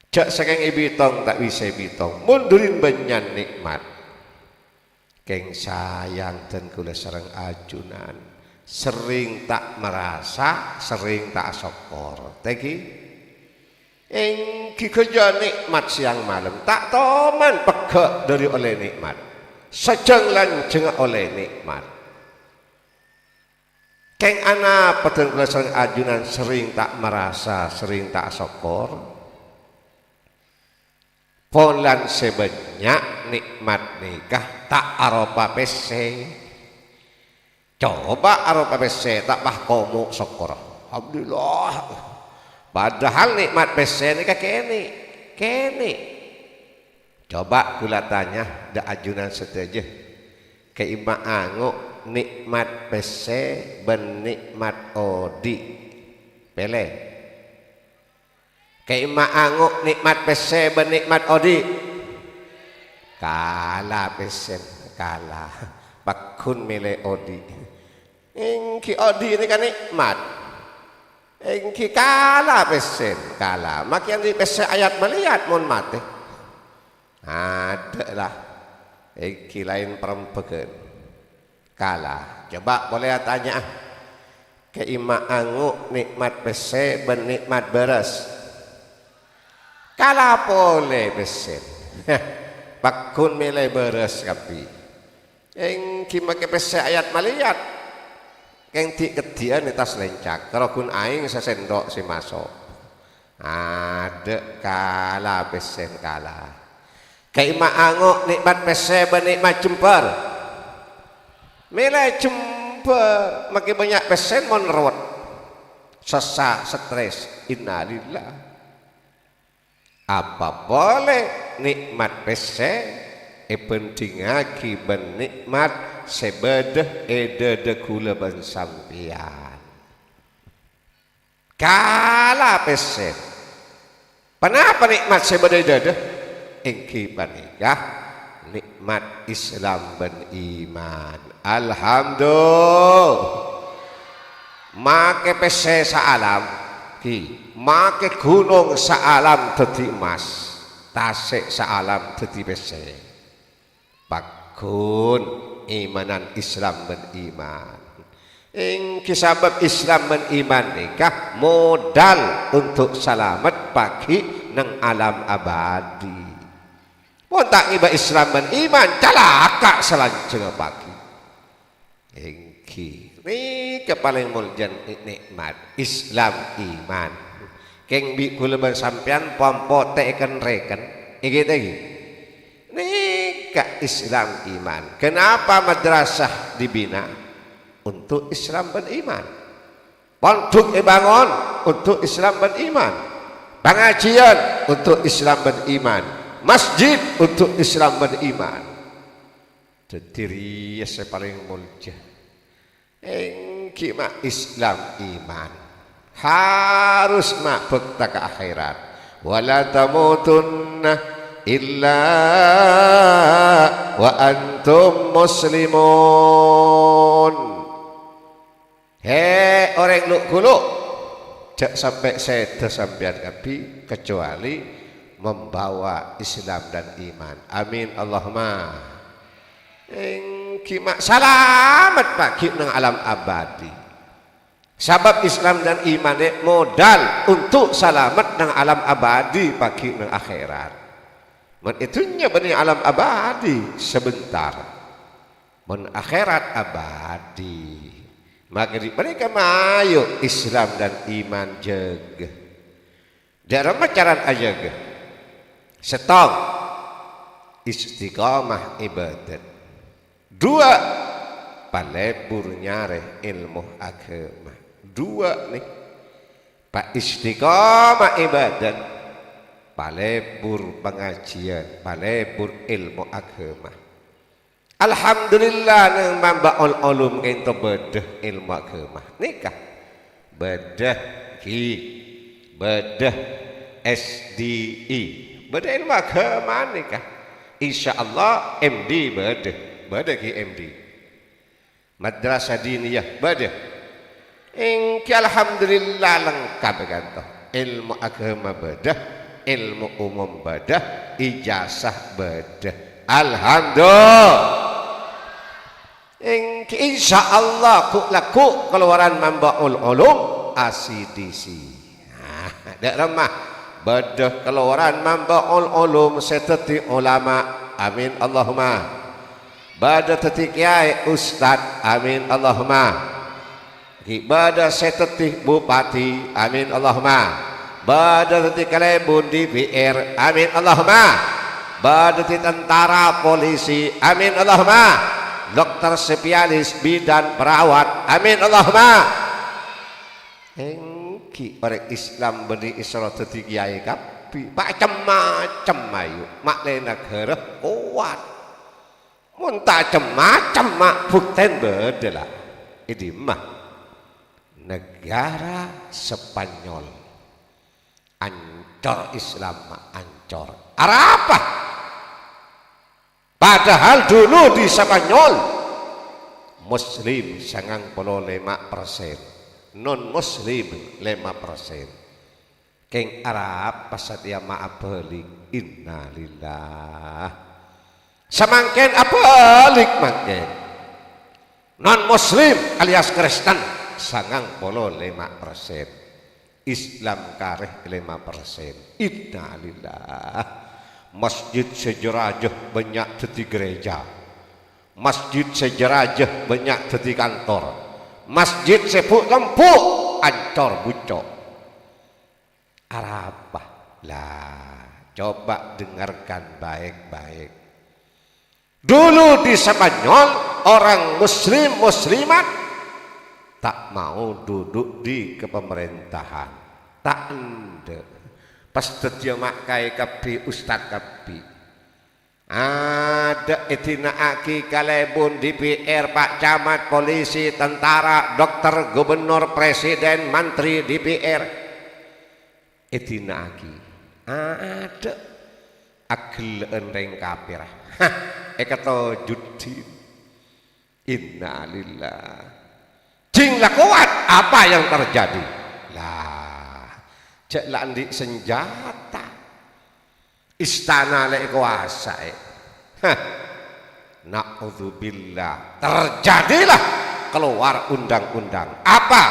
S11: Jak saking ibitong tak bisa bitong mundurin banyak nikmat. Keng sayang dan kula sareng ajunan sering tak merasa, sering tak syukur. Tegi engki kerja nikmat siang malam tak toman pegak dari oleh nikmat, sejeng lanjeng oleh nikmat. Keng ana peden kula sareng ajunan sering tak merasa, sering tak syukur. Polan sebanyak nikmat nikah tak aropa PC. Coba aropa PC tak bah komo syukur. Alhamdulillah. Padahal nikmat PC nikah kene. Coba kula tanya da ajunan setuju ke ima anguk nikmat PC ben nikmat odi pele. Kayak anguk nikmat pesen benikmat odi kalah pesen kalah bakun milih odi. Engki odi ini kan nikmat, engki kalah pesen kalah makin di pesen ayat melihat mon mati ada lah engki lain perempuan kalah. Coba boleh tanya ke ima anguk nikmat pesen benikmat beras kalah boleh besen bakun milih beres kapi engki make pesen ayat maliat keng ti kedian tas lencak kalau kun aing sesendok si masuk ada kalah besen kalah. Kayak ima anguk nikmat pesen benikmat jemper milih jemper makin banyak pesen menurut sesak stres innalillah. Apa boleh nikmat pese pentingaki benikmat sebedah edede kula ban sampian kalah pese. Kenapa nikmat sebedah edede engki panikah nikmat Islam ben iman. Alhamdulillah make pese saalam make gunung saalam dadi emas, tasik saalam dadi besi. Bakun imanan Islam ben iman. Ing kisabab Islam ben iman nikah modal untuk selamat pagi nang alam abadi. Pun tak iba Islam ben iman calaka selanjutnya pagi. Engki ini paling mulia nikmat Islam iman. Keng bi kula sampean pompo teken reken iki. Nikah Islam iman. Kenapa madrasah dibina? Untuk Islam beriman. Pondok dibangun untuk Islam beriman. Pengajian untuk Islam beriman. Masjid untuk Islam beriman. Jadi ya paling mulia. Engki mak Islam iman. Harus mak bekta ke akhirat. Wala tamutunna illa wa antum muslimun. Hei orang luk-guluk, jak sampai saya sampean kapi kecuali membawa Islam dan iman. Amin Allahumma. Engki mak selamat pagi nang alam abadi. Sebab Islam dan iman modal untuk selamat nang alam abadi pagi nang akhirat. Men itunya benih alam abadi sebentar. Men akhirat abadi. Maka mereka mayu Islam dan iman jaga. Dalam macaran aja ke. Setong istiqamah ibadat. Dua palebur nyare ilmu agama. Dua nih. Pak istiqamah ibadat. Palebur pengajian, palebur ilmu agama. Alhamdulillah nang mambaul ulum kento bedah ilmu agama. Nikah bedah ki bedah SDI bedah ilmu agama nikah. Insyaallah MD bedah ki MD. Madrasah diniyah bedah. Engki alhamdulillah lengkap kanto. Ilmu agama bedah, ilmu umum bedah, ijazah bedah. Alhamdulillah. Insyaallah ku laku keluaran mambaul ulum ACDC. Nah, dak remah bedah keluaran mambaul ulum seteti ulama. Amin Allahumma. Bada teti kiai ustad. Amin Allahumma. Bada seteti bupati. Amin Allahumma. Bada teti kalebun DPR. Amin Allahumma. Bada teti tentara polisi. Amin Allahumma. Dokter spesialis bidan perawat. Amin Allahumma. Engki orang Islam beri Isra teti kiai kapi macam-macam ayu mak le negara kuat mun tak macam mak bukten bedela ini mah negara Spanyol ancor Islam mak ancor apa padahal dulu di Spanyol Muslim 95%, non Muslim 5%. Keng Arab pasatia maaf balik innalillah. Semangken apa balik mangken. Non Muslim alias Kristen 95%. Islam kareh 5%. Innalillah. Masjid sejerajah banyak teti gereja. Masjid sejerajah banyak teti kantor. Masjid sepuk lempuk ancor bucok. Arabah lah, coba dengarkan baik-baik. Dulu di Spanyol orang muslim muslimat tak mau duduk di kepemerintahan. Tak ada. Pas dia makai kapi ustad kapi. Ada etina aki kalebun DPR, Pak Camat, polisi, tentara, dokter, gubernur, presiden, menteri DPR. Etina aki. Ada agel enreng kafir. Hah, ekato judin. Innalillah. Jinglah kuat apa yang terjadi? Lah, cek landik senjata. Istana lek kuasa. Na'udzubillah. Terjadilah keluar undang-undang. Apa?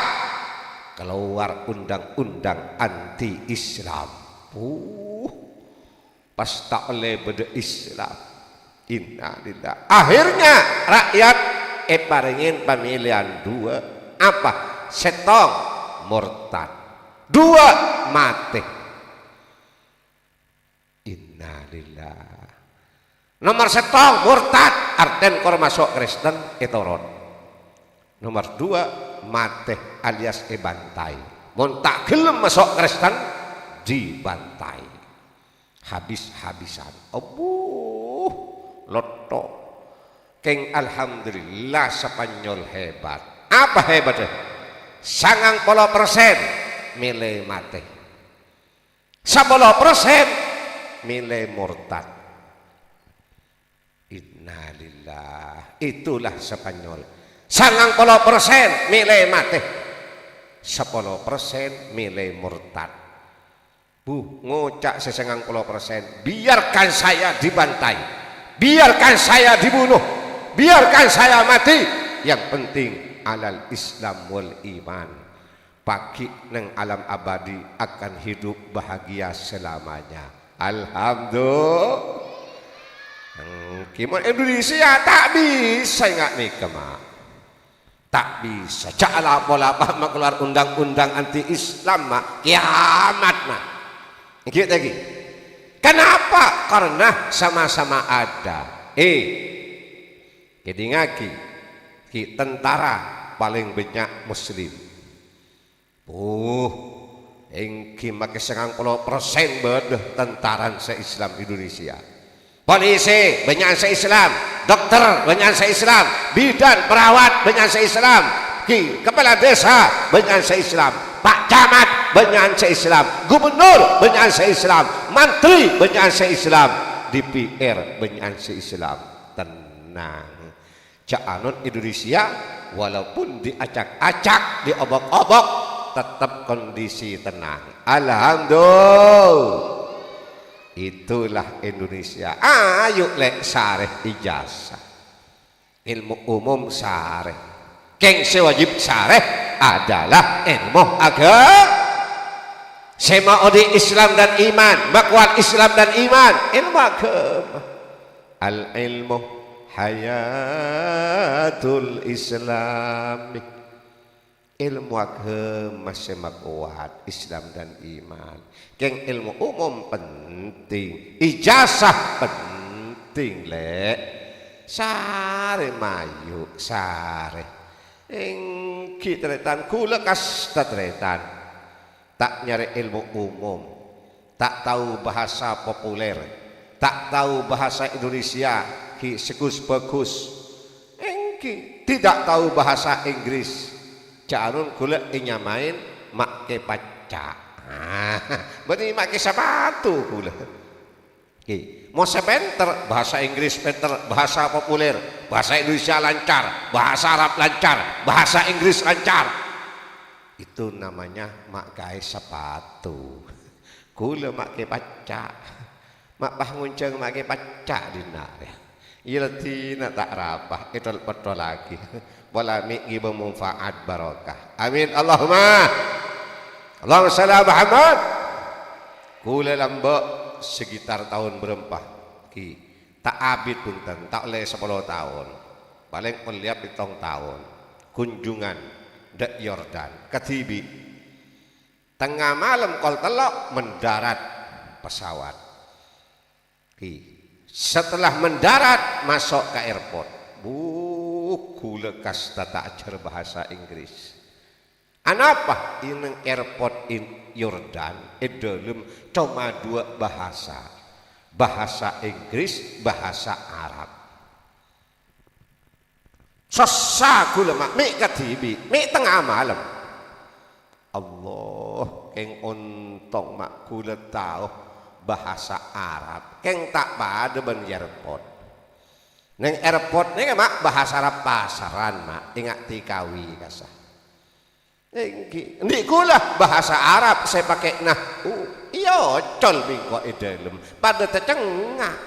S11: Keluar undang-undang anti Islam. Pas tak oleh beda Islam. Innalillah. Akhirnya rakyat paringin pemilihan dua. Apa? Setong murtad. Dua mati. Innalillah. Alhamdulillah. Nomor 1 murtad arten kor masuk Kristen etoron. Nomor 2 mate alias bantai. Mun tak gelem masuk Kristen dibantai. Habis-habisan. Abuh loto. Keng alhamdulillah Spanyol hebat. Apa hebatnya? 90% milih mati. 10% milih murtad. Innalillah. Itulah Spanyol. 90% milih mati. 10% milih murtad. Ngocak 90%. Biarkan saya dibantai. Biarkan saya dibunuh. Biarkan saya mati. Yang penting alal Islam wal iman. Pagi neng alam abadi akan hidup bahagia selamanya. Alhamdulillah. Kimon Indonesia tak bisa nggak nih kemak. Tak bisa. Caklah pola apa keluar undang-undang anti Islam mak kiamat mak. Gitu lagi. Kenapa? Karena sama-sama ada. Kedingaki ki tentara paling banyak muslim. Engki make 90% bedah tentara se-Islam Indonesia. Polisi banyak se-Islam, dokter banyak se-Islam, bidan perawat banyak se-Islam, ki kepala desa banyak se-Islam, Pak Camat banyak se-Islam, gubernur banyak se-Islam, menteri banyak se-Islam, DPR banyak se-Islam. Tenang. Cak anon Indonesia walaupun diacak-acak, diobok-obok, tetap kondisi tenang. Alhamdulillah. Itulah Indonesia. Ayo lek sareh ijazah. Ilmu umum sareh. Keng sewajib sareh adalah ilmu agama. Sema odi Islam dan iman, makwal Islam dan iman, ilmu agama. Al ilmu hayatul Islam. Ilmu agama semak kuat Islam dan iman. Keng ilmu umum penting, ijazah penting lek. Sare mayu sare. Engki tretan kula kas tretan. Tak nyari ilmu umum, tak tahu bahasa populer, tak tahu bahasa Indonesia ki segus bagus. Engki tidak tahu bahasa Inggris. Carun kula inyamain make paca. Berarti make sepatu kula. Ki, mau sepenter bahasa Inggris pinter, bahasa populer, bahasa Indonesia lancar, bahasa Arab lancar, bahasa Inggris lancar. Itu namanya mak gawe sepatu. Kula make paca. Mak bangunceng make paca dinar ya. Iltina tak rapah, itu betul lagi. Wala mi'gi bermanfaat barakah. Amin Allahumma. Allahumma salli ala Muhammad. Kula lambak sekitar tahun berempah ki tak abid punten, tak oleh 10 tahun. Paling melihat 7 tahun. Kunjungan dek Yordan ke Tibi. Tengah malam kol telok mendarat pesawat. Ki setelah mendarat masuk ke airport. Kula kas tak ajar bahasa Inggris. Anapa ini airport in Yordan dalam cuma 2 bahasa. Bahasa Inggris, bahasa Arab. Sesa kula mak mik katibi, mik tengah malam. Allah, keng untung mak kula tahu bahasa Arab. Keng tak pada ben airport. Neng airport neng mak bahasa Arab pasaran mak ingat tikawi kasah. Neng kula bahasa Arab saya pakai iya col bingko idalem pada tercengah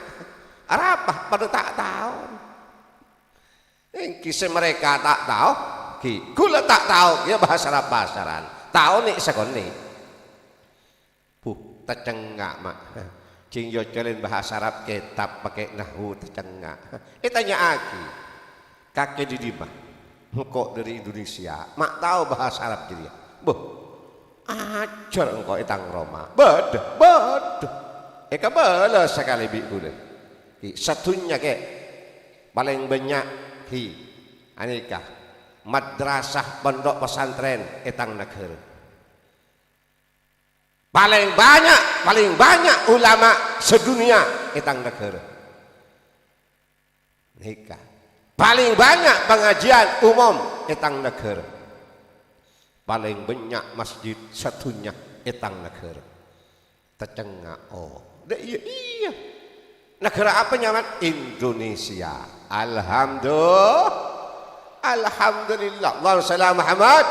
S11: Arab pada tak tahu. Neng kisah mereka tak tahu, kula tak tahu ya bahasa Arab pasaran. Tahu nih sekoni. Tercengah mak. Cing yo jalan bahasa Arab kitab pakai nahwu tercengah. Tanya aki kakek di dimah kok dari Indonesia mak tahu bahasa Arab jadi ajar engkau itang Roma bedah Kebala sekali biku deh. Satunya ke paling banyak anikah madrasah pondok pesantren etang negara. Paling banyak ulama sedunia etang negara. Nikah. Paling banyak pengajian umum etang negara. Paling banyak masjid satunya etang negara. Tercengak iya. Negara apa nyaman? Indonesia. Alhamdulillah. Allahumma shalli ala Muhammad.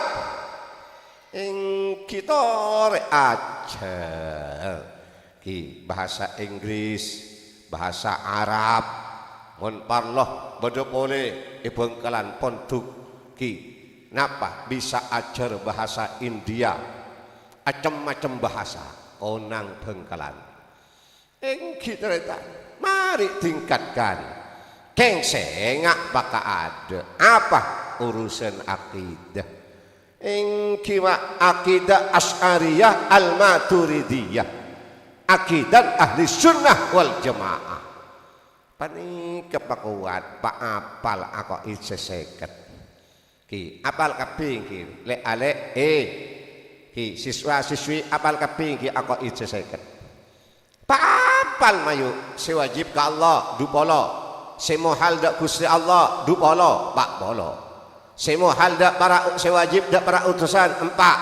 S11: Kita ajar bahasa Inggris, bahasa Arab, mon parloh bodo boleh ibengkalan ponduk napa bisa ajar bahasa India, macam-macam bahasa onang bengkalan. Kita mari tingkatkan. Kengsengak baka ada apa urusan akidah. Kima akidah Asy'ariyah Al-Maturidiyah, akidah ahli sunnah wal jamaah. Pani kepakuat pak apal aku iseseket apal kaping le ale siswa siswi apal kaping aku iseseket pak apal mayu sewajib ka Allah dupolo semohal dak Gusti Allah dupolo pak bolo semohal dak para sewajib dak para utusan empat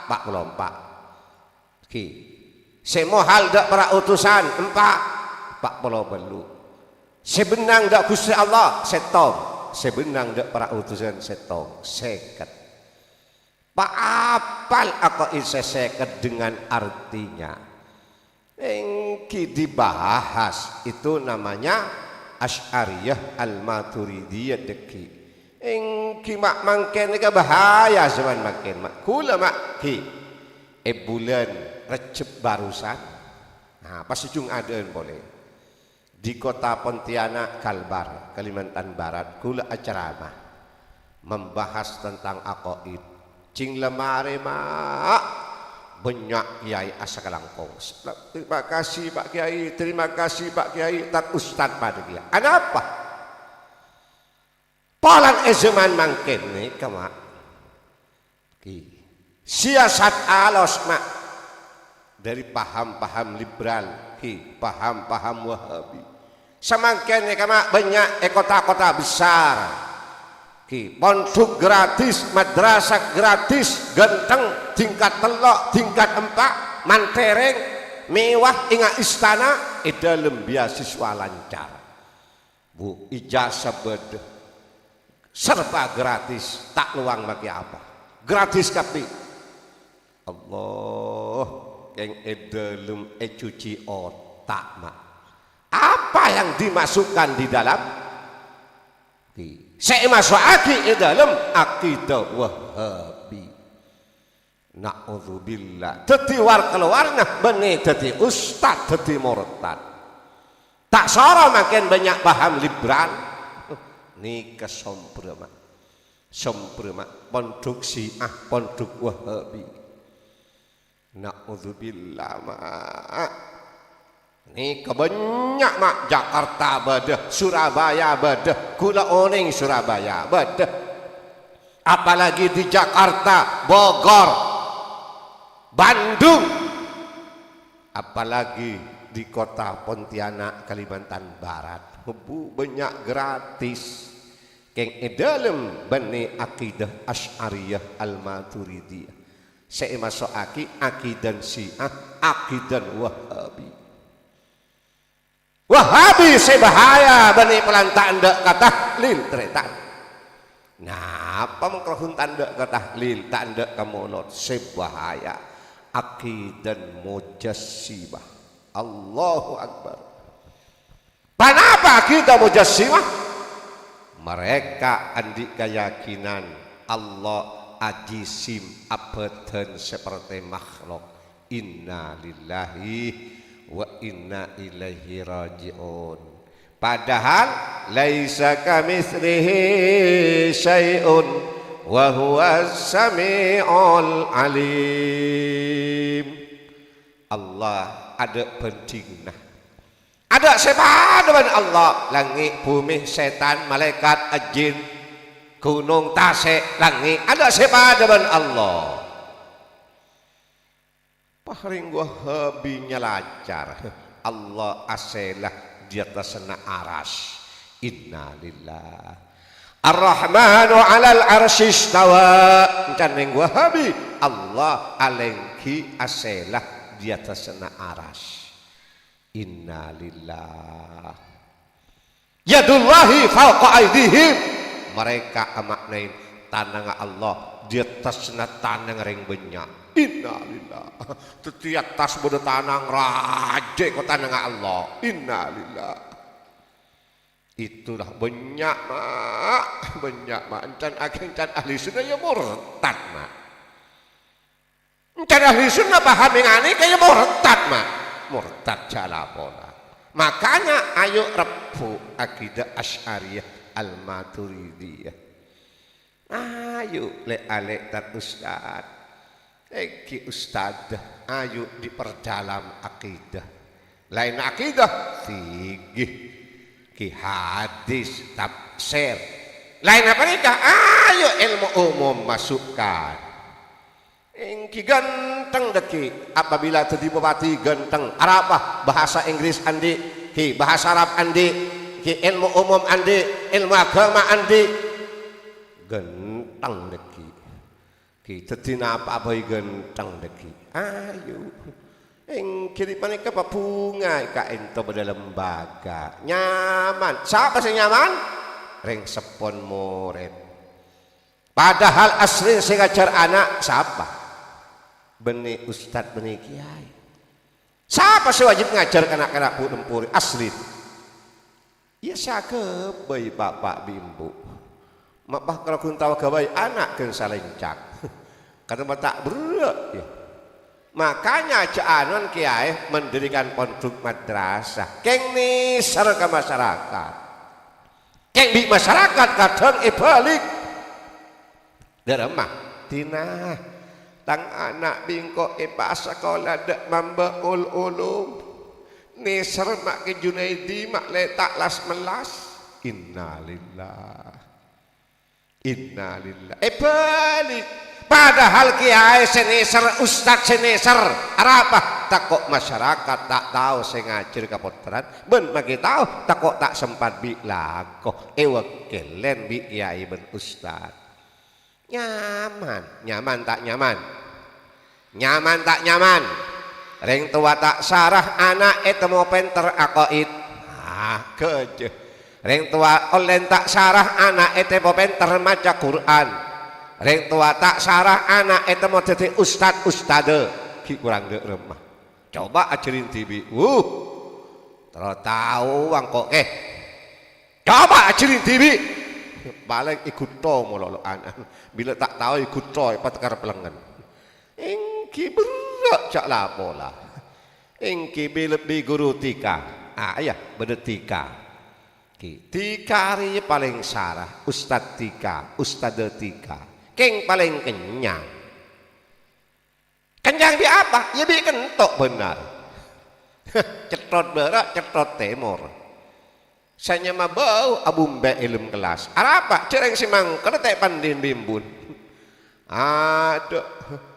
S11: pak puluh empat semohal dak para utusan empat pak puluh belu sebenang dak Gusti Allah setong sebenang dak para utusan setong seket pak apal aku isa seket dengan artinya dibahas itu namanya Asy'ariyah Al-Maturidiyah deki mak mangken ka bahaya zaman makin mak kula mak bulan Recep barusan nah pas ujung adeun boleh di kota Pontianak Kalbar Kalimantan Barat kula acara membahas tentang aqaid cing lemare mak banyak kiai asa kalangkong. Terima kasih Pak Kiai, terima kasih Pak Kiai, tat ustad pada kiai. Ada apa? Palan zaman mangken nih kama. Siasat alos mak dari paham-paham liberal, paham-paham Wahabi. Samangken nih kama banyak kota-kota besar. Pondok gratis, madrasah gratis, genteng, tingkat telok, tingkat empat, mantereng, mewah, ingat istana, dalam beasiswa lancar. Bu, ijazah beda, serba gratis, tak luang bagi apa. Gratis tapi, Allah, yang dalam cuci otak mak. Apa yang dimasukkan di dalam? Saya masuk aki dalam akidah Wahabi. Na'udzubillah. Teti war keluarnya benih teti ustad teti murtad. Tak sara makin banyak paham liberal. Ni kesomprema. Somprema pondok Syiah, pondok Wahabi. Na'udzubillah mak. Ini kebanyak mak Jakarta badah, Surabaya badah, kula oning Surabaya badah. Apalagi di Jakarta, Bogor, Bandung, apalagi di kota Pontianak, Kalimantan Barat, banyak gratis. Keng dalam bani akidah Asy'ariyah Al-Maturidiyah. Saya masuk akidah Syiah, akidah Wahabi. Wahabi sebahaya bani pelantaan dek kata lil tretan. Nah, apa mengkrohun tanda kata lil tanda kemonot sebahaya akidah mujassimah. Allahu Akbar. Kenapa kita mujassimah? Mereka andi keyakinan Allah ajisim abadan seperti makhluk. Inna lillahi wa inna ilaihi raji'un. Padahal laisa kamitslihi syai'un wa huwas samiul alim. Allah ada pentingna Ada siapa dengan Allah? Langit, bumi, setan, malaikat, jin, gunung, tasik, langit. Ada siapa dengan Allah? Paling Wahabinya lancar. Allah aselah di atas aras. Innalillah. Ar-Rahmanu 'alal arsy istawa. Caneng Wahabi. Allah alengki aselah di atas aras. Innalillah. Yadullahi fawqa aydihim. Mereka maknain tanang Allah di atas tanang ring banyak. Innalillah. Setiap tas bodoh tanang raja kau tanang Allah. Innalillah. Itulah banyak mak, banyak mak. Encan akhirnya ahli sunnah ya murtad mak. Encan ahli sunnah paham yang aneh kayak murtad mak. Murtad jalapola. Makanya ayo repu akidah Asy'ariyah Al-Maturidiyah. Ayo le alek tat ustad. Eki ustad ayo diperdalam akidah. Lain akidah tinggi ki hadis tafsir. Lain apa nikah? Ayo ilmu umum masukkan. Engki ganteng deki apabila tadi bupati ganteng Arabah bahasa Inggris andi ki bahasa Arab andi ki ilmu umum andi ilmu agama andi ganteng deki ki tadi apa ganteng deki ayo engki di panika papunga ka ento pada lembaga nyaman siapa sih nyaman ring sepon murid padahal asli sing ngajar anak siapa benih ustad benih kiai. Siapa sih wajib ngajar anak-anak puri asli? Ya saya bayi bapak bimbu. Mak kalau kun tahu gabai anak kan salencak. Kata tak berat ya. Makanya jaanon kiai mendirikan pondok madrasah. Keng nisar ke masyarakat. Keng di masyarakat kadang ibalik. Deremah tina tang anak bingko pas sekolah dak mambaul ulum nisar mak ke Junaidi mak letak las melas innalillah innalillah balik padahal kiai senisar ustad senisar apa tak kok masyarakat tak tahu saya ngajar kapotran ben bagi tahu tak kok tak sempat bi lakoh wakelen bi kiai ben ustad nyaman tak nyaman nyaman tak nyaman ring tua tak sarah anak itu mau penter akoid keje ring tua olen tak sarah anak itu mau penter maca Quran ring tua tak sarah anak itu mau jadi ustade ki kurang de remah coba ajarin TV terus tahu wang kok coba ajarin TV balik ikut to mololo anak bila tak tahu ikut to patekar pelengan engki berat cak lapola engki lebih guru tika ya berdetika ki tikari paling sarah ustad tika ustade tika keng paling kenyang kenyang bi apa ya bi kentok benar cetot berak cetot temor saya mah bau abumbe ilmu kelas apa cereng simang kedetek pandin bimbun aduh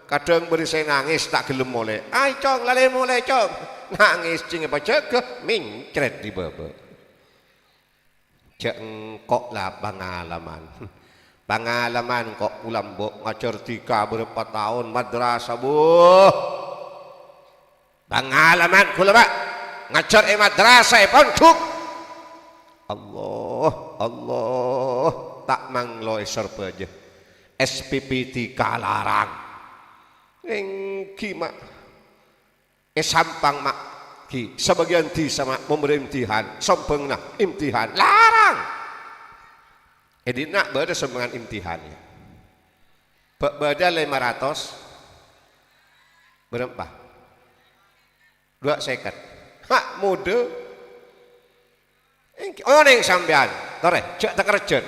S11: kadang beri saya nangis tak gelem mulai ay cong lale mulai cong nangis cing apa jaga mincret di baba jengkok lah pengalaman kok pulang bok ngajar tika berapa tahun madrasah pengalaman kula pak ngajar madrasah pondok Allah tak manglo serba aja SPP tika larang engki mak sampang mak ki sebagian di sama memberi imtihan sombong nah imtihan larang nak beda sembangan imtihannya beda 500 berapa 2 second hak mode Oneng sampean, tore, cek tak kerja.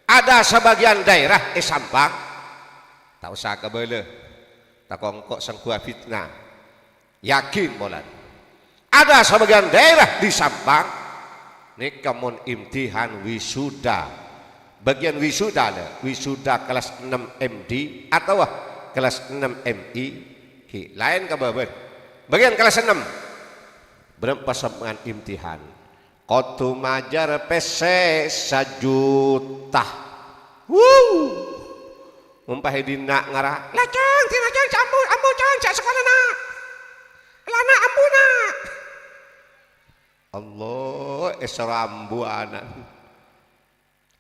S11: Ada sebagian daerah sampang, tak usah kebele, tak kongkok sangkua fitnah, yakin bolan. Ada sebagian daerah di Sampang nika mun imtihan wisuda, bagian wisuda ada wisuda kelas 6 MD atau kelas 6 MI lain kabar bagian kelas 6 berapa sampean imtihan kotu majar PC 1 juta mumpah dina ngara lacang tina cang campur ambo cang cak sekolah nak lana ambuna Allah esrambu anak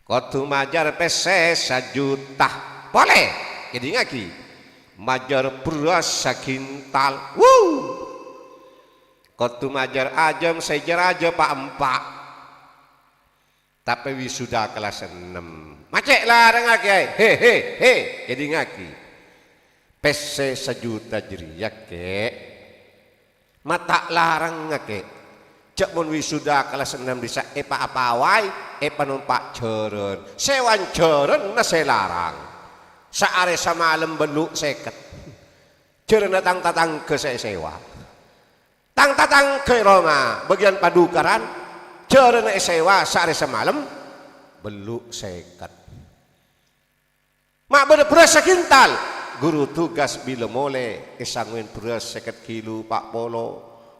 S11: kotu majar PC 1 juta boleh jadi ngaki majar beras sakintal kotu majar ajam sejar aja pak empak tapi wisuda kelas 6 macet lah ngaki he jadi ngaki PC 1 juta jeriak ke mata larang ngaki cek mun wisuda kelas 6 bisa epa apawai epa numpak ceren sewan ceren na selarang saare samalem beluk seket ceren datang tatang ke sewa tang tatang ke Roma bagian padukaran ceren sewa saare samalem beluk seket mak beda beras sekintal guru tugas bila mole isangwin beras 50 kilo pak polo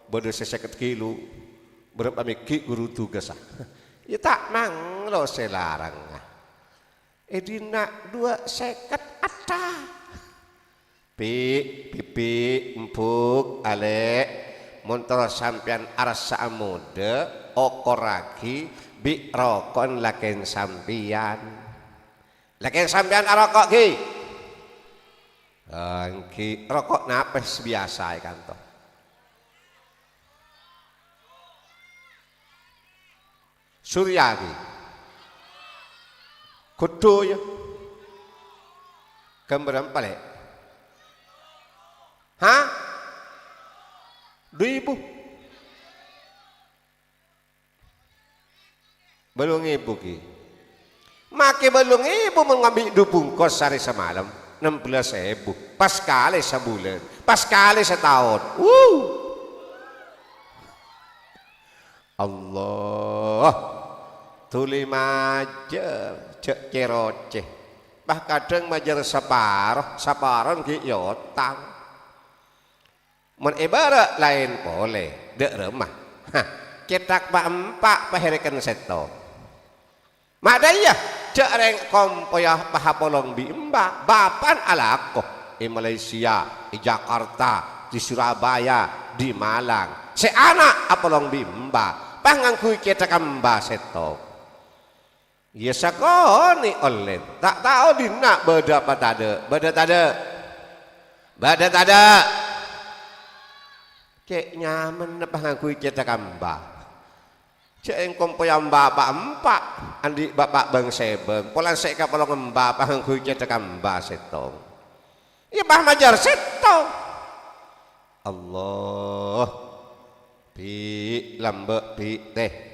S11: beda 50 kilo berapa mikir guru tugas ya tak mang lo selarang edina 250 ada pipi empuk alek montoro sampean arsa mode okoraki bi rokon laken sampian laken sampean arokok ki rokok napes biasa kan toh Suryadi kudu ya gambaran pale hah 2000 belum ibu ki make belum ibu mengambil 2 bungkus sehari semalam 16.000 pas kali sebulan pas kali setahun Allah tuli majer cek ceroceh bah kadang majer saparon ki yotang mun ibarat lain boleh dek remah cetak pak empak paherikan seto mak daya cek reng kompoyah pahapolong bi mbak bapan alakoh di Malaysia di Jakarta di Surabaya di Malang se anak apolong bi mbak pangangkui cetak mbak seto ya sakoni oleh tak tahu dina beda apa tade beda tade cek nyaman pangangkui cetak mbak cek engkom poyang bapak empak andi bapak bang sebeng polan seka polong mbak pangangkui cetak mbak seto ya bah majar seto Allah pi lambek pi teh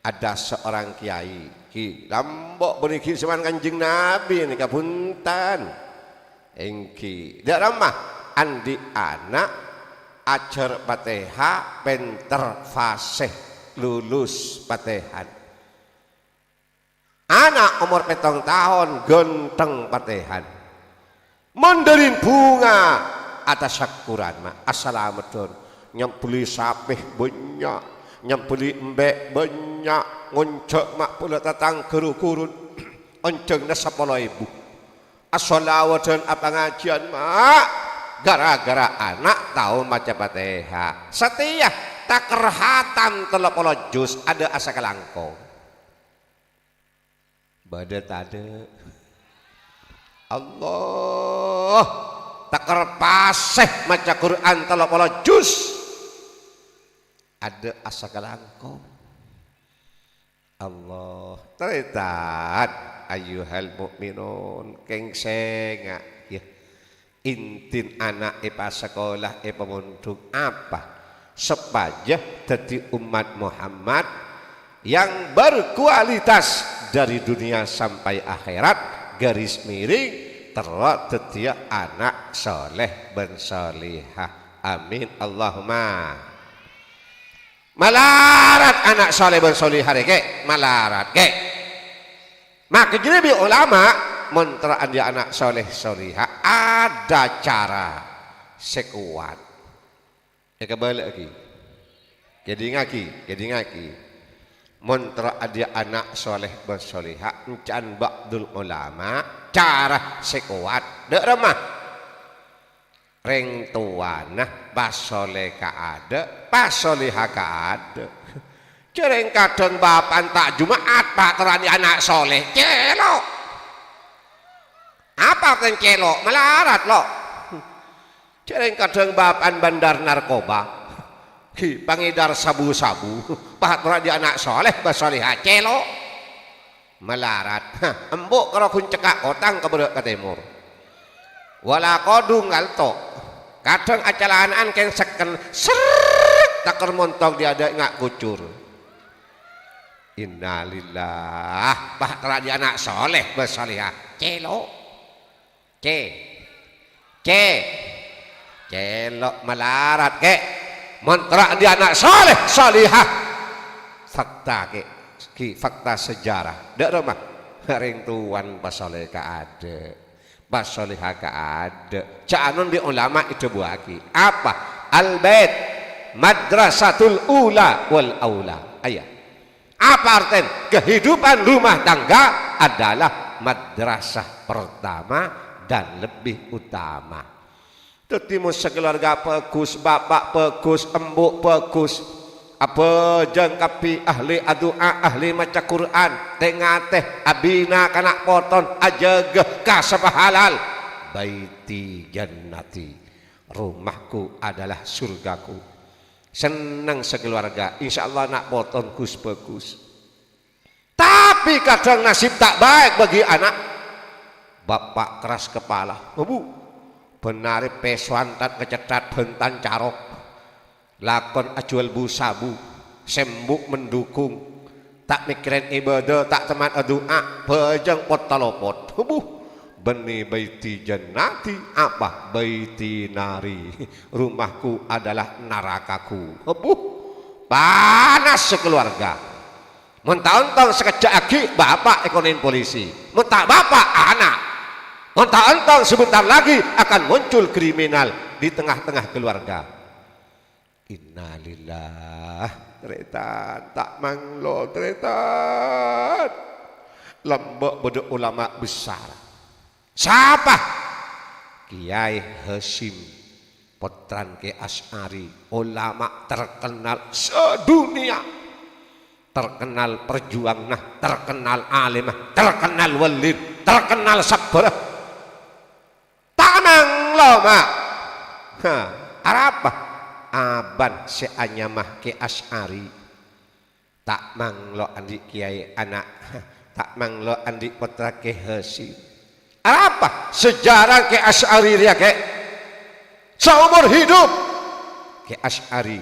S11: ada seorang kiai ki lambok beriki seman kanjeng Nabi ini kapuntan engki dak ramah andi anak ajar Fatihah penter fasih lulus Fatihan anak umur 7 tahun genteng Fatihan mandarin bunga atas syukuran mak assalamualaikum nyambeli sapih banyak nyambeli embek banyak ngoncok mak pula tatang kerukurun onceng na 10.000 as-salawatan apa ngajian mak gara-gara anak tahu maca Fatihah setia tak kerhatam 30 juz ada asa kelangkong badat ada Allah tak kerpaseh maca Quran 30 juz ada asa kelangkong Allah teritan ayuhal mukminun kengseng ya intin anak epa sekolah epa mundung apa sepaja jadi umat Muhammad yang berkualitas dari dunia sampai akhirat garis miring terus tetia anak soleh ben solihah amin Allahumma Malarat anak soleh ben solihah ke, malarat ke. Maka jadi bi ulama menteraan dia anak soleh solihah ada cara sekuat. Kembali lagi. Jadi ngaki. Menteraan dia anak soleh ben solihah encan ba'dul ulama cara sekuat. Dek remah. Reng tuana basole ka ada, basoliha ka ada. Cereng kadang bapan tak Jumat pak terani anak soleh celok. Apa kan celok? Melarat lo. Cereng kadang bapan bandar narkoba, pangedar sabu-sabu, pak terani anak soleh basoliha celok. Melarat. Embuk kalau kun cekak kotang ke berak ke timur. Wala kodung ngalto kadang acalaan keng seken seret takar montong dia ada ngak kucur. Innalillah bahtera dia anak soleh bersalihah celok celok melarat ke mentra dia anak soleh salihah fakta ki fakta sejarah dak rumah ring tuan pasoleh ka ada basolihah ka ada. Ca'anun bi ulama itu buaki. Apa? Al-bait madrasatul ula wal aula. Ayat. Apa artinya? Kehidupan rumah tangga adalah madrasah pertama dan lebih utama. Tetimu sekeluarga pekus, bapak pekus, embuk pekus. Apa jengkapi ahli adua, ahli maca Quran, tengah teh abina kanak poton ajageh kasabah halal. Baiti jannati, rumahku adalah surgaku. Senang sekeluarga, insya Allah nak poton kus bagus. Tapi kadang nasib tak baik bagi anak. Bapak keras kepala, bu, benari pesuantat kecetat bentan carok. Lakon ajual bu sabu sembuk mendukung tak mikirin ibadah tak teman doa pejang pot talopot benih baiti jannati apa baiti nari rumahku adalah nerakaku panas sekeluarga mentah-entah sekejap lagi bapak ekonomi polisi mentah bapak anak mentah-entah sebentar lagi akan muncul kriminal di tengah-tengah keluarga. Innalillah tretan tak manglo tretan lembek bodoh ulama besar siapa Kiai Hasyim Potran Ki Asy'ari ulama terkenal sedunia terkenal perjuang terkenal alimah terkenal walid terkenal sabar tak manglo mak apa aban seanyamah Ki Asy'ari tak manglo andi kiai anak tak manglo andi putra Ki Hasyim apa sejarah Ki Asy'ari dia ke seumur hidup Ki Asy'ari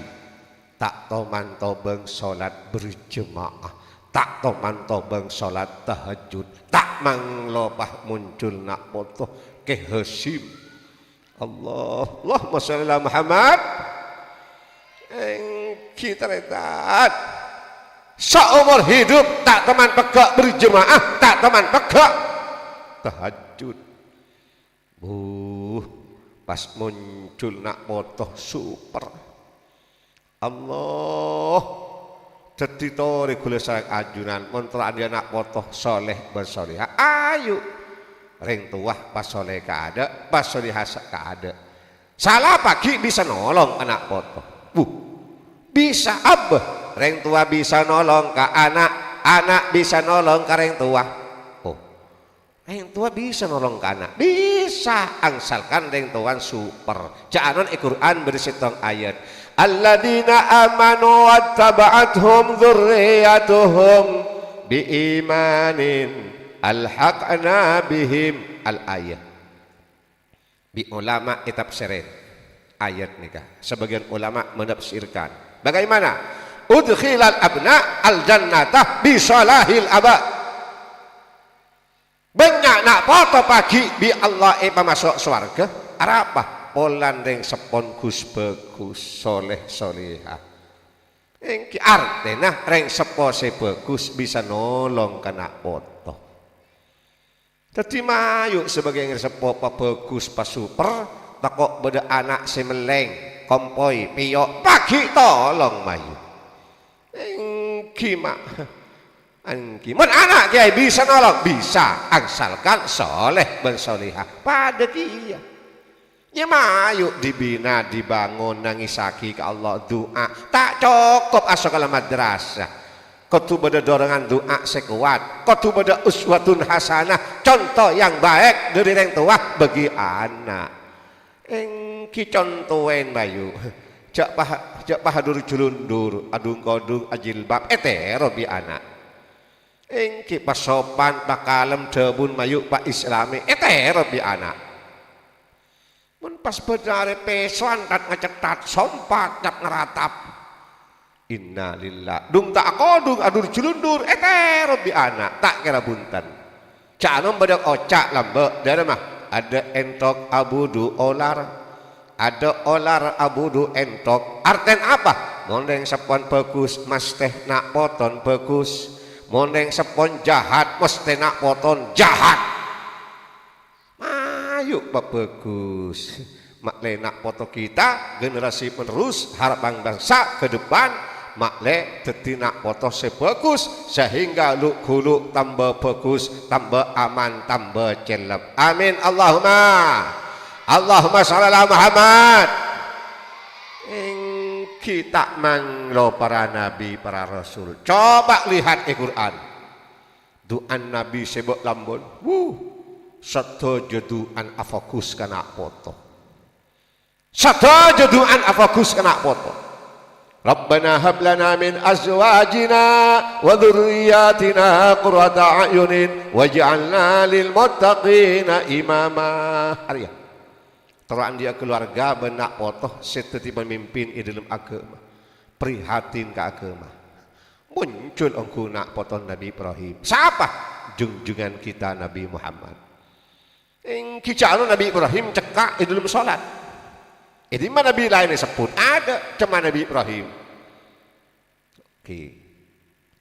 S11: tak tomanto beng salat berjemaah tak tomanto beng salat tahajud tak manglo pah muncul nak foto Ki Hasyim Allahumma shalli ala Muhammad kita retat seumur hidup tak teman pegak berjemaah tak teman pegak tahajud pas muncul nak foto super Allah jadi tori gula sarang ajunan mentra dia nak foto soleh bersolihah ayo ring tuah pas soleh ka ada pas solihah ka ada salah pagi bisa nolong anak foto bisa abah reng tua bisa nolong ke anak anak bisa nolong ke reng tua reng tua bisa nolong ke anak bisa angsalkan reng tuan super ja'anon Al-Quran bersitong ayat alladzina amanu wattaba'athum dzurriyyatuhum biimanin alhaqna bihim al-ayat bi ulama kitab seren ayat nikah sebagian ulama menafsirkan bagaimana udkhilal abna al jannata bi salahil aba banyak nak foto pagi bi Allah masuk swarga apa polan ring sepon gus bagus soleh solihah Engki artena reng sepose bagus bisa nolong kena foto. Dadi mayu sebagai sepo bagus pas super takok beda anak semeleng kompoi piyok pagi tolong mayu. Engki mak angki mun anak kiai bisa nolong bisa asalkan soleh bersolihah pada kiai. Ya mayu dibina dibangun nangisaki ke Allah doa tak cukup asal kalau madrasah kudu beda dorongan doa sekuat kudu beda uswatun hasanah contoh yang baik dari orang tua bagi anak engki contohen mayu jak pahadur julundur adung kodung ajilbab etero bi anak engki pasopan pakalem debun mayu pak islami etero bi anak mun pas bedare pesoan tat ngecetat sompat cap ngeratap innalillah dung tak kodung adur julundur etero bi anak tak kira buntan canom badak ocak lambe dari mah ada entok abudu olar ada olar abudu entok arten apa mondeng sepon bagus mas teh nak poton bagus mondeng sepon jahat mas teh nak poton jahat ayo pak bagus makle nak foto kita generasi penerus harapan bangsa ke depan makle dadi nak foto sebagus sehingga lu gulu tambah bagus tambah aman tambah celep amin Allahumma sholli ala Muhammad kita manglo para nabi para rasul coba lihat Al-Quran doa nabi sebab lambon satu jodohan afokus kena foto satu jodohan afokus kena foto Rabbana hab lana min azwajina wa dhurriyyatina qurrata a'yunin waj'alna lil muttaqina imama arya terang dia keluarga benak foto seperti pemimpin di dalam agama prihatin ke agama muncul engkau nak foto Nabi Ibrahim siapa junjungan kita Nabi Muhammad kicau Nabi Ibrahim cekak di dalam sholat. Ini mana Nabi lain disebut ada cuma Nabi Ibrahim.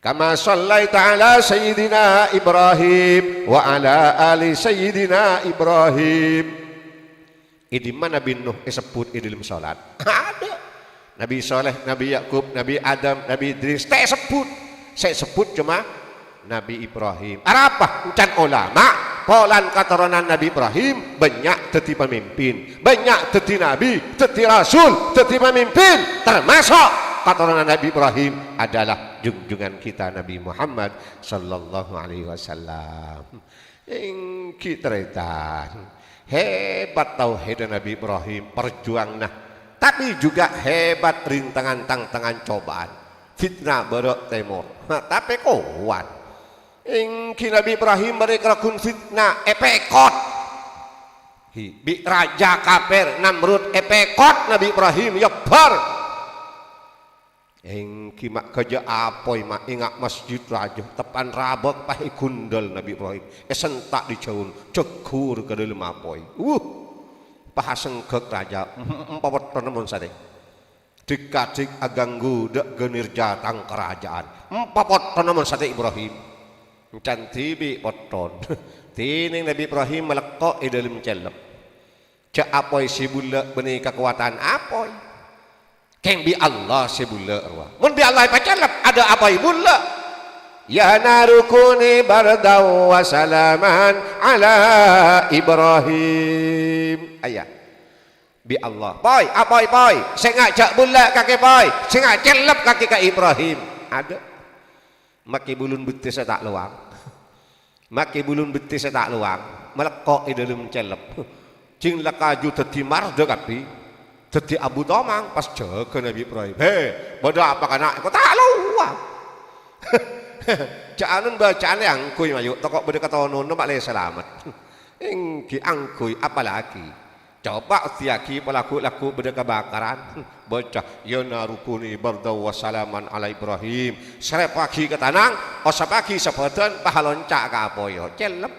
S11: Kama shallaita ala sayyidina Ibrahim wa ala ali sayyidina Ibrahim. Ini mana Nabi Nuh disebut di dalam sholat ada. Nabi Soleh, Nabi Yakub, Nabi Adam, Nabi Idris tak sebut. Saya sebut cuma Nabi Ibrahim. Apa? Ucan ulama. Polan kataronan Nabi Ibrahim banyak teti pemimpin, banyak teti nabi, teti rasul, teti pemimpin. Termasuk kataronan Nabi Ibrahim adalah junjungan kita Nabi Muhammad sallallahu alaihi wasallam. Yang kita hebat tauhid Nabi Ibrahim perjuang nah, tapi juga hebat rintangan tantangan cobaan, fitnah berok timur. Tapi kuat. Ingki Nabi Ibrahim mereka kun fitnah epekot bi raja kafir Namrud epekot Nabi Ibrahim yakbar ingki mak kerja apoi mak ingat masjid raja tepan rabak pahi kundal Nabi Ibrahim sentak di caun cekur ke dalam apoi pahasengkek raja empawat penemun sade dik-dik aganggu dek genir jatang kerajaan empawat penemun sade Ibrahim cantibi oton tining Nabi Ibrahim melekok di dalam celep cak apoi si bulla benih kekuatan apoi keng bi Allah si bulla ruah mun bi Allah pacelep ada apoi bulla ya narukuni bardaw wa salaman ala Ibrahim ayah bi Allah poi apoi poi saya ngajak bulla kaki poi saya celep kaki ke Ibrahim ada maki bulun betis tak luang maki bulun betis tak luang melekok di dalam celep cing lakaju teti marda kapi teti Abu Tomang pas jaga Nabi Ibrahim bodoh apa kana kau tak luang jangan bacaan yang kuy mayu tokok beda kata nono mak selamat ingki angkuy apalagi coba tiaki pelaku-laku beda kebakaran bocah ya narukuni bardaw wa salaman ala Ibrahim sore pagi ke tanang osa pagi sebadan pahaloncak ke apoyo celep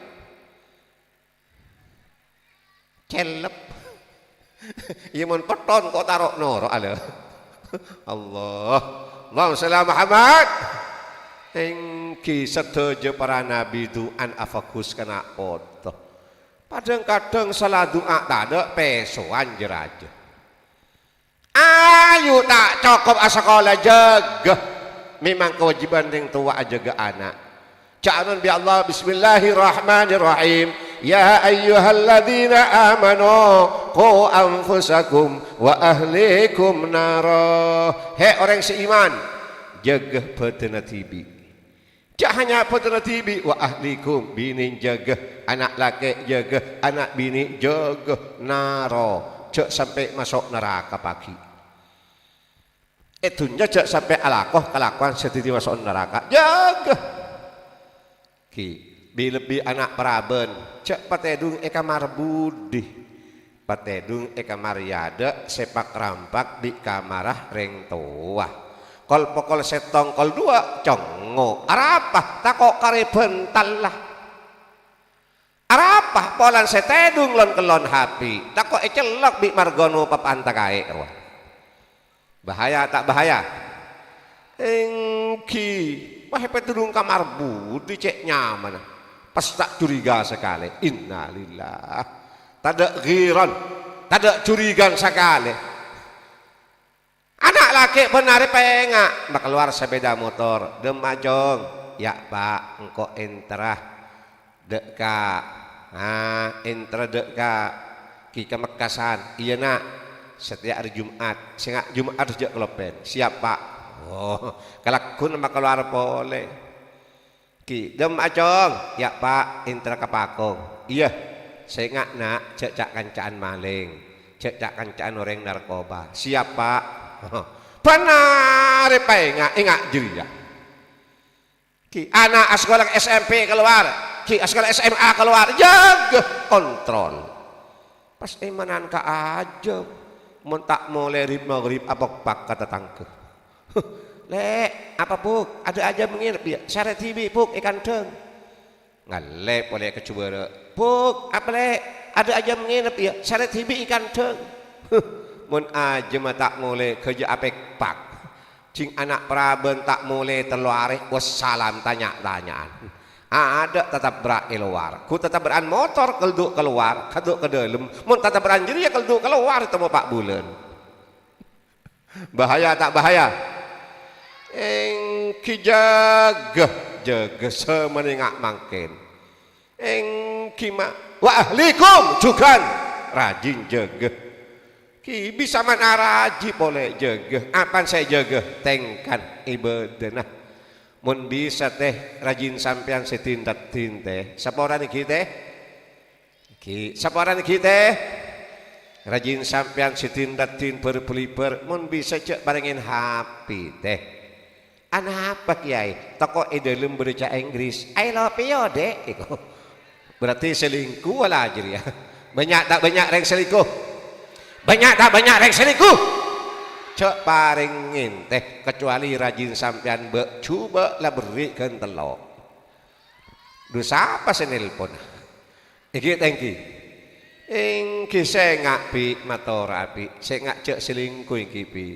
S11: iya mun peton kok tarok noro ada Allah Allahumma shalli ala Muhammad. Engki sedaya para nabi duan afakus kena foto. Kadang-kadang salah doa tak ada pesoan jeraja. Ayo tak cukup sekolah jaga. Memang kewajiban yang tua jaga anak. Ca'nan bi Allah bismillahirrahmanirrahim. Ya ayyuhalladzina amanu qu anfusakum wa ahlikum nara. Hei orang seiman, jaga petena tibi. Jak hanya petena tibi wa ahlikum, bini jaga, anak laki jaga, anak bini jaga, naro, cak sampai masuk neraka pagi. Itunya cak sampai kelakuan setiti masuk neraka, jaga. Ki, lebih anak peraben, cak patedung kamar budi, patedung kamar yada, sepak rampak di kamarah reng tua. Kol pokol setong kol dua congo arapa takok kare bental lah arapa polan setedung lon kelon hapi takok celok bi margono papanta kae bahaya tak bahaya engki wah petudung kamar budi cek nyaman pas tak curiga sekali innalillah tada ghiran tada curigan sekali. Anak laki benar pengak keluar sepeda motor demajong ya pak engkau enterah deka entra deka kika mekasan iya nak setiap hari Jumat sengak Jumat harus jak kelopen siap pak oh kalakun nama keluar boleh ki demajong ya pak entra kapakong iya sengak nak cek kancaan maling cek kancaan orang narkoba siap pak benar pengak ingat diri ya ki anak sekolah SMP keluar ki sekolah SMA keluar jaga kontrol pas imanan ka aja mun tak mulai rib maghrib apa pak kata tangke le apa puk ada aja menginap ya syarat TV puk ikan deng ngale boleh kecuali puk apa le ada aja menginap ya syarat TV ikan deng mun aja mah tak mulai kerja apek pak cing anak peraben tak mulai teluareh wassalam tanya-tanyaan ada tetap berak keluar ku tetap beran motor kelduk keluar kaduk ke dalam mun tetap beran jadi ya kelduk keluar temu pak bulan bahaya tak bahaya engki jaga semeningak mangkin engki mah wa ahlikum juga rajin jaga ki bisa mana raji boleh jaga apa saya jaga tengkan ibadah mun bisa teh rajin sampean setindak tinte saporan kita ki saporan kita rajin sampean setindak tin per mun bisa cek barengin happy teh anak apa kiai toko dalam berbaca Inggris I love you dek berarti selingkuh wala aja ya banyak tak banyak reng selingkuh banyak tak banyak rek selingkuh cek paringin teh kecuali rajin sampean coba lah berikan telok dosa apa senelpon iki tengki engki sengak pi motor api sengak cek selingkuh iki pi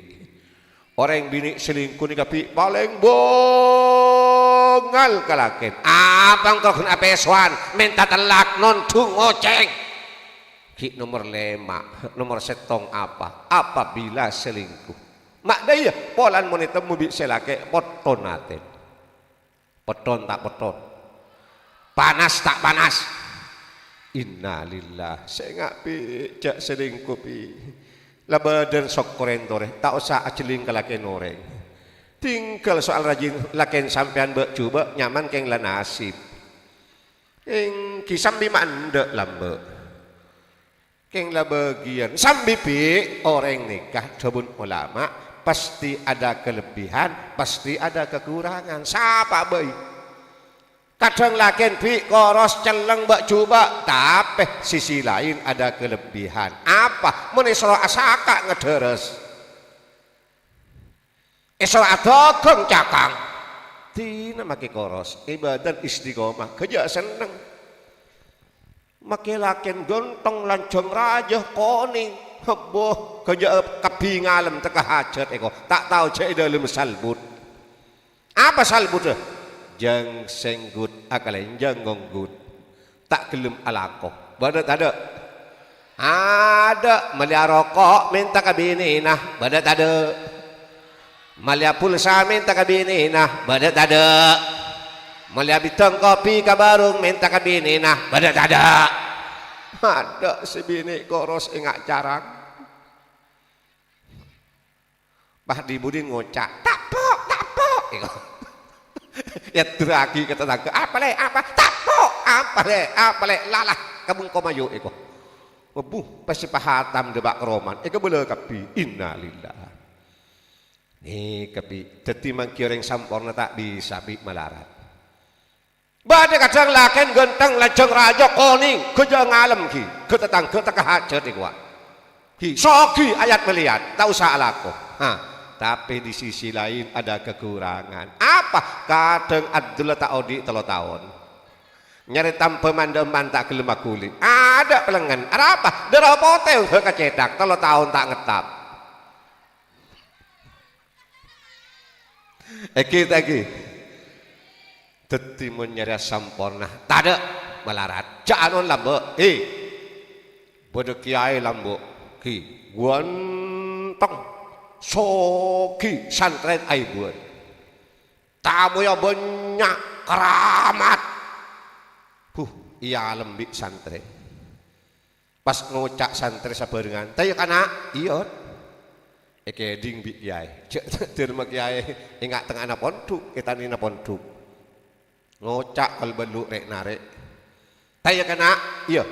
S11: orang bini selingkuh ni pi paling bongal kalakin abang kau kena peswan minta telak non ngoceng ki nomor 5 nomor setong apa apabila selingkuh mak daya polan monita mobil selake poton naten poton tak poton panas tak panas innalillah saya nggak pi cak selingkuh pi lah badan sok korentore tak usah aceling ke laki noreng tinggal soal rajin laken sampean coba nyaman keng lah nasib kisam bimandek lambe keng lah bagian sambil pi orang nikah jabun ulama pasti ada kelebihan pasti ada kekurangan siapa baik kadang laken pi koros celeng bak coba tapi sisi lain ada kelebihan apa menisro asaka ngederes esok adogong cakang tina maki koros ibadah istiqomah kerja seneng make laken gontong lancong raja koning Boh kerja kapi ngalam teka hajat eko. Tak tahu cek dalam salbut. Apa salbut tu? Jeng senggut akalen jeng ngonggut. Tak gelem alako. Badat ada. Ada melia rokok minta ke bini nah. Badat ada. Melia pulsa minta ke bini nah. Badat ada. Melia bitong kopi ke barung minta ke bini nah. Badat ada. Ada si bini koros ingat jarang. Bah di Budin ngocak, tapok. Ya teragi kata tangga, apa tapok, apa le, lalah kabung komayo eko. Buh pasti pahatam debak roman, eko boleh kapi, innalillah. Nih kapi, tetimang kireng sampurna tak bisa bi melarat. Bade kadang laken genteng lajeng raja koning, kerja ngalem ki, ketetang keteka hajat eko. Ki, soki ayat melihat, tak usah alako. Tapi di sisi lain ada kekurangan. Apa? Kadang Abdullah tak odi 3 tahun. Nyari tanpa mandeman tak gelem kulit. Ada pelengan. Ada apa? Deropote kecedak 3 tahun tak ngetap. Kita lagi. Tetimun nyari sampurna. Tak ada melarat. Jangan lambo. Bodoh kiai lambo. Ki guantong. Soki santren aibun tamu yang banyak keramat iya lembik santren pas ngocak santren sabarengan tayo kana iya eke ding bi kiai cek terima kiai ingat tengah na ponduk kita ni na ponduk ngocak kal beluk rek narek tayo kana iya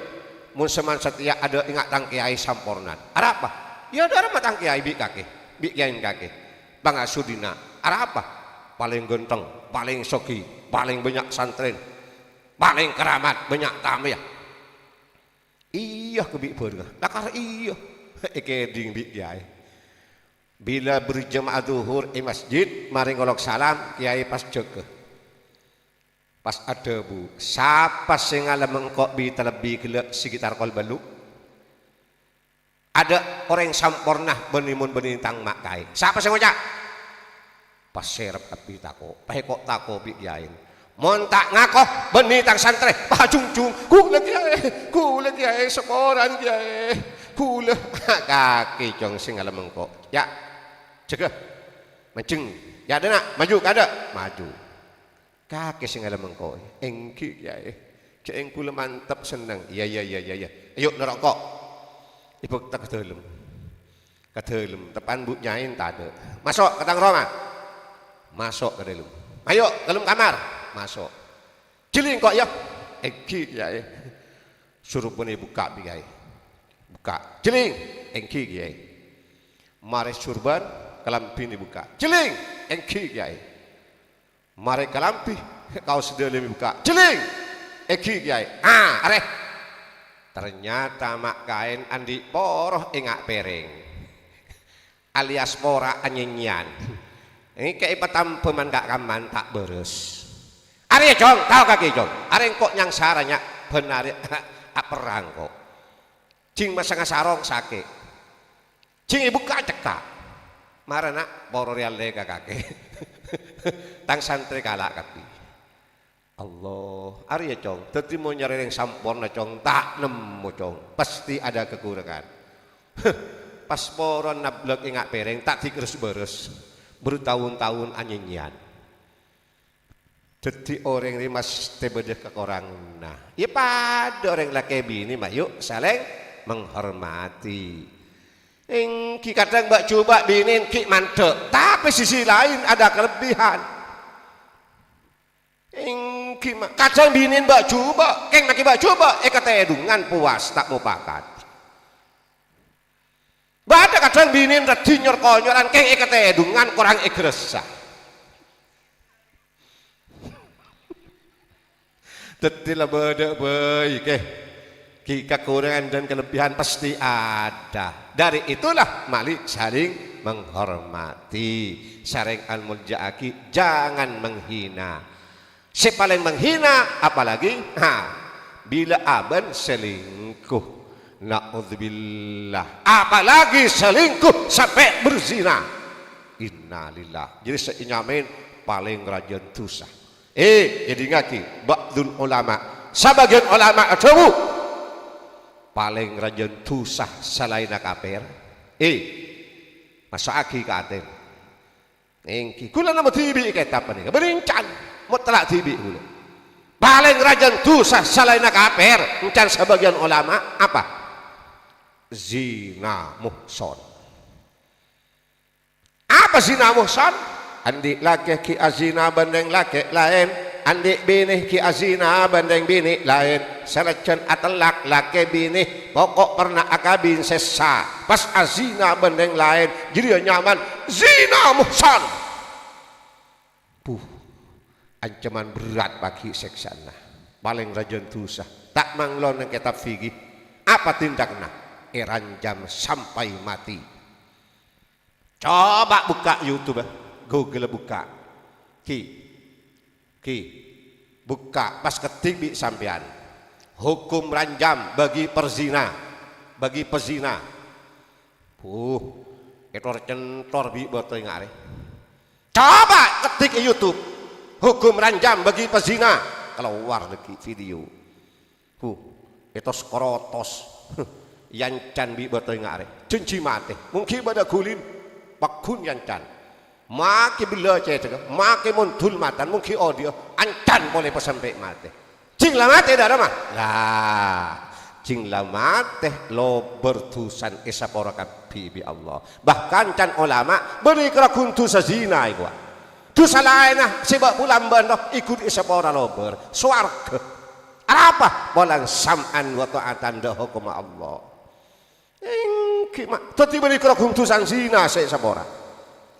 S11: mun seman setia ada ingat tang kiai sampurnan ada apa iya ada matang kiai bi kaki bikin kaki bang Asudina ada apa paling genteng paling soki paling banyak santren paling keramat banyak tamu ya iya kebik berga nakar iya ekeding bik kiai bila berjemaah zuhur di masjid mari ngolok salam kiai pas jeke pas ada bu siapa sing ngalam mengkok bi terlebih gelek sekitar kol baluk. Ada orang yang sampurna benimun benintang mak kai. Siapa sih ngocak? Pas serep api tako, pahekok tako bi yain. Montak ngakoh benintang santre, pajung-jung, kula kiai, sekoran kiai, kula kaki jong sing alam mengkok. Ya, cegah, menceng. Ya ada nak, maju kada, maju. Kaki sing alam mengkok, engki kiai, ceng kula mantap senang. Iya. Ayo nerokok. Ibu tak kedelem, tepan bu nyain tak ada. Masuk ke tang Roma, masuk ke dalam. Ayo dalam kamar, masuk. Ciling kok ya, engki ya. Suruh pun buka bigai, buka. Ciling, engki ya. Mari surban, kelampi ni buka. Ciling, engki ya. Mari kelampi, kau sudah lebih buka. Ciling, engki ya. Areh. Ternyata mak kain andi poroh ingat pereng alias pora anyenyan ini kayak petam peman gak kaman tak beres Arya jong tahu kaki jong Arya kok nyang saranya benar perang kok cing masang sarong sakit cing ibu kaceka marana poro real lega kaki tang santri kalak kaki Allah, Arya cong, tadi mau nyari yang sampurna cong, tak nemu cong, pasti ada kekurangan. Pas poron nablek ingat pereng, tak dikeres-beres, bertahun-tahun anyenyan. Jadi orang ini mas tebede ke orang, nah, ya pada orang laki bini, mah yuk saling menghormati. Engki kadang mbak coba bini, ki mantep, tapi sisi lain ada kelebihan. Kadang binin mbak coba, keng maki mbak coba, kata edungan puas tak mau pakat. Bada kadang binin redi nyor konyoran, keng kata edungan kurang igresah. Tetilah beda baik kekurangan dan kelebihan pasti ada. Dari itulah mali saling menghormati, saling al-muljaaki, jangan menghina. Si paling menghina apalagi bila aban selingkuh Na'udzubillah. Apalagi selingkuh sampai berzina. Innalillah. Jadi seinyamin paling rajin dosa. Jadi ngaki ba'dul ulama. Sebagian ulama itu paling rajin dosa selain kafir. Masa aki katen. Engki kula nama tibi kitab ni. Berincan mutlak tibi kula. Paling rajin dosa selain kafir. Encan sebagian ulama apa? Zina muhson. Apa zina muhson? Andi laki ki azina bandeng laki lain, andi bini ki azina bandeng bini lain. Sanajan atelak laki bini pokok pernah akabin sesa. Pas azina bandeng lain, jadi nyaman zina muhson. Ancaman berat bagi seksana. Paling rajin dosa. Tak manglon yang kitab fikih. Apa tindakna? Ranjam sampai mati. Coba buka YouTube, Google buka. Buka pas ketik sampean. Hukum ranjam bagi perzina, bagi pezina. Etor centor bi botol ngare. Coba ketik YouTube. Hukum ranjam bagi pezina. Keluar lagi video. Itu skorotos. Yancan bi botol ngare cenci mate mungkin pada kulin pakun yancan maki bila cete maki muntul matan mungkin audio ancan boleh sampai mate cing lah mate dah mah lah cing lah mate lo bertusan esapora kapi bi Allah bahkan can ulama beri kerakun dosa zina gua dosa lain sebab bulan bandok ikut esapora lo ber swarga apa bolang sam'an wa ta'atan dah hukum Allah. Tadi beri keragum dosa zina saya sapora.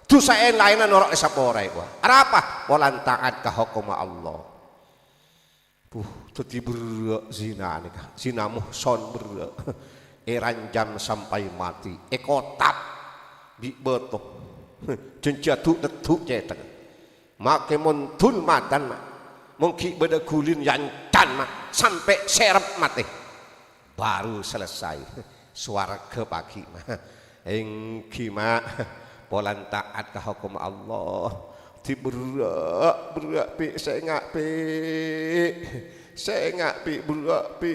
S11: Dosa lain norok sapora itu. Apa? Walan taat ke hukum Allah. Tadi berak zina ni kah? Zina muhson berak. Ranjam sampai mati. Ekotap di betul. Cencatuk detuk cetak. Makai muntul matan mak. Mungkin beda kulin yancan mak sampai serap mati. Baru selesai. Suara ke pagi mah engki mah polan taat ke hukum Allah ti berak pi saya ngak pi berak pi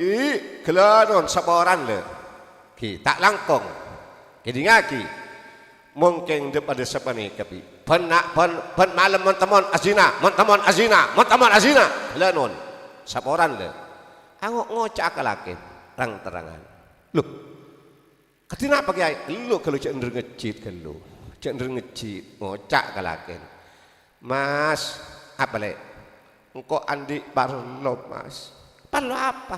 S11: kelanon saboran le ki tak langkong jadi ngaki mungkin daripada siapa ni kapi pen malam montamon azina kelanon saboran le angok ngocak laki terang terangan loh katina apa kiai? Lu kalau cenderung ngecit kan lu, cenderung ngecit, ngocak kalaken. Mas, apa le? Engkau andi parlo mas, parlo apa?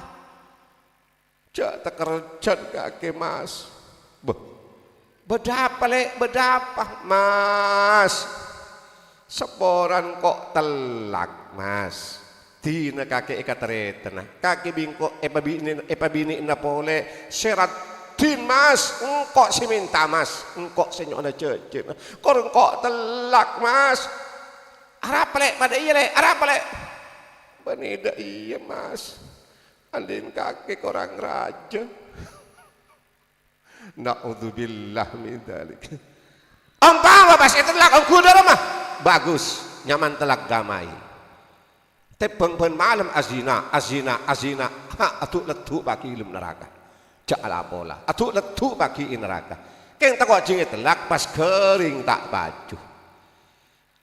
S11: Cak tak kerja kaki mas. Bedapa le, bedapa mas? Seboran kok telak mas. Tina kaki ekateretena, kaki bingko epabini napole serat. Din mas, engkau si minta mas, engkau senyona cece, kau engkau telak mas, arap lek pada iya lek, arap lek, benida iya mas, andin kaki korang raja, naudzubillah min dzalik. Engkau bas itu telak, engkau dah mah, bagus, nyaman telak damai. Tepeng pen malam azina, atuh letu bagi ilmu neraka. Ja'ala bola atau letu bagi neraka keng takut jingit telak pas kering tak baju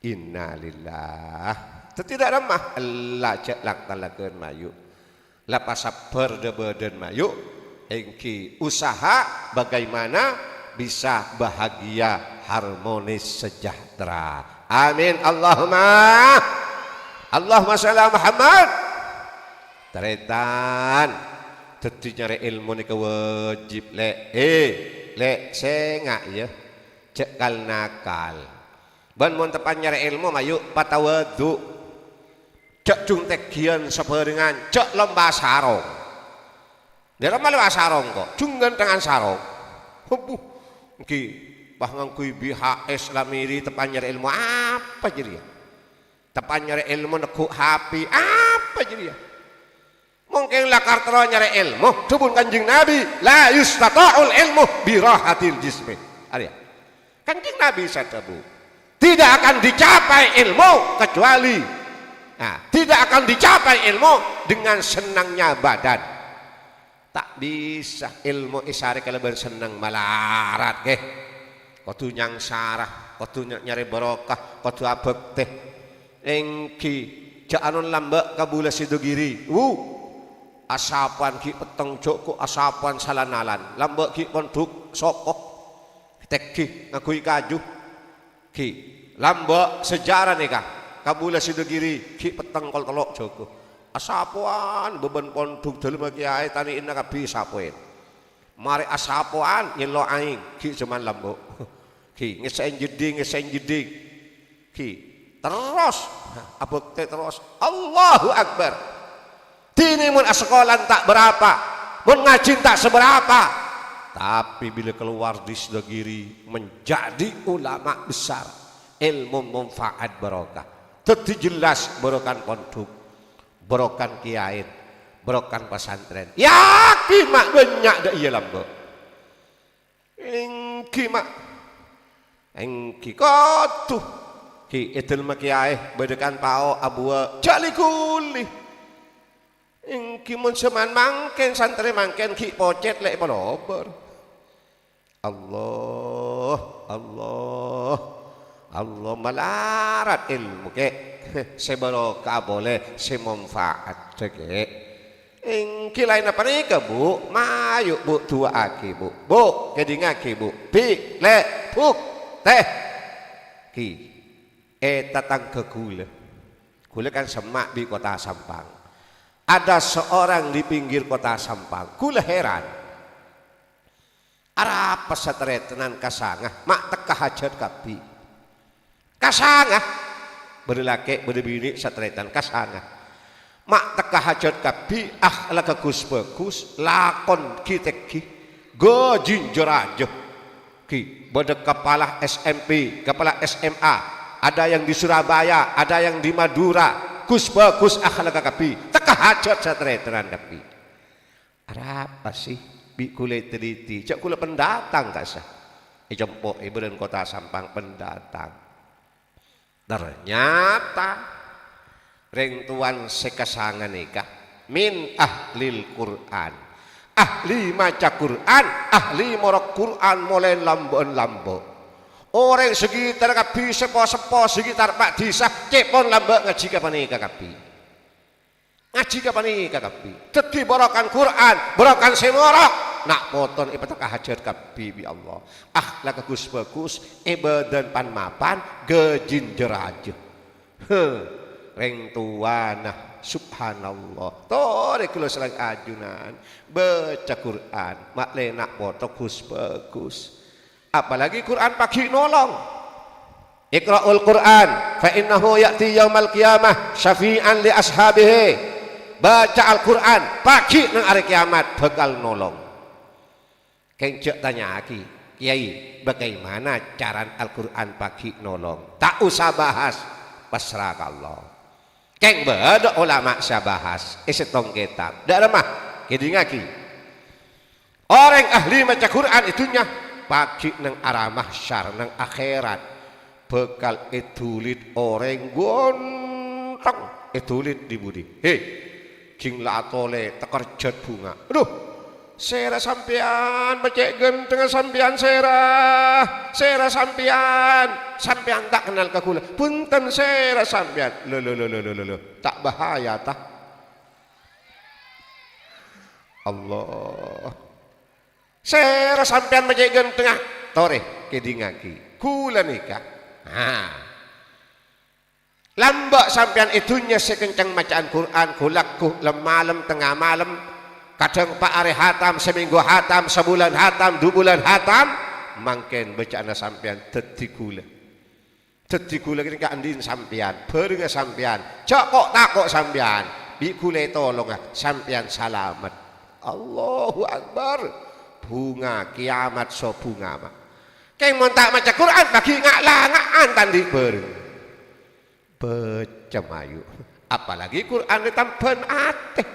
S11: innalillah tidak ramah Allah celak talakeun mayu lapas berdebeden mayu engki usaha bagaimana bisa bahagia harmonis sejahtera amin Allahumma shalli Muhammad teretan tadi nyari ilmu ni kewajib lek sengak ya cekal nakal ban mun tepan nyari ilmu mayu patawadu cek jung tekian saperingan cek lomba sarong dia lomba sarong kok jung gantengan sarong ki bahngangkui BHS lamiri tepan nyari ilmu apa jadi ya tepan nyari ilmu nekuk HP apa jadi ya Mungkin lah kartero nyari ilmu, subun Kanjeng Nabi, la yustata'ul ilmu birahatil jismi. Ada ya? Kanjeng Nabi satabu. Tidak akan dicapai ilmu kecuali tidak akan dicapai ilmu dengan senangnya badan. Tak bisa ilmu isari kalau bersenang malarat ke. Kudu nyang sarah, kudu nyari barokah, kudu abek teh. Engki jaanon lambak kabula sidogiri. Asapan ki peteng joko, asapan salanalan. Lambak ki ponduk sokok. Tekki ngakui kaju. Ki lambak sejarah nih kah. Kabula sidogiri ki peteng kol telok joko. Asapuan beban ponduk dalam kiai tani inna kabi sapuin. Mari asapuan nyelo aing ki cuman lambok. Ki ngesen jedi ki terus abek terus Allahu Akbar. Dini mun sekolah tak berapa, mun ngaji tak seberapa, tapi bila keluar di sidogiri menjadi ulama besar, ilmu manfaat barokah. Tadi jelas barokan pondok, barokan kiai, barokan pesantren. Yakin mak banyak dah iya lambok. Engki mak, engki kotuh, ki etel mak kiai badekan pao abua jali kuli. Engki mun seman mangken santri mangken ki pocet lek palober. Allah malarat ilmu ke sebarokah boleh semanfaat ke. Engki lain apa nih ke bu? Mayu bu tua aki bu kedingaki bu pi le puk teh ki tatang ke gula kan semak di kota Sampang. Ada seorang di pinggir kota Sampang, kula heran. Arapa satretenan kasangah, mak teka hajat kapi. Kasangah, berlaki berbini satretan kasangah. Mak teka hajat kapi, akhlak bagus, lakon kiteki, gojin jerajo. Ki, beda kepala SMP, kepala SMA, ada yang di Surabaya, ada yang di Madura. Bagus akhlak kapi teka hajat satretenan kapi. Apa sih bi kule teliti cak kule pendatang tak sah jempok ibaran kota Sampang pendatang. Ternyata rentuan sekasangan nikah min ahlil Quran, ahli maca Quran, ahli morok Quran mulai lambon. Orang sekitar kapi sepo sekitar Pak Disa cepon lambak ngaji kapanika kapi. Ngaji kapanika kapi. Teti borokan Quran, borokan semorok. Nak poton ibadah hajat kapi bi Allah. Akhlak bagus, ibadah pan mapan, gejin jeraje. Reng tuana subhanallah. Tore kula selang ajunan baca Quran, mak lenak foto bagus. Apalagi Quran pagi nolong. Iqra'ul Quran fa innahu ya'ti yaumal qiyamah syafi'an li ashabihi. Baca Al-Quran pagi nang hari kiamat bakal nolong. Kencek tanya aki, Kiai, bagaimana cara Al-Quran pagi nolong? Tak usah bahas, pasrah ke Allah. Keng beda ulama saya bahas, isetong kitab. Dak remah, kidingaki. Orang ahli baca Quran itunya pagi nang arah mahsyar nang akhirat bekal etulit orang gontong etulit di budi. Hei, king latole tekerjat bunga. Aduh, sera sampean becek genteng sampean sera sampean tak kenal ke kula. Punten sera sampean. Lo tak bahaya tah. Allah. Sera sampean menjegen tengah tore kedingaki kula nikah. Lambak sampean itunya sekencang bacaan Quran kulaku malam tengah malam kadang pak hari hatam seminggu hatam sebulan hatam 2 bulan hatam mangken bacaan sampean teti kula kini andin sampean beringa sampean cok kok takok sampean bi kula tolong sampean salamat. Allahu Akbar. Bunga kiamat so bunga mak. Keng mon tak maca Quran bagi ngak-langaan tandi becem ayu. Apalagi Quran ditampen ate.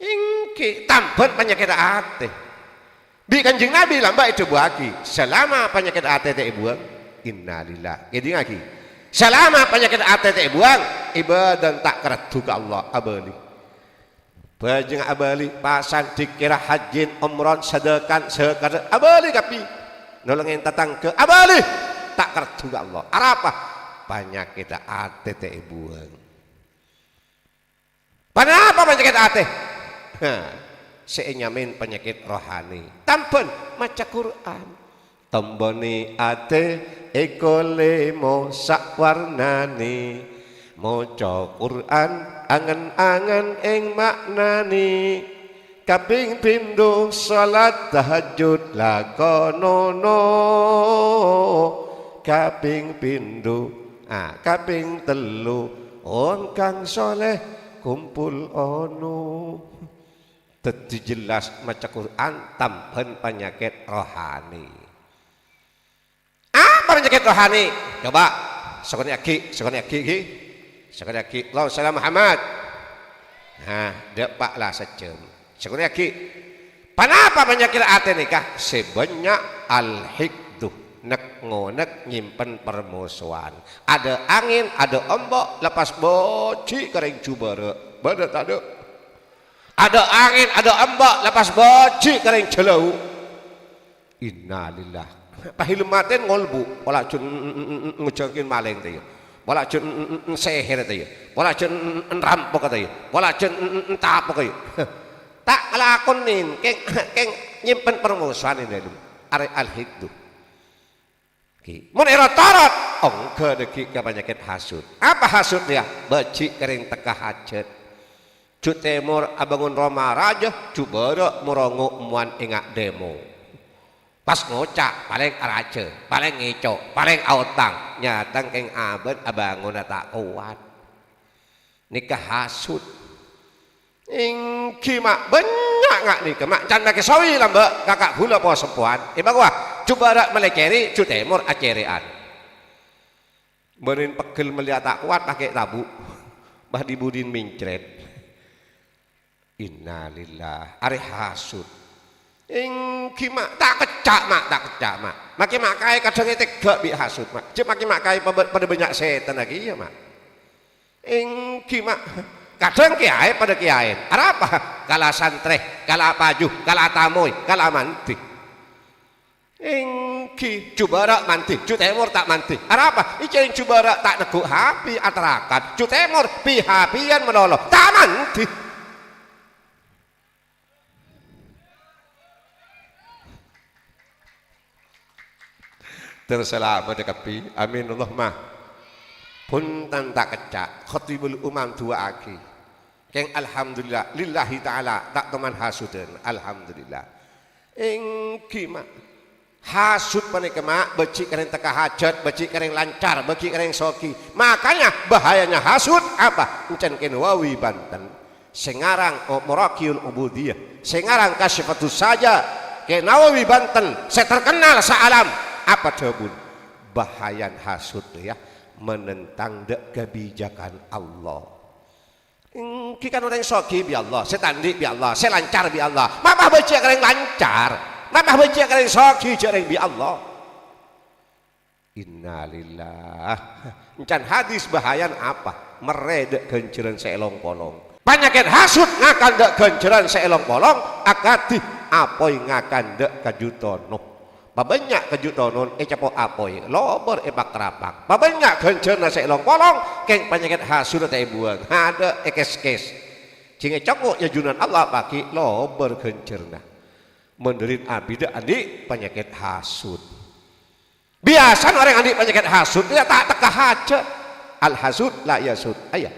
S11: Ingki tampun penyakit ate. Di Kanjeng Nabi lambak itu buaki. Selama penyakit ate teh buang, innalillah. Jadi lagi. Selama penyakit ate teh buang, ibadah tak keratu ke Allah abali. Bajeng abali pasang dikira hajin umron sedekan sekadar abali kapi. Nolongin tatang ke abali tak keratu ke Allah. Apa? Penyakit ate teh buang. Kenapa penyakit ate? Seinyamin penyakit rohani. Tampun maca Quran. Temboni ate ekole mo sakwarnani. Maca Quran angen-angen ing maknani. Kaping pindho salat tahajud lakonono. Kaping pindho kaping telu on kang soleh kumpul ono. Dadi jelas maca Quran tambahan penyakit rohani. Apa penyakit rohani? Coba sekali lagi Allahumma shalli Muhammad. Depak lah sejam. Sekali lagi. Kenapa penyakit ate nikah? Sebanyak al-hikduh, nek ngonek nyimpen permusuhan. Ada angin, ada ombak, lepas boci kering cubara. Badat ada. Ada angin, ada ombak, lepas boci kering celau. Innalillah. Pahilum maten ngolbu, wala cun ngejangkin maling teh. Wala cun seher teh. Wala cun rampok teh. Wala cun tapok teh. Tak lakonin keng nyimpen permusuhan ini dulu. Are al-hikdu. Ki. Mun era tarot, ongke deki ka penyakit hasud. Apa hasud dia? Beci kering teka hajat. Cu temur abangun Roma raja cubara murongo muan ingak demo. Pas ngocak paling raja, paling ngicok, paling autang, nyatang keng abad abangun tak kuat. Nikah hasud. Ingki mak banyak ngak nikah mak can make sawi lambak kakak gula po sepuan. Bagwa cubara meleceri cu temur acerean. Berin pegel melihat tak kuat pakai tabu. Bah dibudin mincret. Innalillah are hasud. Ingki mak tak kecak mak. Maki mak kai kadang tega bi hasud mak. Cek maki mak kai pada banyak setan lagi ya mak. Ingki mak kadang kiai pada kiai. Apa? Kala santreh, kala pajuh, kala tamoy, kala manti. Ingki cubara manti, cu temur tak manti. Apa? Iceng cubara tak neguk hapi atarakat. Cu temur pihapian menolong tak manti. Terselamat dekapi. Amin Allahumma. Punten tak kecak khatibul umam dua aki. Keng alhamdulillah lillahi taala tak teman hasudan alhamdulillah. Engki mak hasud panika mak beci kering teka hajat, beci kering lancar, beci kering soki. Makanya bahayanya hasud apa? Encen ken wawi Banten. Sengarang Muraqiul Ubudiyah, sengarang Kasyifatus saja ke Nawawi Banten, saya terkenal sealam. Apa jawabun? Bahayan hasud ya, menentang dek kebijakan Allah. Kita orang soki bi Allah, saya tandi bi Allah, saya lancar bi Allah. Mabah baca kering lancar, mabah baca kering soki kering bi Allah. Innalillah. Encan hadis bahayan apa? Meredek genceran seelong polong. Penyakit hasud ngakan dek genceran seelong polong, akati apoi ngakan dek kajutono. Babanyak kejutonon capo apoi lobor ebak terapak. Babanyak gencerna seelong polong keng penyakit hasud teh buang. Ada ekes-kes. Cinge cokok ya junan Allah paki lobor gencerna. Menderit abida andi penyakit hasud. Biasa orang andi penyakit hasud dia tak teka hajat. Al hasud la yasud. Ayah.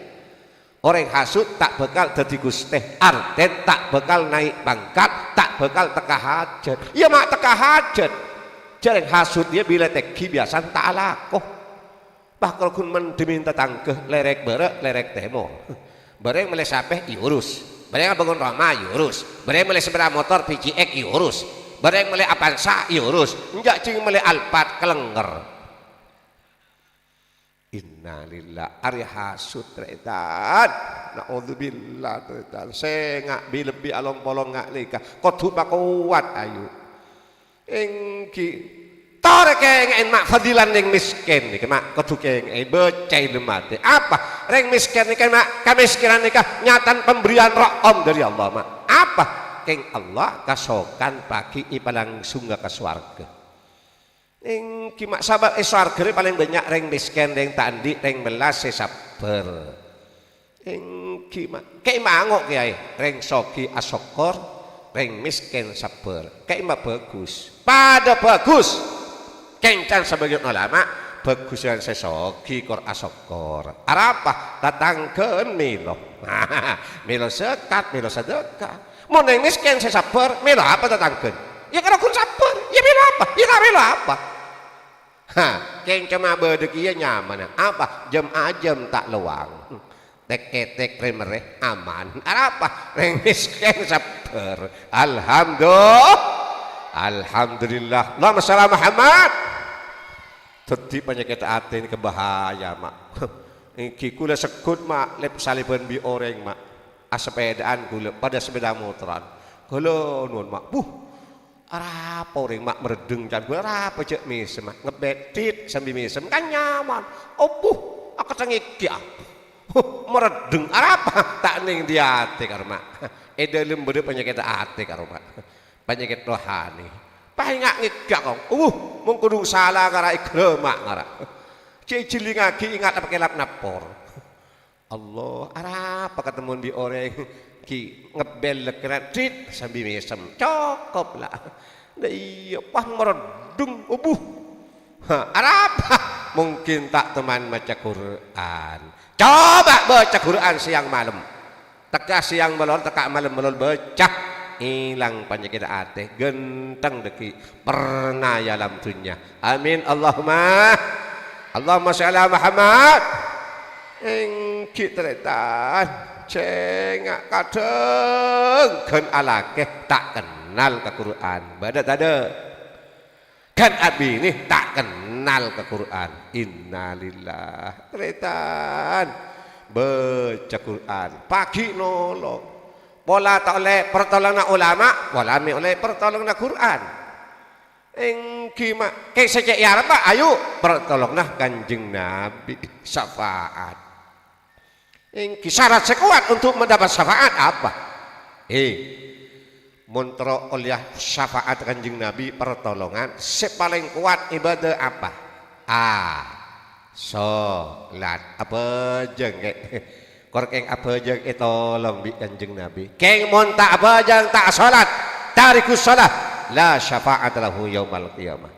S11: Orang hasud tak bekal dadi gusteh, arten tak bekal naik pangkat, tak bekal teka hajat. Iya mak teka hajat. Jarang hasud dia bila teki biasa tak alakoh. Bah kalau kun men diminta tangkeh lerek berek lerek temo. Bareng meleh sapeh iurus. Bareng bangun Roma iurus. Bareng meleh sepeda motor PCX iurus. Bareng meleh Avanza iurus. Enjak cing meleh Alphard kelenger. Innalillah ari hasud tretan naudzubillah tretan sengak lebih along polong ngak nikah kodu kuat ayu engki tore keng mak fadilan ning miskin nih mak kodu keng becai lemate apa reng miskin nih mak kemiskinan nikah nyatan pemberian rohom dari Allah mak apa keng Allah kasokan pagi ipalang sunga ke swarga ing kimak sabar swarga paling banyak reng miskin reng tandi reng belas sabar ing kimak kei mangok kiai reng soki asokor reng miskin sabar kei mah bagus pada bagus kencan sebagian ulama bagus yang sesoki kor asokor arapa datangkeun milo milo sekat milo sedekah mun reng miskin sabar milo apa datangkeun ya kalau kun sabar ya milo apa ya milo apa keng cuma bedeki ya nyaman apa jam tak lewang tek remereh aman apa reng miskin sabar alhamdulillah Allahumma shalli Muhammad tadi penyakit hati ini kebahaya mak iki kula sekut mak lep saliban bi oreng mak asepedaan kula pada sepeda motoran kula nuwun mak apa orang mak meredeng can gue apa cek misem ngebetit sambil misem kan nyaman aku tengik ya meredeng apa tak ning di hati karma dalam beda penyakit hati karma penyakit rohani paling ngak ngigak kong mengkudung salah kara ikremak ngara cili ngaki ingat apa kelap napor Allah apa ketemu di orang ki ngebel kredit sambil mesem cukup lah iya pah meredung apa mungkin tak teman baca Quran coba baca Quran siang malam teka siang melol teka malam melol baca hilang penyakit hati genteng deki pernah ya dalam dunia amin Allahumma sholli Muhammad engki tretan cengak kadeng kan alake tak kenal ke Quran badat ada kan abi ini tak kenal ke Quran innalillah tretan baca Quran pagi nolong pola tak oleh pertolongan ulama pola mi oleh pertolongan Quran engki mak kayak sejak ya apa ayo pertolongan kanjeng Nabi syafaat syarat sekuat untuk mendapat syafaat apa? Montro oleh syafaat kanjeng Nabi pertolongan sepaling kuat ibadah apa? Sholat apa jeng korkeng apa jeng tolong bi kanjeng Nabi keng monta apa jeng tak sholat tarikus sholat la syafaat lahu yaumal qiyamah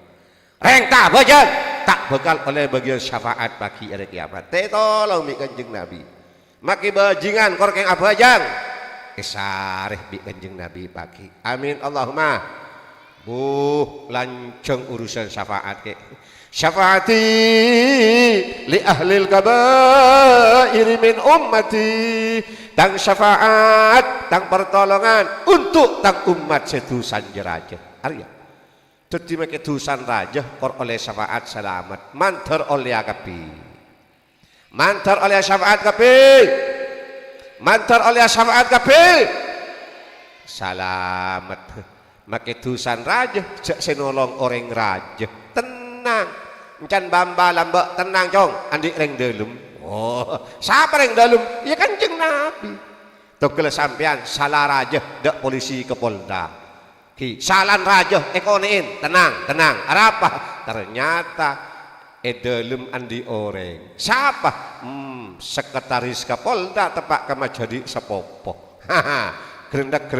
S11: reng tak apa jeng tak bekal oleh bagian syafaat bagi hari kiamat tolong bi kanjeng Nabi maki bajingan korkeng abajang sarih bi kanjeng Nabi pagi amin Allahumma lanceng urusan syafaat ke syafaati li ahlil kabair min ummati tang syafaat tang pertolongan untuk tang umat setusan jeraja arya tadi make tusan raja kor oleh syafaat selamat mantar oleh akapi mantar oleh syafaat kapi selamat make tusan raja jak senolong orang raja tenang encan bamba lambak tenang cong andi reng dalem siapa reng dalem ya kanjeng Nabi togel sampean salah raja dak polisi ke Polda ki salan raja ekonein tenang apa ternyata dalem andi orang siapa sekretaris Kapolda tepak kama jadi sepopo gerendak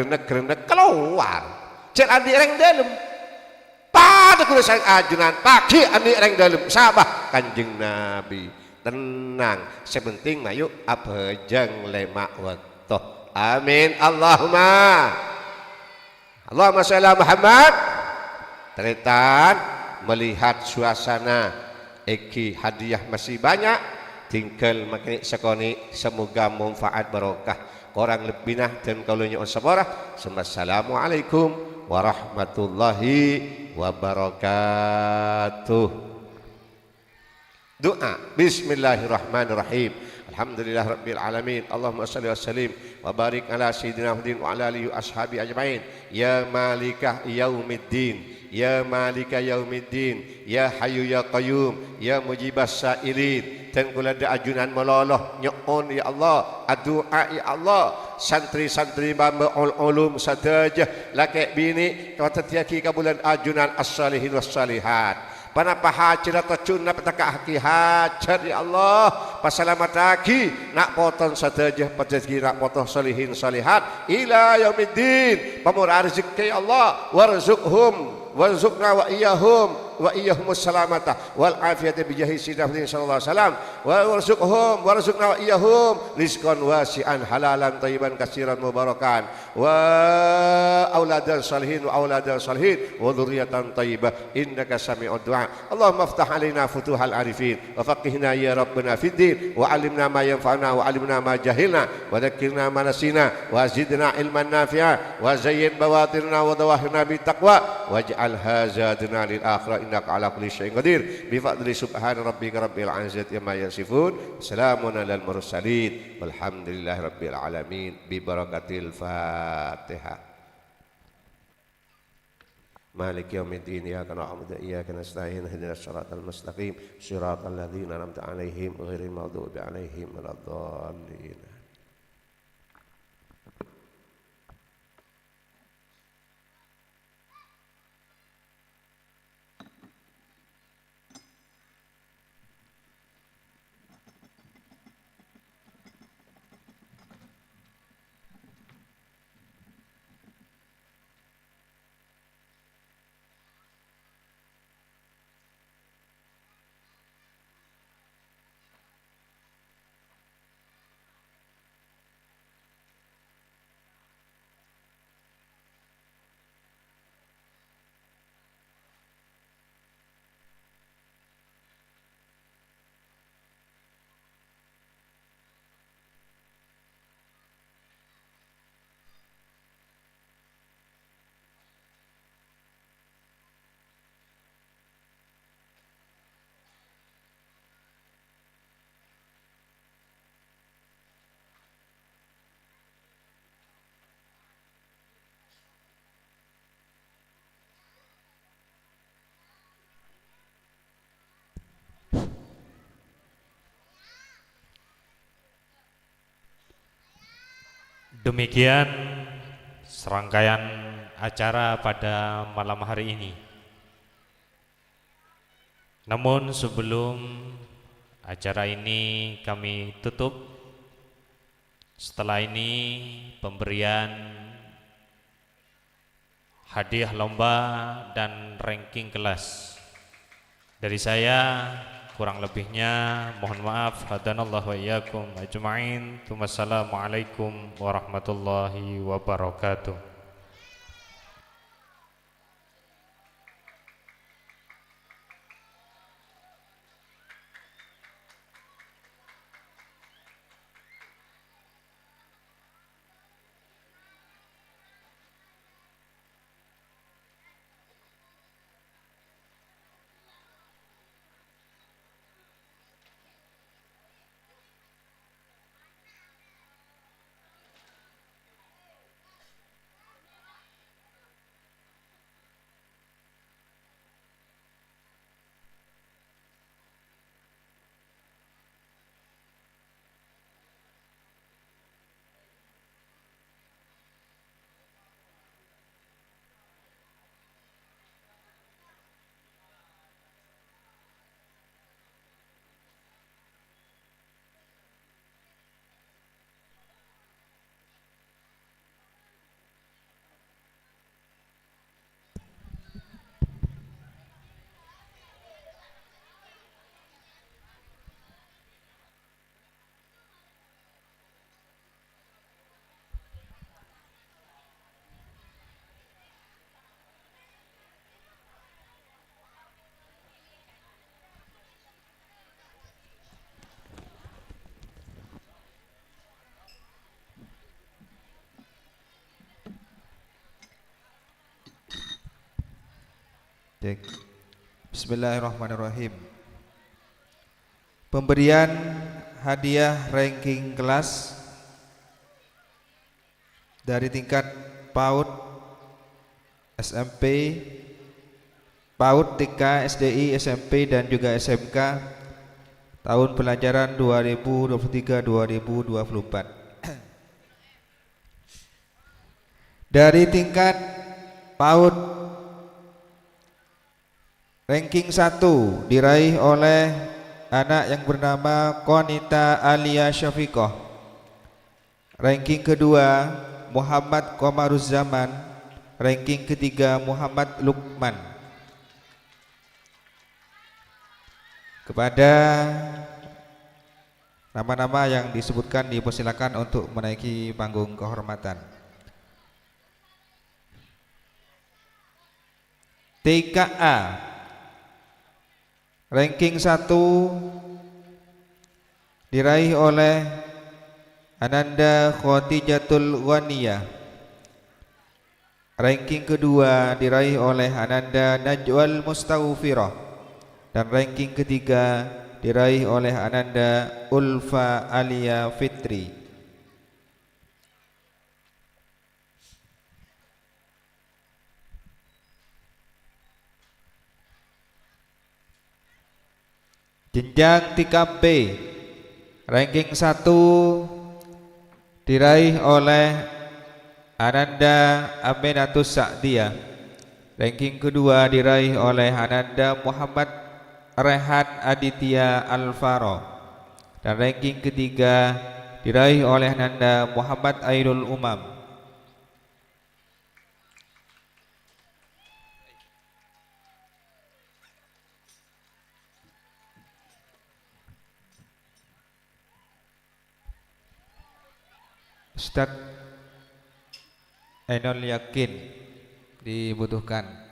S11: keluar cek andi reng dalem pada kulisan ajunan pagi andi reng dalem sahabat kanjeng Nabi tenang sepenting mayu abajang lemak waktu amin Allahumma sholli Muhammad tretan melihat suasana Eki hadiah masih banyak tinggal makin sekoni semoga manfaat barokah orang lebih nah dan kalau nyon sabarah assalamualaikum warahmatullahi wabarakatuh. Doa. Bismillahirrahmanirrahim. Alhamdulillah Rabbil Alamin. Allahumma salli wa sallim wa barik ala Sayyidina Muhammadin wa ala alihi wa ashabi ajma'in. Ya malikah yaumiddin, ya malika yaumiddin, ya hayyu ya qayyum, ya mujibas sa'ilin. Dan kula ada ajunan meloloh nyoon ya Allah, addu'a ya Allah. Santri-santri bamba ulum sadaja laki bini kata tiaki kabulan ajunan as-salihin was-salihat. Panapa hajar atau cuna petaka haki hajar ya Allah. Pasalamat lagi nak potong sadaja pajaki nak potong salihin salihat ila yaumiddin. Pamurah rezeki ya Allah, warzuqhum warzuqna wa iyahum wa iyahumus salamata wal afiyata bi jahi sayyidina sallallahu alaihi wasallam wa warzuqhum warzuqna wa iyahum rizqan wasi'an halalan thayyiban katsiran mubarakan wa auladan salihin wa auladan salihin wa dzurriyyatan thayyibah innaka sami'ud du'a. Allahumma iftah alaina futuhal arifin wa faqihna ya rabbana fid din wa 'allimna ma yanfa'una wa 'allimna ma jahilna wa dhakkirna ma nasina wa zidna ilman nafi'a wa zayyin bawatirna wa dawahirna bit taqwa waj'al hazadna lil akhirah innaka ala kulli syai'in qadir bi fadli subhana rabbika rabbil izzati amma yasifun salamun alal mursalin walhamdulillahi rabbil alamin bi barakatil fatihah. مالك يوم الدين إياك نعبد وإياك نستعين اهدنا الصراط المستقيم صراط الذين أنعمت عليهم غير المغضوب عليهم ولا الضالين.
S5: Demikian serangkaian acara pada malam hari ini. Namun sebelum acara ini kami tutup, setelah ini pemberian hadiah lomba dan ranking kelas dari saya. Kurang lebihnya mohon maaf. Hadanallahu wa iyyakum ajma'in. Wassalamualaikum warahmatullahi wabarakatuh.
S12: Bismillahirrahmanirrahim. pemberian hadiah ranking kelas dari tingkat PAUD, SMP, PAUD, TK, SDI, SMP dan juga SMK tahun pelajaran 2023-2024. Dari tingkat PAUD ranking 1 diraih oleh anak yang bernama Konita Alia Syafiqah. Ranking kedua Muhammad Komaruzzaman. Ranking ketiga Muhammad Lukman. Kepada nama-nama yang disebutkan dipersilakan untuk menaiki panggung kehormatan. TKA ranking 1 diraih oleh Ananda Khotijatul Ghaniyah. Ranking kedua diraih oleh Ananda Najwal Mustawfirah. Dan ranking ketiga diraih oleh Ananda Ulfa Alia Fitri. Jenjang 3B ranking 1 diraih oleh Ananda Aminatus Sa'diyah. Ranking kedua diraih oleh Ananda Muhammad Rehat Aditya Alvaro. Dan ranking ketiga diraih oleh Ananda Muhammad Airul Umam. Ustadz Ainul Yakin dibutuhkan.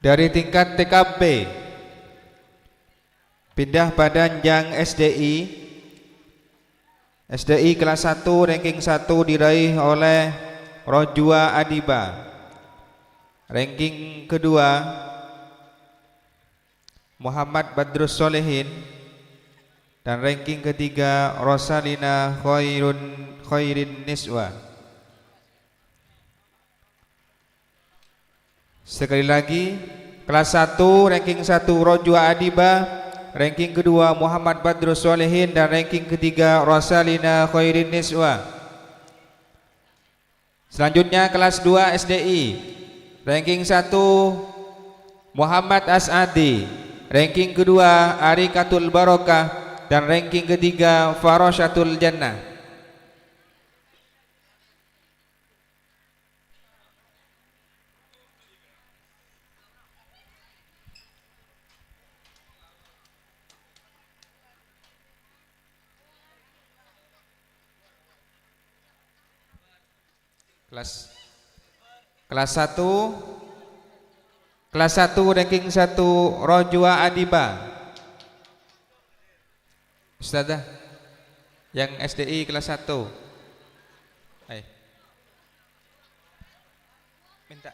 S12: Dari tingkat TKP pindah pada jenjang SDI. SDI kelas 1 ranking 1 diraih oleh Rojwa Adiba. Ranking kedua Muhammad Badrus Solehin. Dan ranking ketiga Rosalina Khairin Niswa. Sekali lagi, kelas 1 ranking 1 Rojwa Adiba, ranking kedua Muhammad Badrus Solehin dan ranking ketiga Rosalina Khairin Niswa. Selanjutnya kelas 2 SDI, ranking 1 Muhammad As'adi, ranking kedua Arikatul Barokah dan ranking ketiga Faroshatul Jannah. Kelas 1 Kelas 1 ranking 1 Rojwa Adiba. Ustazah yang SDI kelas 1. Minta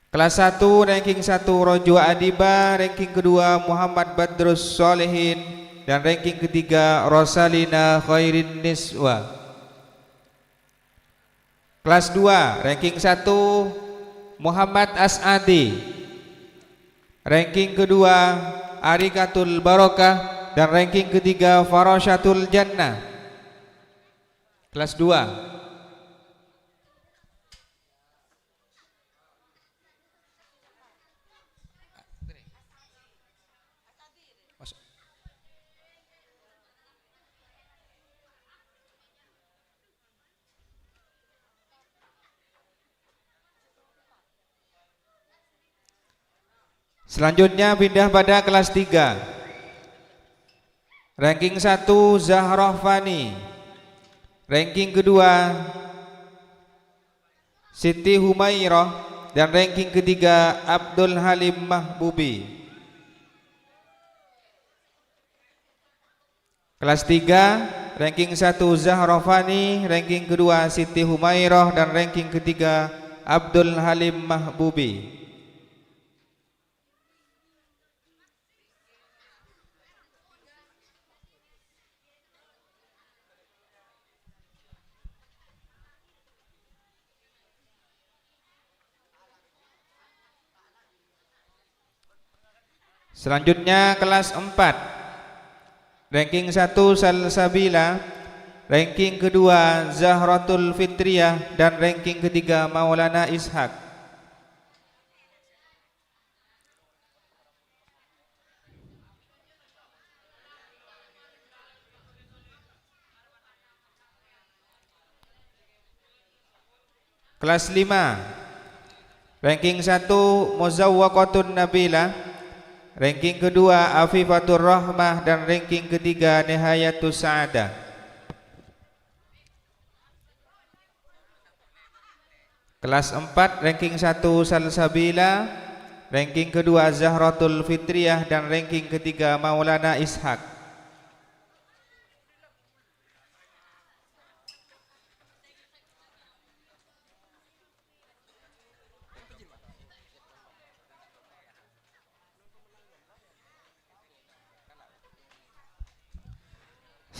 S12: Kelas 1 ranking 1 Rojwa Adiba, ranking kedua Muhammad Badrus Solehin, dan ranking ketiga Rosalina Khairin Niswa. Kelas 2 ranking 1 Muhammad As'adi, ranking kedua Arikatul Barokah, dan ranking ketiga Farasyatul Jannah. Kelas 2. Selanjutnya pindah pada kelas 3. Ranking 1 Zahrah Fani, ranking kedua Siti Humairah, dan ranking ketiga Abdul Halim Mahbubi. Kelas 3 ranking 1 Zahrah Fani, ranking kedua Siti Humairah, dan ranking ketiga Abdul Halim Mahbubi. Selanjutnya kelas 4. Ranking 1 Salsabila, ranking kedua Zahratul Fitriyah, dan ranking ketiga Maulana Ishak. Kelas 5. Ranking 1 Muzawwaqatun Nabila, ranking kedua Afifatur Rahmah, dan ranking ketiga Nihayatus Sa'adah. Kelas 4 ranking 1 Salsabila, ranking kedua Zahratul Fitriyah, dan ranking ketiga Maulana Ishak.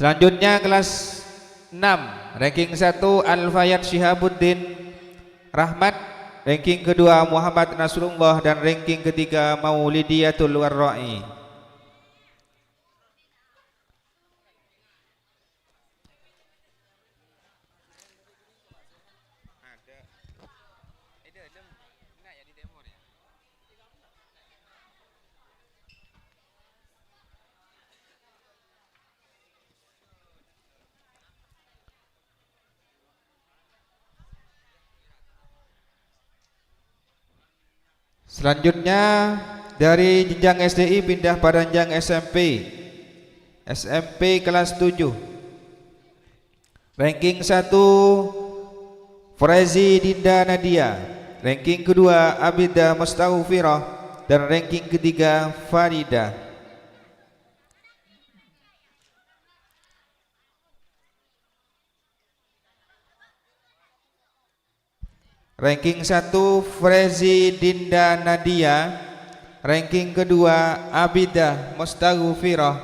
S12: Selanjutnya kelas 6. Ranking 1 Al-Fayad Syihabuddin Rahmat, ranking kedua Muhammad Nasrullah, dan ranking ketiga Maulidiyatul Warra'i. Selanjutnya dari jenjang SDI pindah pada jenjang SMP. SMP kelas 7. Ranking 1 Frezi Dinda Nadia, ranking kedua Abidah Mustaghfirah, dan ranking ketiga Farida. Ranking 1 Frezi Dinda Nadia, ranking kedua Abidah Mustaghfirah,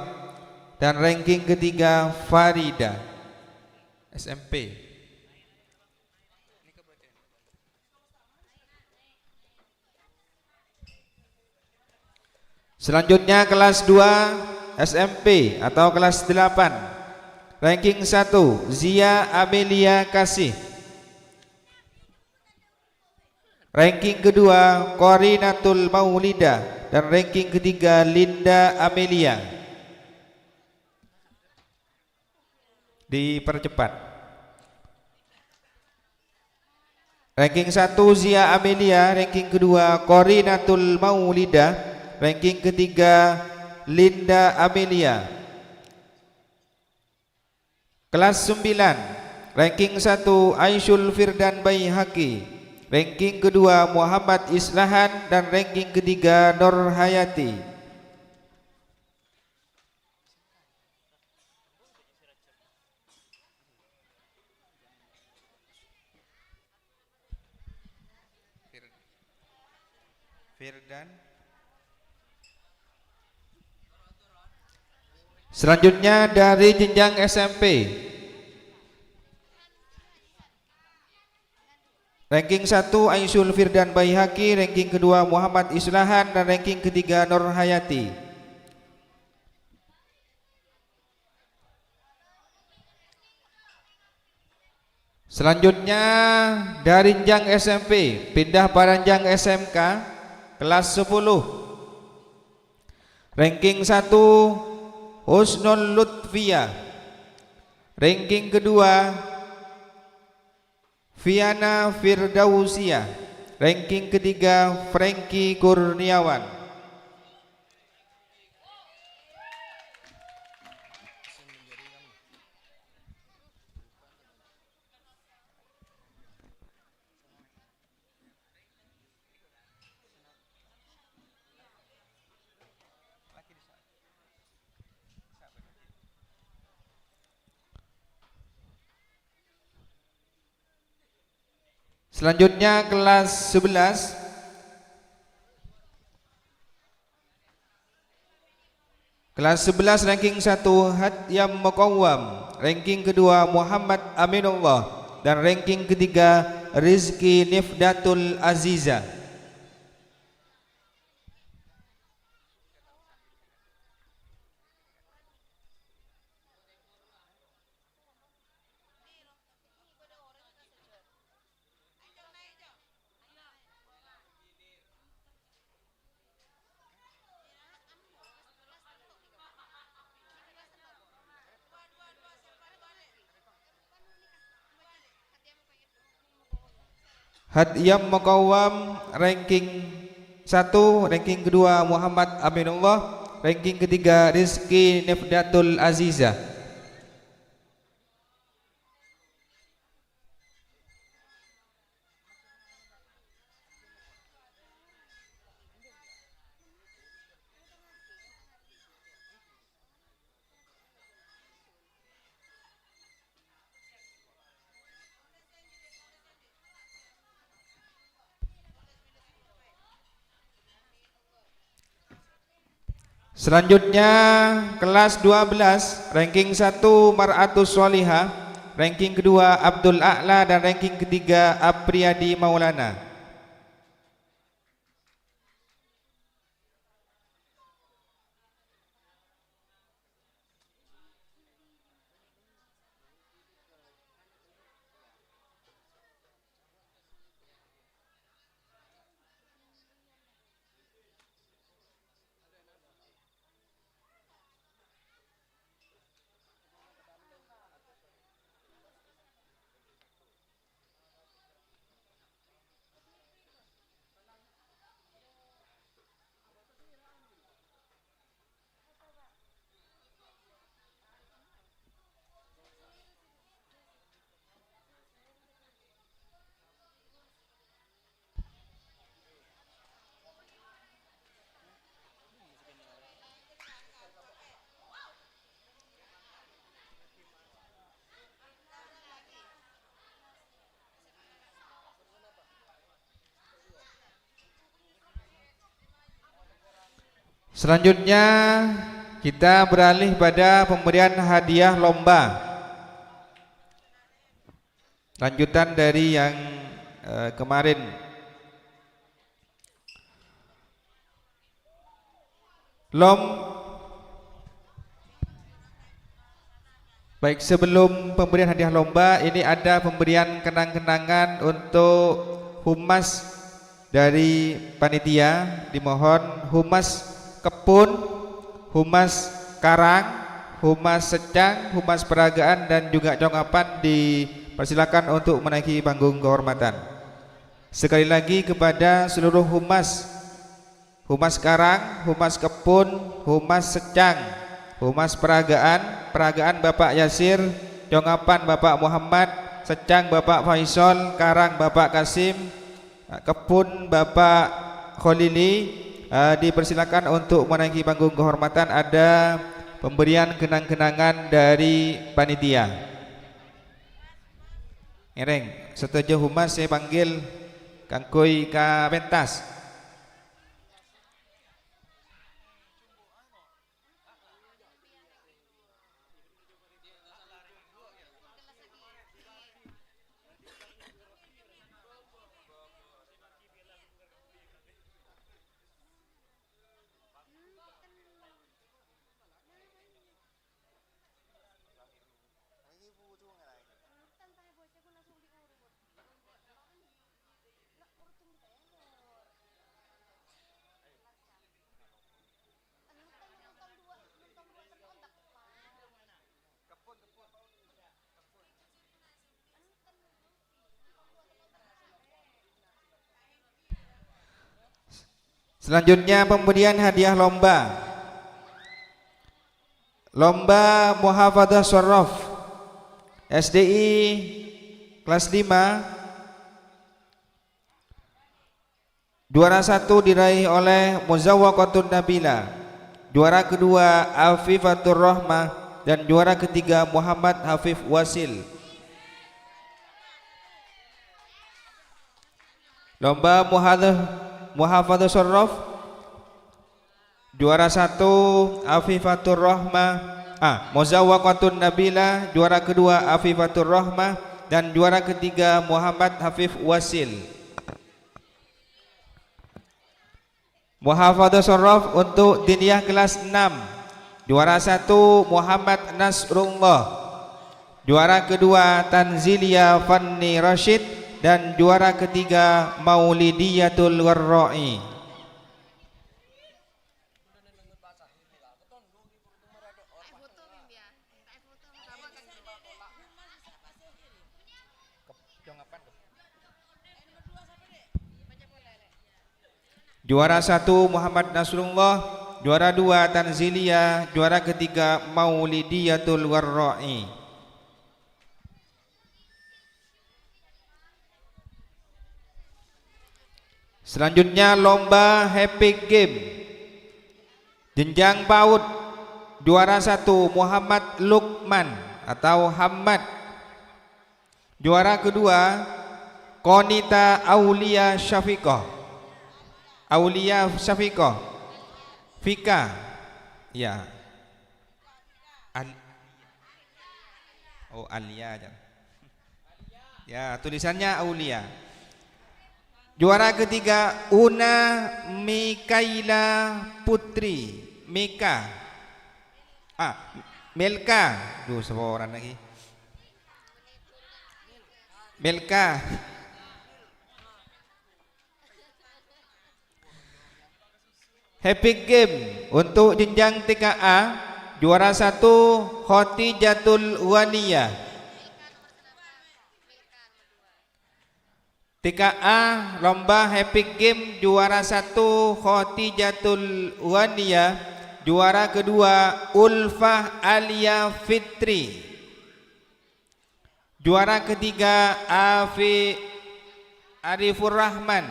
S12: dan ranking ketiga Farida. SMP. Selanjutnya kelas 2 SMP atau kelas 8. Ranking 1 Zia Amelia Kasih, ranking kedua Qorinatul Maulida, dan ranking ketiga Linda Amelia. Dipercepat. Ranking 1 Zia Amelia, ranking kedua Qorinatul Maulida, ranking ketiga Linda Amelia. Kelas 9, ranking 1 Aisyul Firdan Baihaqi, ranking kedua Muhammad Islahan, dan ranking ketiga Nur Hayati. Firdan. Selanjutnya dari jenjang SMP, ranking 1 Aisyul Firdan Baihaqi, ranking kedua Muhammad Islahan, dan ranking ketiga Nur Hayati. Selanjutnya dari jenjang SMP pindah pada jenjang SMK, kelas 10, ranking 1 Husnul Lutfiyah, ranking kedua Viana Firdausia, ranking ketiga Franky Kurniawan. Selanjutnya kelas 11, ranking 1 Hatyam Muqawwam, ranking kedua Muhammad Aminullah, dan ranking ketiga Rizki Nifdatul Aziza. Hatyam Muqawwam ranking 1, ranking kedua Muhammad Aminullah, ranking ketiga Rizki Nifdatul Aziza. Selanjutnya kelas 12, ranking 1 Mar'atus Sholihah, ranking kedua Abdul A'la, dan ranking ketiga Apriyadi Maulana. Selanjutnya kita beralih pada pemberian hadiah lomba. Lanjutan dari yang kemarin. Baik, sebelum pemberian hadiah lomba, ini ada pemberian kenang-kenangan untuk humas dari panitia. Dimohon humas kebun, humas karang, humas secang, humas peragaan, dan juga congkapan dipersilakan untuk menaiki panggung kehormatan. Sekali lagi kepada seluruh humas karang, humas kebun, humas secang, humas peragaan Bapak Yasir, Jongapan Bapak Muhammad, Secang Bapak Faisal, Karang Bapak Kasim, Kebun Bapak Kholili. Dipersilakan untuk menaiki panggung kehormatan. Ada pemberian kenang-kenangan dari panitia. Ngereng, setuju humas saya panggil Kangkui ka pentas. Selanjutnya pemberian hadiah lomba. Lomba Muhafadzah Syarraf SDI kelas 5. Juara 1 diraih oleh Muzawwaqatun Nabila. Juara kedua Afifatur Rahmah dan juara ketiga Muhammad Hafif Wasil. Lomba Muhafadzah Syarraf juara 1 Afifatur Rahmah, Muzawwaqatun Nabila, juara kedua Afifatur Rahmah dan juara ketiga Muhammad Hafif Wasil. Muhafadzah Syarraf untuk diniyah kelas 6. Juara 1 Muhammad Nasrullah, juara kedua Tanzilia Fanni Rashid dan juara ketiga Maulidiyatul Warra'i. Juara 1 Muhammad Nasrullah, juara 2 Tanzilia, juara ketiga Maulidiyatul Warra'i. Selanjutnya lomba Happy Game jenjang PAUD. Juara 1 Muhammad Lukman atau Hamad. Juara kedua Konita Aulia Syafiqah. Aulia Syafiqah Fika. Ya. Alia aja. Ya, tulisannya Aulia. Juara ketiga Una Mikaila Putri Mika. Melka. Duh, seorang lagi. Melka. Happy Game untuk jenjang TKA. Juara 1 Khotijatul Waniyah. TKA lomba Happy Game juara 1 Khotijatul Waniyah, juara kedua Ulfah Alia Fitri, juara ketiga Arifur Rahman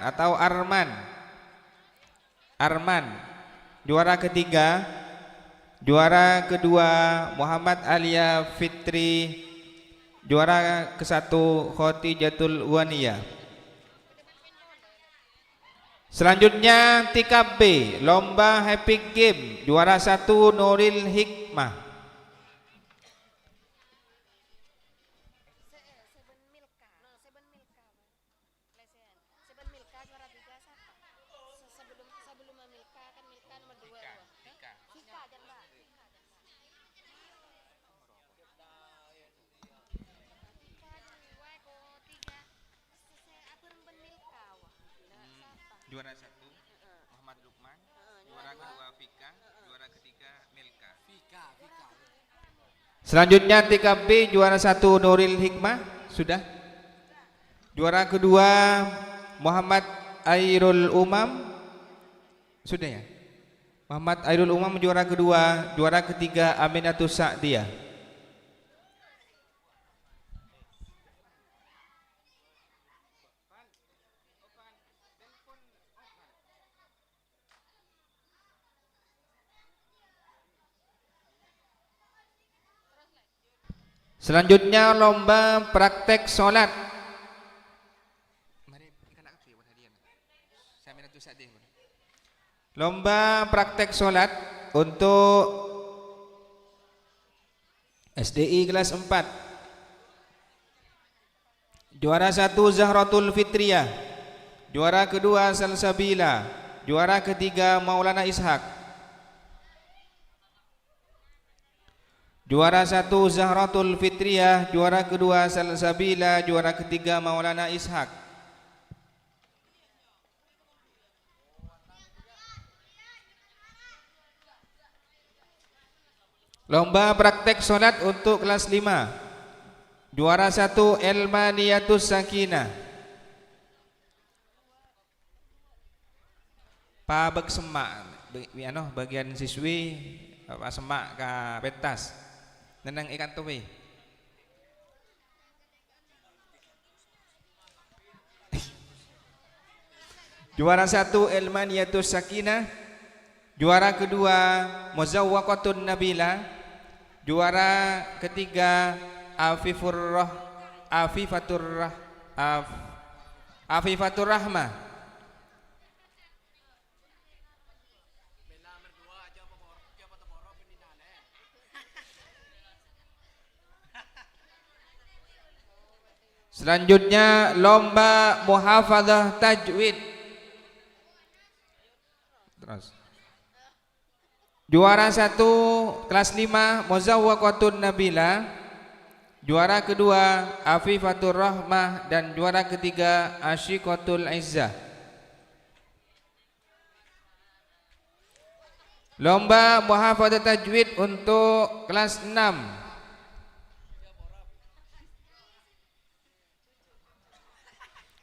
S12: atau Arman. Juara ketiga, juara kedua Muhammad Alia Fitri, juara ke-1 Khotijatul Waniyah. Selanjutnya 3B lomba Happy Game, juara 1 Nuril Hikmah. Juara 1 Muhammad Lukman, juara kedua Fika, juara ketiga Milka. Selanjutnya 3B juara 1 Nuril Hikmah sudah. Juara kedua Muhammad Airul Umam sudah ya. Muhammad Airul Umam juara kedua, juara ketiga Aminatus Sa'diyah. Selanjutnya lomba praktek sholat. Lomba praktek sholat untuk SDI kelas 4. Juara 1 Zahratul Fitriyah, juara kedua Salsabila, juara ketiga Maulana Ishak. Juara 1 Zahratul Fitriyah, juara kedua Salsabila, juara ketiga Maulana Ishak. Lomba praktek sholat untuk kelas 5. Juara 1 Elmaniyatus Sakinah. Pabek semak, bagian siswi Pak semak ke pentas. Nenang ikan tuwe. Juara 1 Elmaniyatus Sakinah, juara kedua Muzawwaqatun Nabila, juara ketiga Afifatur Rahmah. Selanjutnya lomba muhafadzah tajwid. Terus. Juara 1 kelas 5 Muzawwaqatun Nabila, juara kedua Afifatur Rahmah, dan juara ketiga Asyiqatul Izzah. Lomba muhafadzah tajwid untuk kelas 6.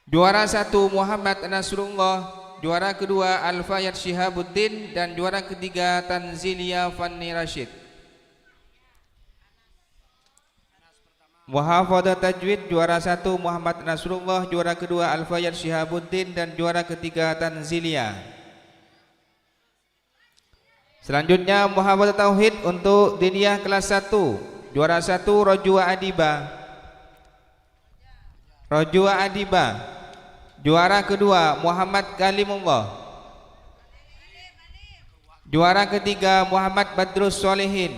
S12: Juara 1 Muhammad Nasrullah, juara kedua Al-Fayyad Syihabuddin, dan juara ketiga Tanzilia Fanni Rashid. Muhafadzah tajwid juara 1 Muhammad Nasrullah, juara kedua Al-Fayyad Syihabuddin, dan juara ketiga Tanzilia. Selanjutnya muhafadzah tauhid untuk diniyah kelas 1. Juara 1 Rojua Adiba. Juara kedua Muhammad Kalimullah. Juara ketiga Muhammad Badrus Solehin.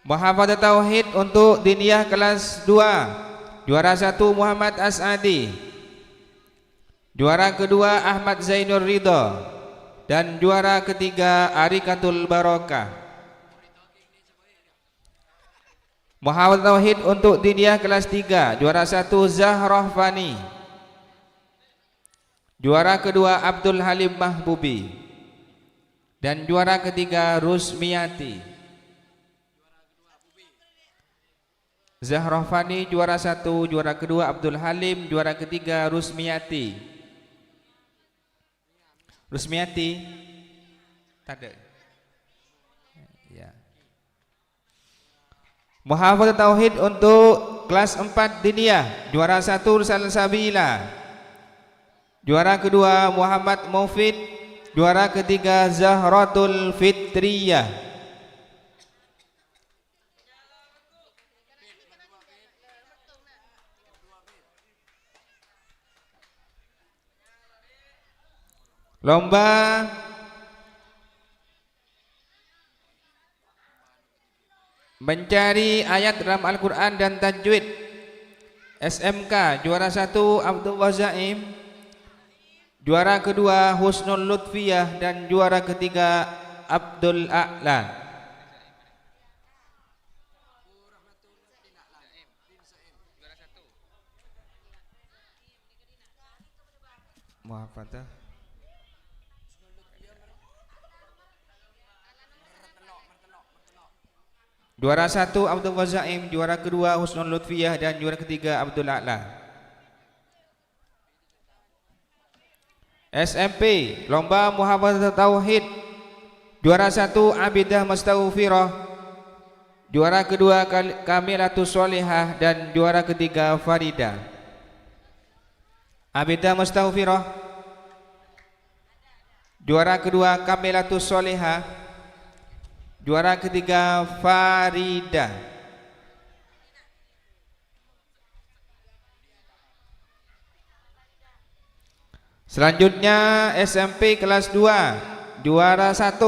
S12: Muhafadzah tauhid untuk diniyah kelas 2. Juara 1 Muhammad As'adi. Juara kedua Ahmad Zainur Ridho, dan juara ketiga Arikatul Barokah. Muhafadzah tauhid untuk diniyah kelas 3. Juara 1 Zahrah Fani. Juara kedua Abdul Halim Mahbubi, dan juara ketiga Rusmiyati. Zahrah Fani juara 1, juara kedua Abdul Halim, juara ketiga Rusmiyati. Rusmiyati tak ada. Ya. Muhafadzah tauhid untuk kelas 4 diniyah. Juara 1 Salsabila, juara kedua Muhammad Mufid, juara ketiga Zahratul Fitriyah. Lomba mencari ayat dalam Al-Quran dan tajwid. SMK juara 1 Abdullah Zaim, juara kedua Husnul Lutfiyah, dan juara ketiga Abdul A'la. Muhafadzah. Juara 1 Abdul Wazaim, juara kedua Husnul Lutfiyah, dan juara ketiga Abdul A'la. SMP lomba muhafadzah tauhid, juara 1 Abidah Mustaghfirah, juara kedua Kamilatus Sholihah, dan juara ketiga Farida. Abidah Mustaghfirah, juara kedua Kamilatus Sholihah, juara ketiga Farida. Selanjutnya SMP kelas 2, juara 1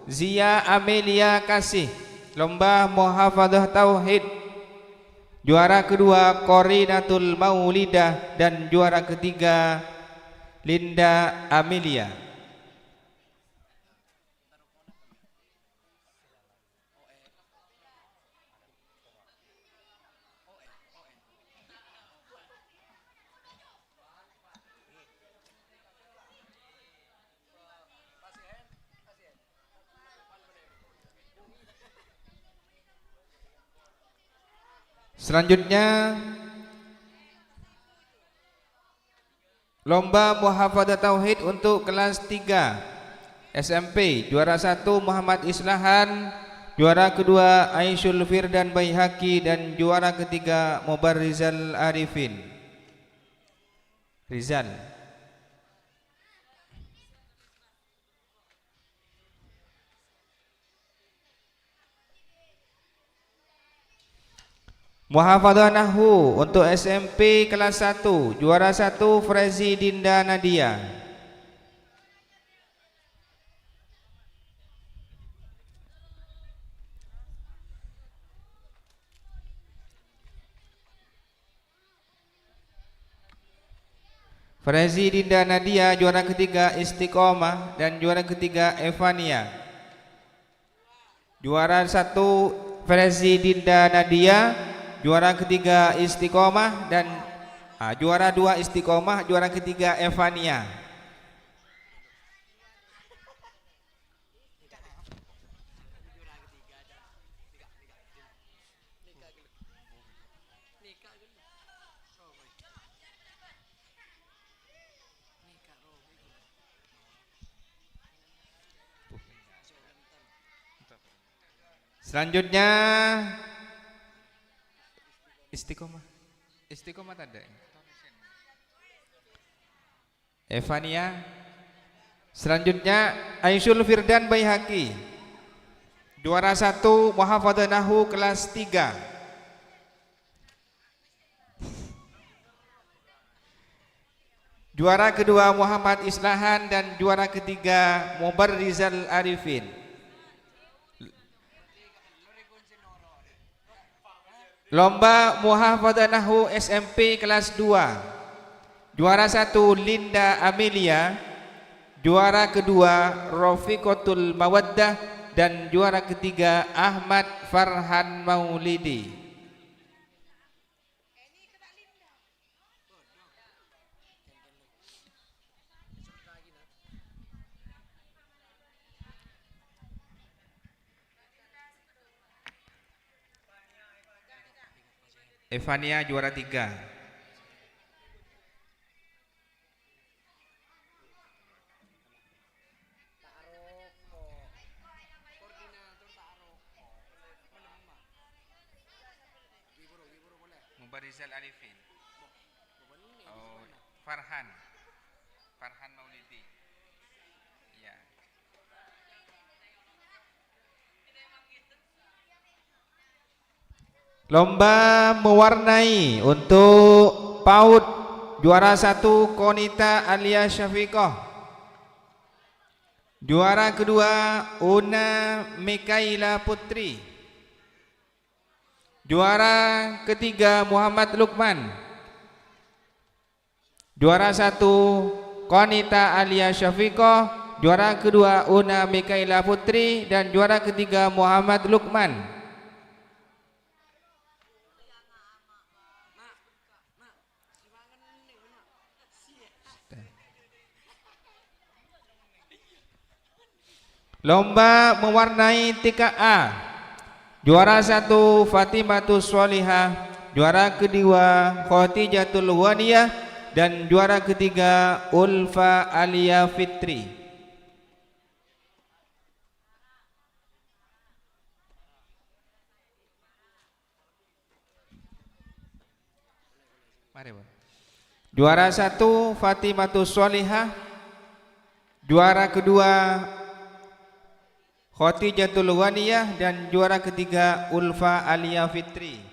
S12: Zia Amelia Kasih, lomba muhafadzah tauhid, juara kedua Qorinatul Maulidah, dan juara ketiga Linda Amelia. Selanjutnya lomba muhafadzah tauhid untuk kelas 3 SMP, juara 1 Muhammad Islahan, juara kedua Aisyul Firdan Baihaqi, dan juara ketiga Mubarrizal Arifin Rizal. Muhafadzah Nahwu untuk SMP kelas 1, juara 1 Frezi Dinda Nadia, Frezi Dinda Nadia, juara ketiga Istiqomah, dan juara ketiga Evania. Juara 1 Frezi Dinda Nadia, juara ketiga Istiqomah, dan juara 2 Istiqomah, juara ketiga Evania. Selanjutnya Istiqomah tanda Evania. Selanjutnya Aisyul Firdan Baihaqi, juara 1 muhafadzah nahwu kelas 3. Juara kedua Muhammad Islahan, dan juara ketiga Mubarrizal Arifin. Lomba muhafadzah nahwu SMP kelas 2. Juara 1 Linda Amelia, juara kedua Rafiqatul Mawaddah, dan juara ketiga Ahmad Farhan Maulidi. Evania juara 3. Mubarrizal Arifin. Oh, Farhan Maulidi. Ya. Lomba mewarnai untuk PAUD, juara 1 Konita Alia Syafiqah, juara kedua Una Mikaila Putri, juara ketiga Muhammad Lukman, juara 1 Konita Alia Syafiqah, juara kedua Una Mikaila Putri, dan juara ketiga Muhammad Lukman. Lomba mewarnai TKA, juara 1 Fatimatus Sholihah, juara kedua Khadijatul Waniyah, dan juara ketiga Ulfa Alia Fitri. Juara 1 Fatimatus Sholihah, juara kedua Khotijatul Waniyah, dan juara ketiga Ulfa Alia Fitri.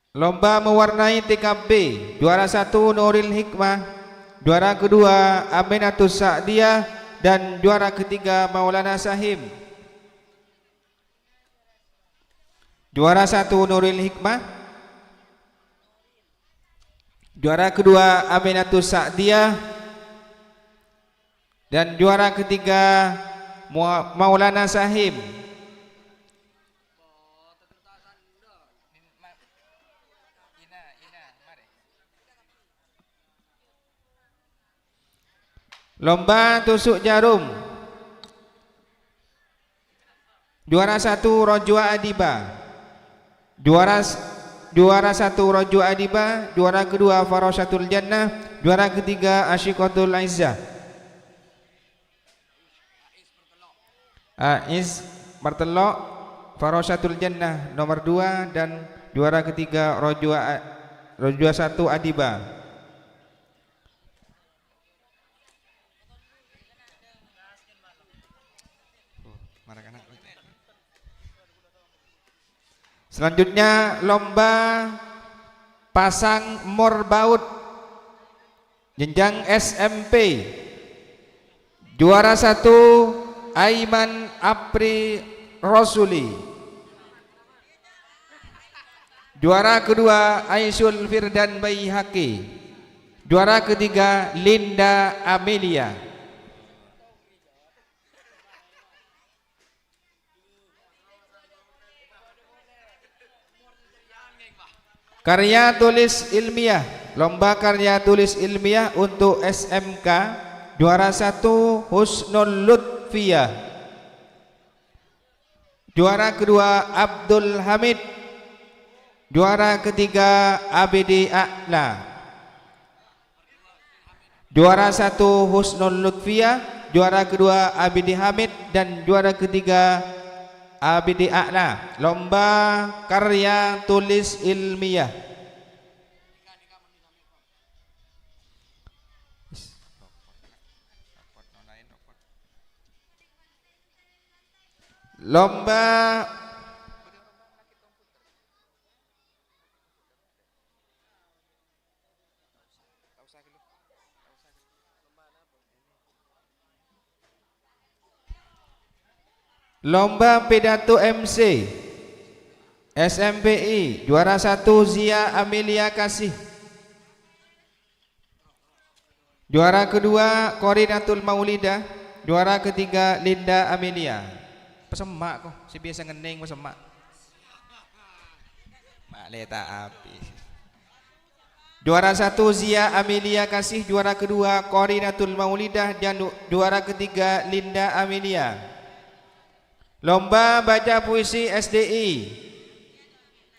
S12: Lomba mewarnai TKB, juara 1 Nuril Hikmah, juara kedua Aminatus Sa'diyah, dan juara ketiga Maulana Sahim. Juara 1 Nuril Hikmah, juara kedua Aminatus Sa'diyah, dan juara ketiga Maulana Sahim. Lomba tusuk jarum, juara 1 Rojwa Adiba, juara 1 Rojwa Adiba, juara kedua Farosyatul Jannah, juara ketiga Asyikotul Aizzah. Aiz Martelok Farosyatul Jannah nomor 2, dan juara ketiga Rojwa 1 Adiba. Selanjutnya lomba pasang morbaut jenjang SMP, juara 1 Aiman Apri Rosuli, juara kedua Aisyul Firdan Baihaqi, juara ketiga Linda Amelia. Karya tulis ilmiah, lomba karya tulis ilmiah untuk SMK, juara 1 Husnul Lutfiyah, juara kedua Abdul Hamid, juara ketiga ABD A'la. Juara 1 Husnul Lutfiyah, juara kedua ABD Hamid, dan juara ketiga ABD A'la. Lomba karya tulis ilmiah. Lomba pidato MC SMPI, juara 1 Zia Amelia Kasih, juara kedua Qorinatul Maulidah, juara ketiga Linda Amelia. Pesemak kok, si biasa ngening pesemak. Mak leta api. Juara 1 Zia Amelia Kasih, juara kedua Qorinatul Maulidah, dan juara ketiga Linda Amelia. Lomba baca puisi SDI,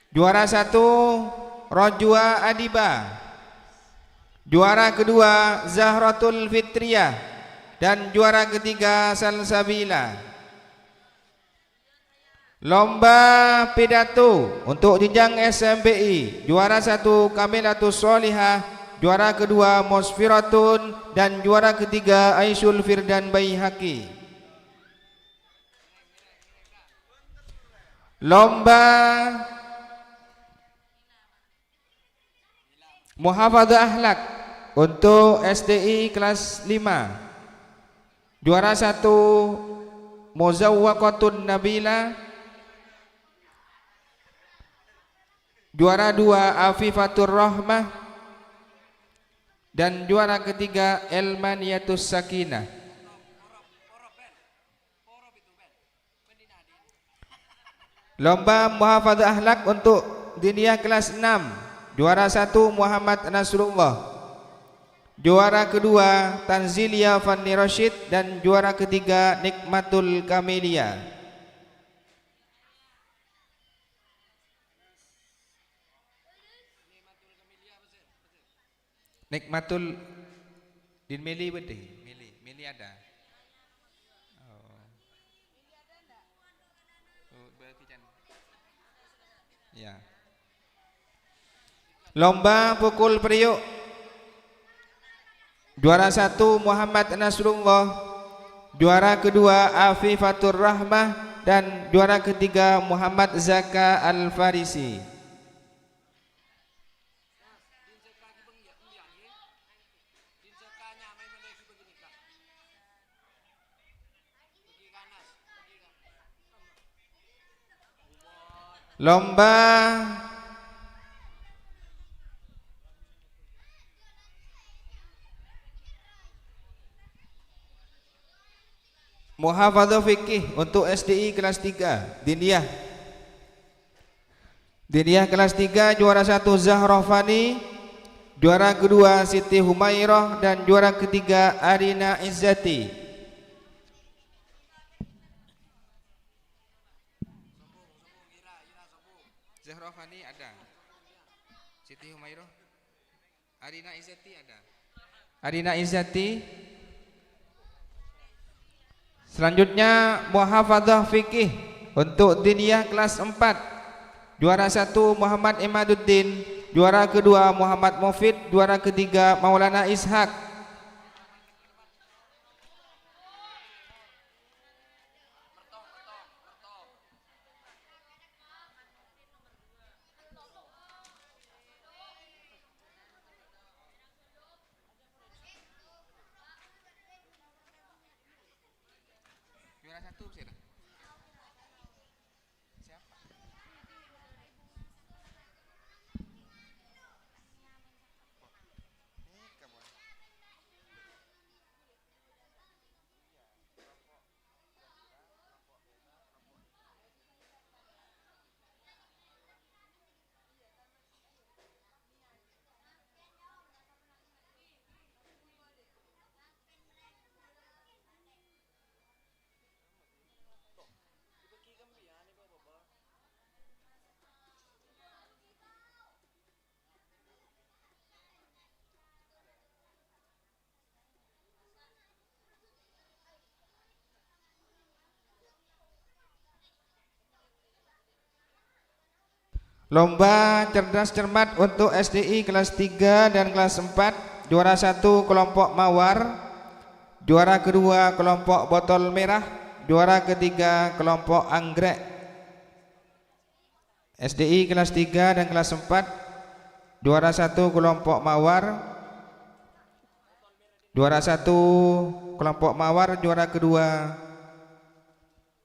S12: juara 1 Rojwa Adiba, juara kedua Zahratul Fitriyah, dan juara ketiga Salsabila. Lomba pidato untuk jenjang SMPI, juara 1 Kamilatus Sholihah, juara kedua Musfiratun, dan juara ketiga Aisyul Firdan Baihaqi. Lomba Muhafadzah Akhlak untuk SDI kelas 5, juara 1 Muzawwaqatun Nabila, juara 2 Afifatur Rahmah, dan juara ketiga Elmaniyatus Sakinah. Lomba Muhafadzah Akhlak untuk Diniyah kelas 6, juara 1 Muhammad Nasrullah. Juara kedua Tanzilia Fani Rashid dan juara ketiga Nikmatul Kamelia. Nikmatul Din Meli betul. Meli ada. Oh. Ya. Lomba pukul periuk. Juara 1 Muhammad Nasrullah, juara kedua Afifatur Rahmah dan juara ketiga Muhammad Zaka Al-Farisi. Lomba Muhafadzah fikih untuk SDI kelas 3 Diniyah. Diniyah kelas 3 juara 1 Zahra Fani, juara kedua Siti Humairah dan juara ketiga Arina Izzati. Zahra Fani ada. Siti Humairah. Arina Izzati ada. Arina Izzati. Selanjutnya Muhafadzah fikih untuk Diniyah kelas 4. Juara 1 Muhammad Imaduddin, juara kedua Muhammad Mufid, juara ketiga Maulana Ishak. Lomba cerdas cermat untuk SDI kelas 3 dan kelas 4. Juara 1 kelompok Mawar, juara kedua kelompok Botol Merah, juara ketiga kelompok Anggrek. SDI kelas 3 dan kelas 4. Juara 1 kelompok Mawar, juara 1 kelompok Mawar, juara kedua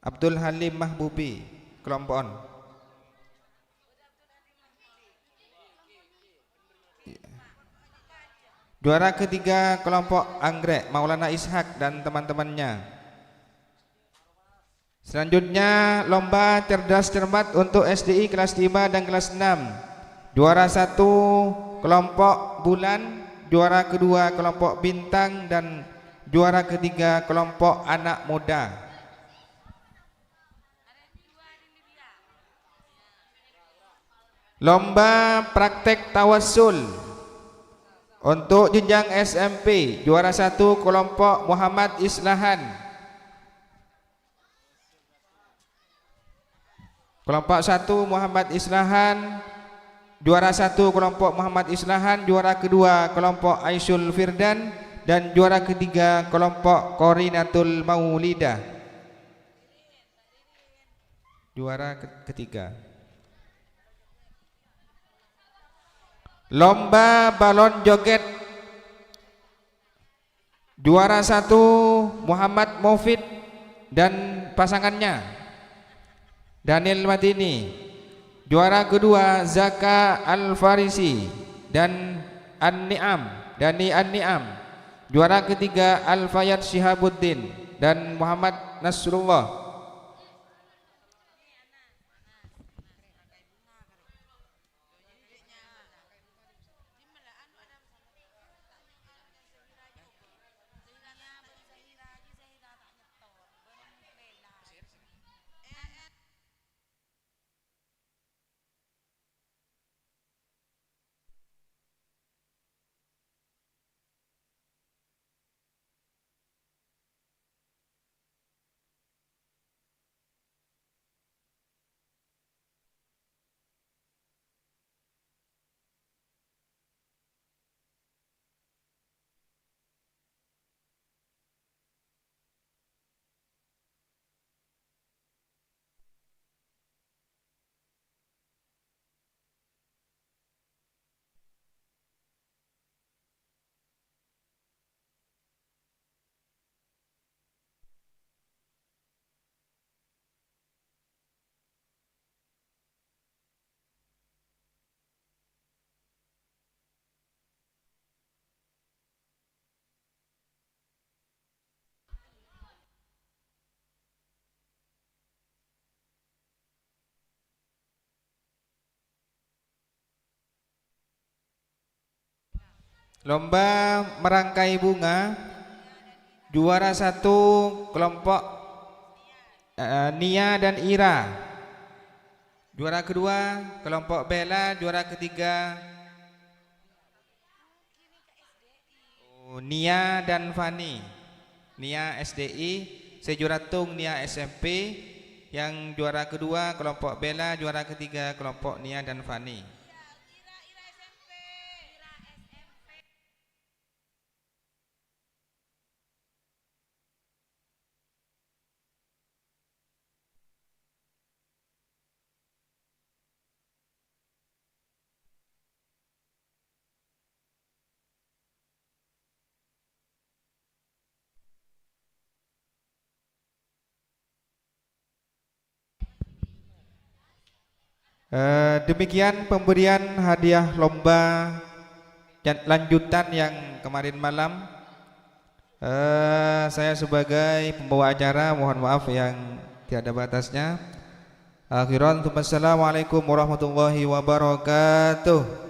S12: Abdul Halim Mahbubi kelompok On. Juara ketiga kelompok Anggrek Maulana Ishak dan teman-temannya. Selanjutnya lomba cerdas cermat untuk SDI kelas 5 dan kelas 6. Juara 1 kelompok Bulan, juara kedua kelompok Bintang dan juara ketiga kelompok Anak Muda. Lomba praktek tawassul untuk jenjang SMP, juara 1 kelompok Muhammad Islahan, kelompok 1 Muhammad Islahan, juara 1 kelompok Muhammad Islahan, juara kedua kelompok Aisyul Firdan dan juara ketiga kelompok Qorinatul Maulidah. Juara ketiga. Lomba balon joget, juara 1 Muhammad Mufid dan pasangannya Daniel Madini, juara kedua Zaka Al-Farisi dan An-Ni'am, Dani An-Ni'am, juara ketiga Al-Fayad Shihabuddin dan Muhammad Nasrullah. lomba merangkai bunga. Juara 1 kelompok Nia dan Ira. Juara kedua kelompok Bella. Juara ketiga Nia dan Fani. Nia SDI, Sejuratung Nia SMP. Yang juara kedua kelompok Bella, juara ketiga kelompok Nia dan Fani. Demikian pemberian hadiah lomba lanjutan yang kemarin malam. Saya sebagai pembawa acara mohon maaf yang tiada batasnya. Akhiran, assalamualaikum warahmatullahi wabarakatuh.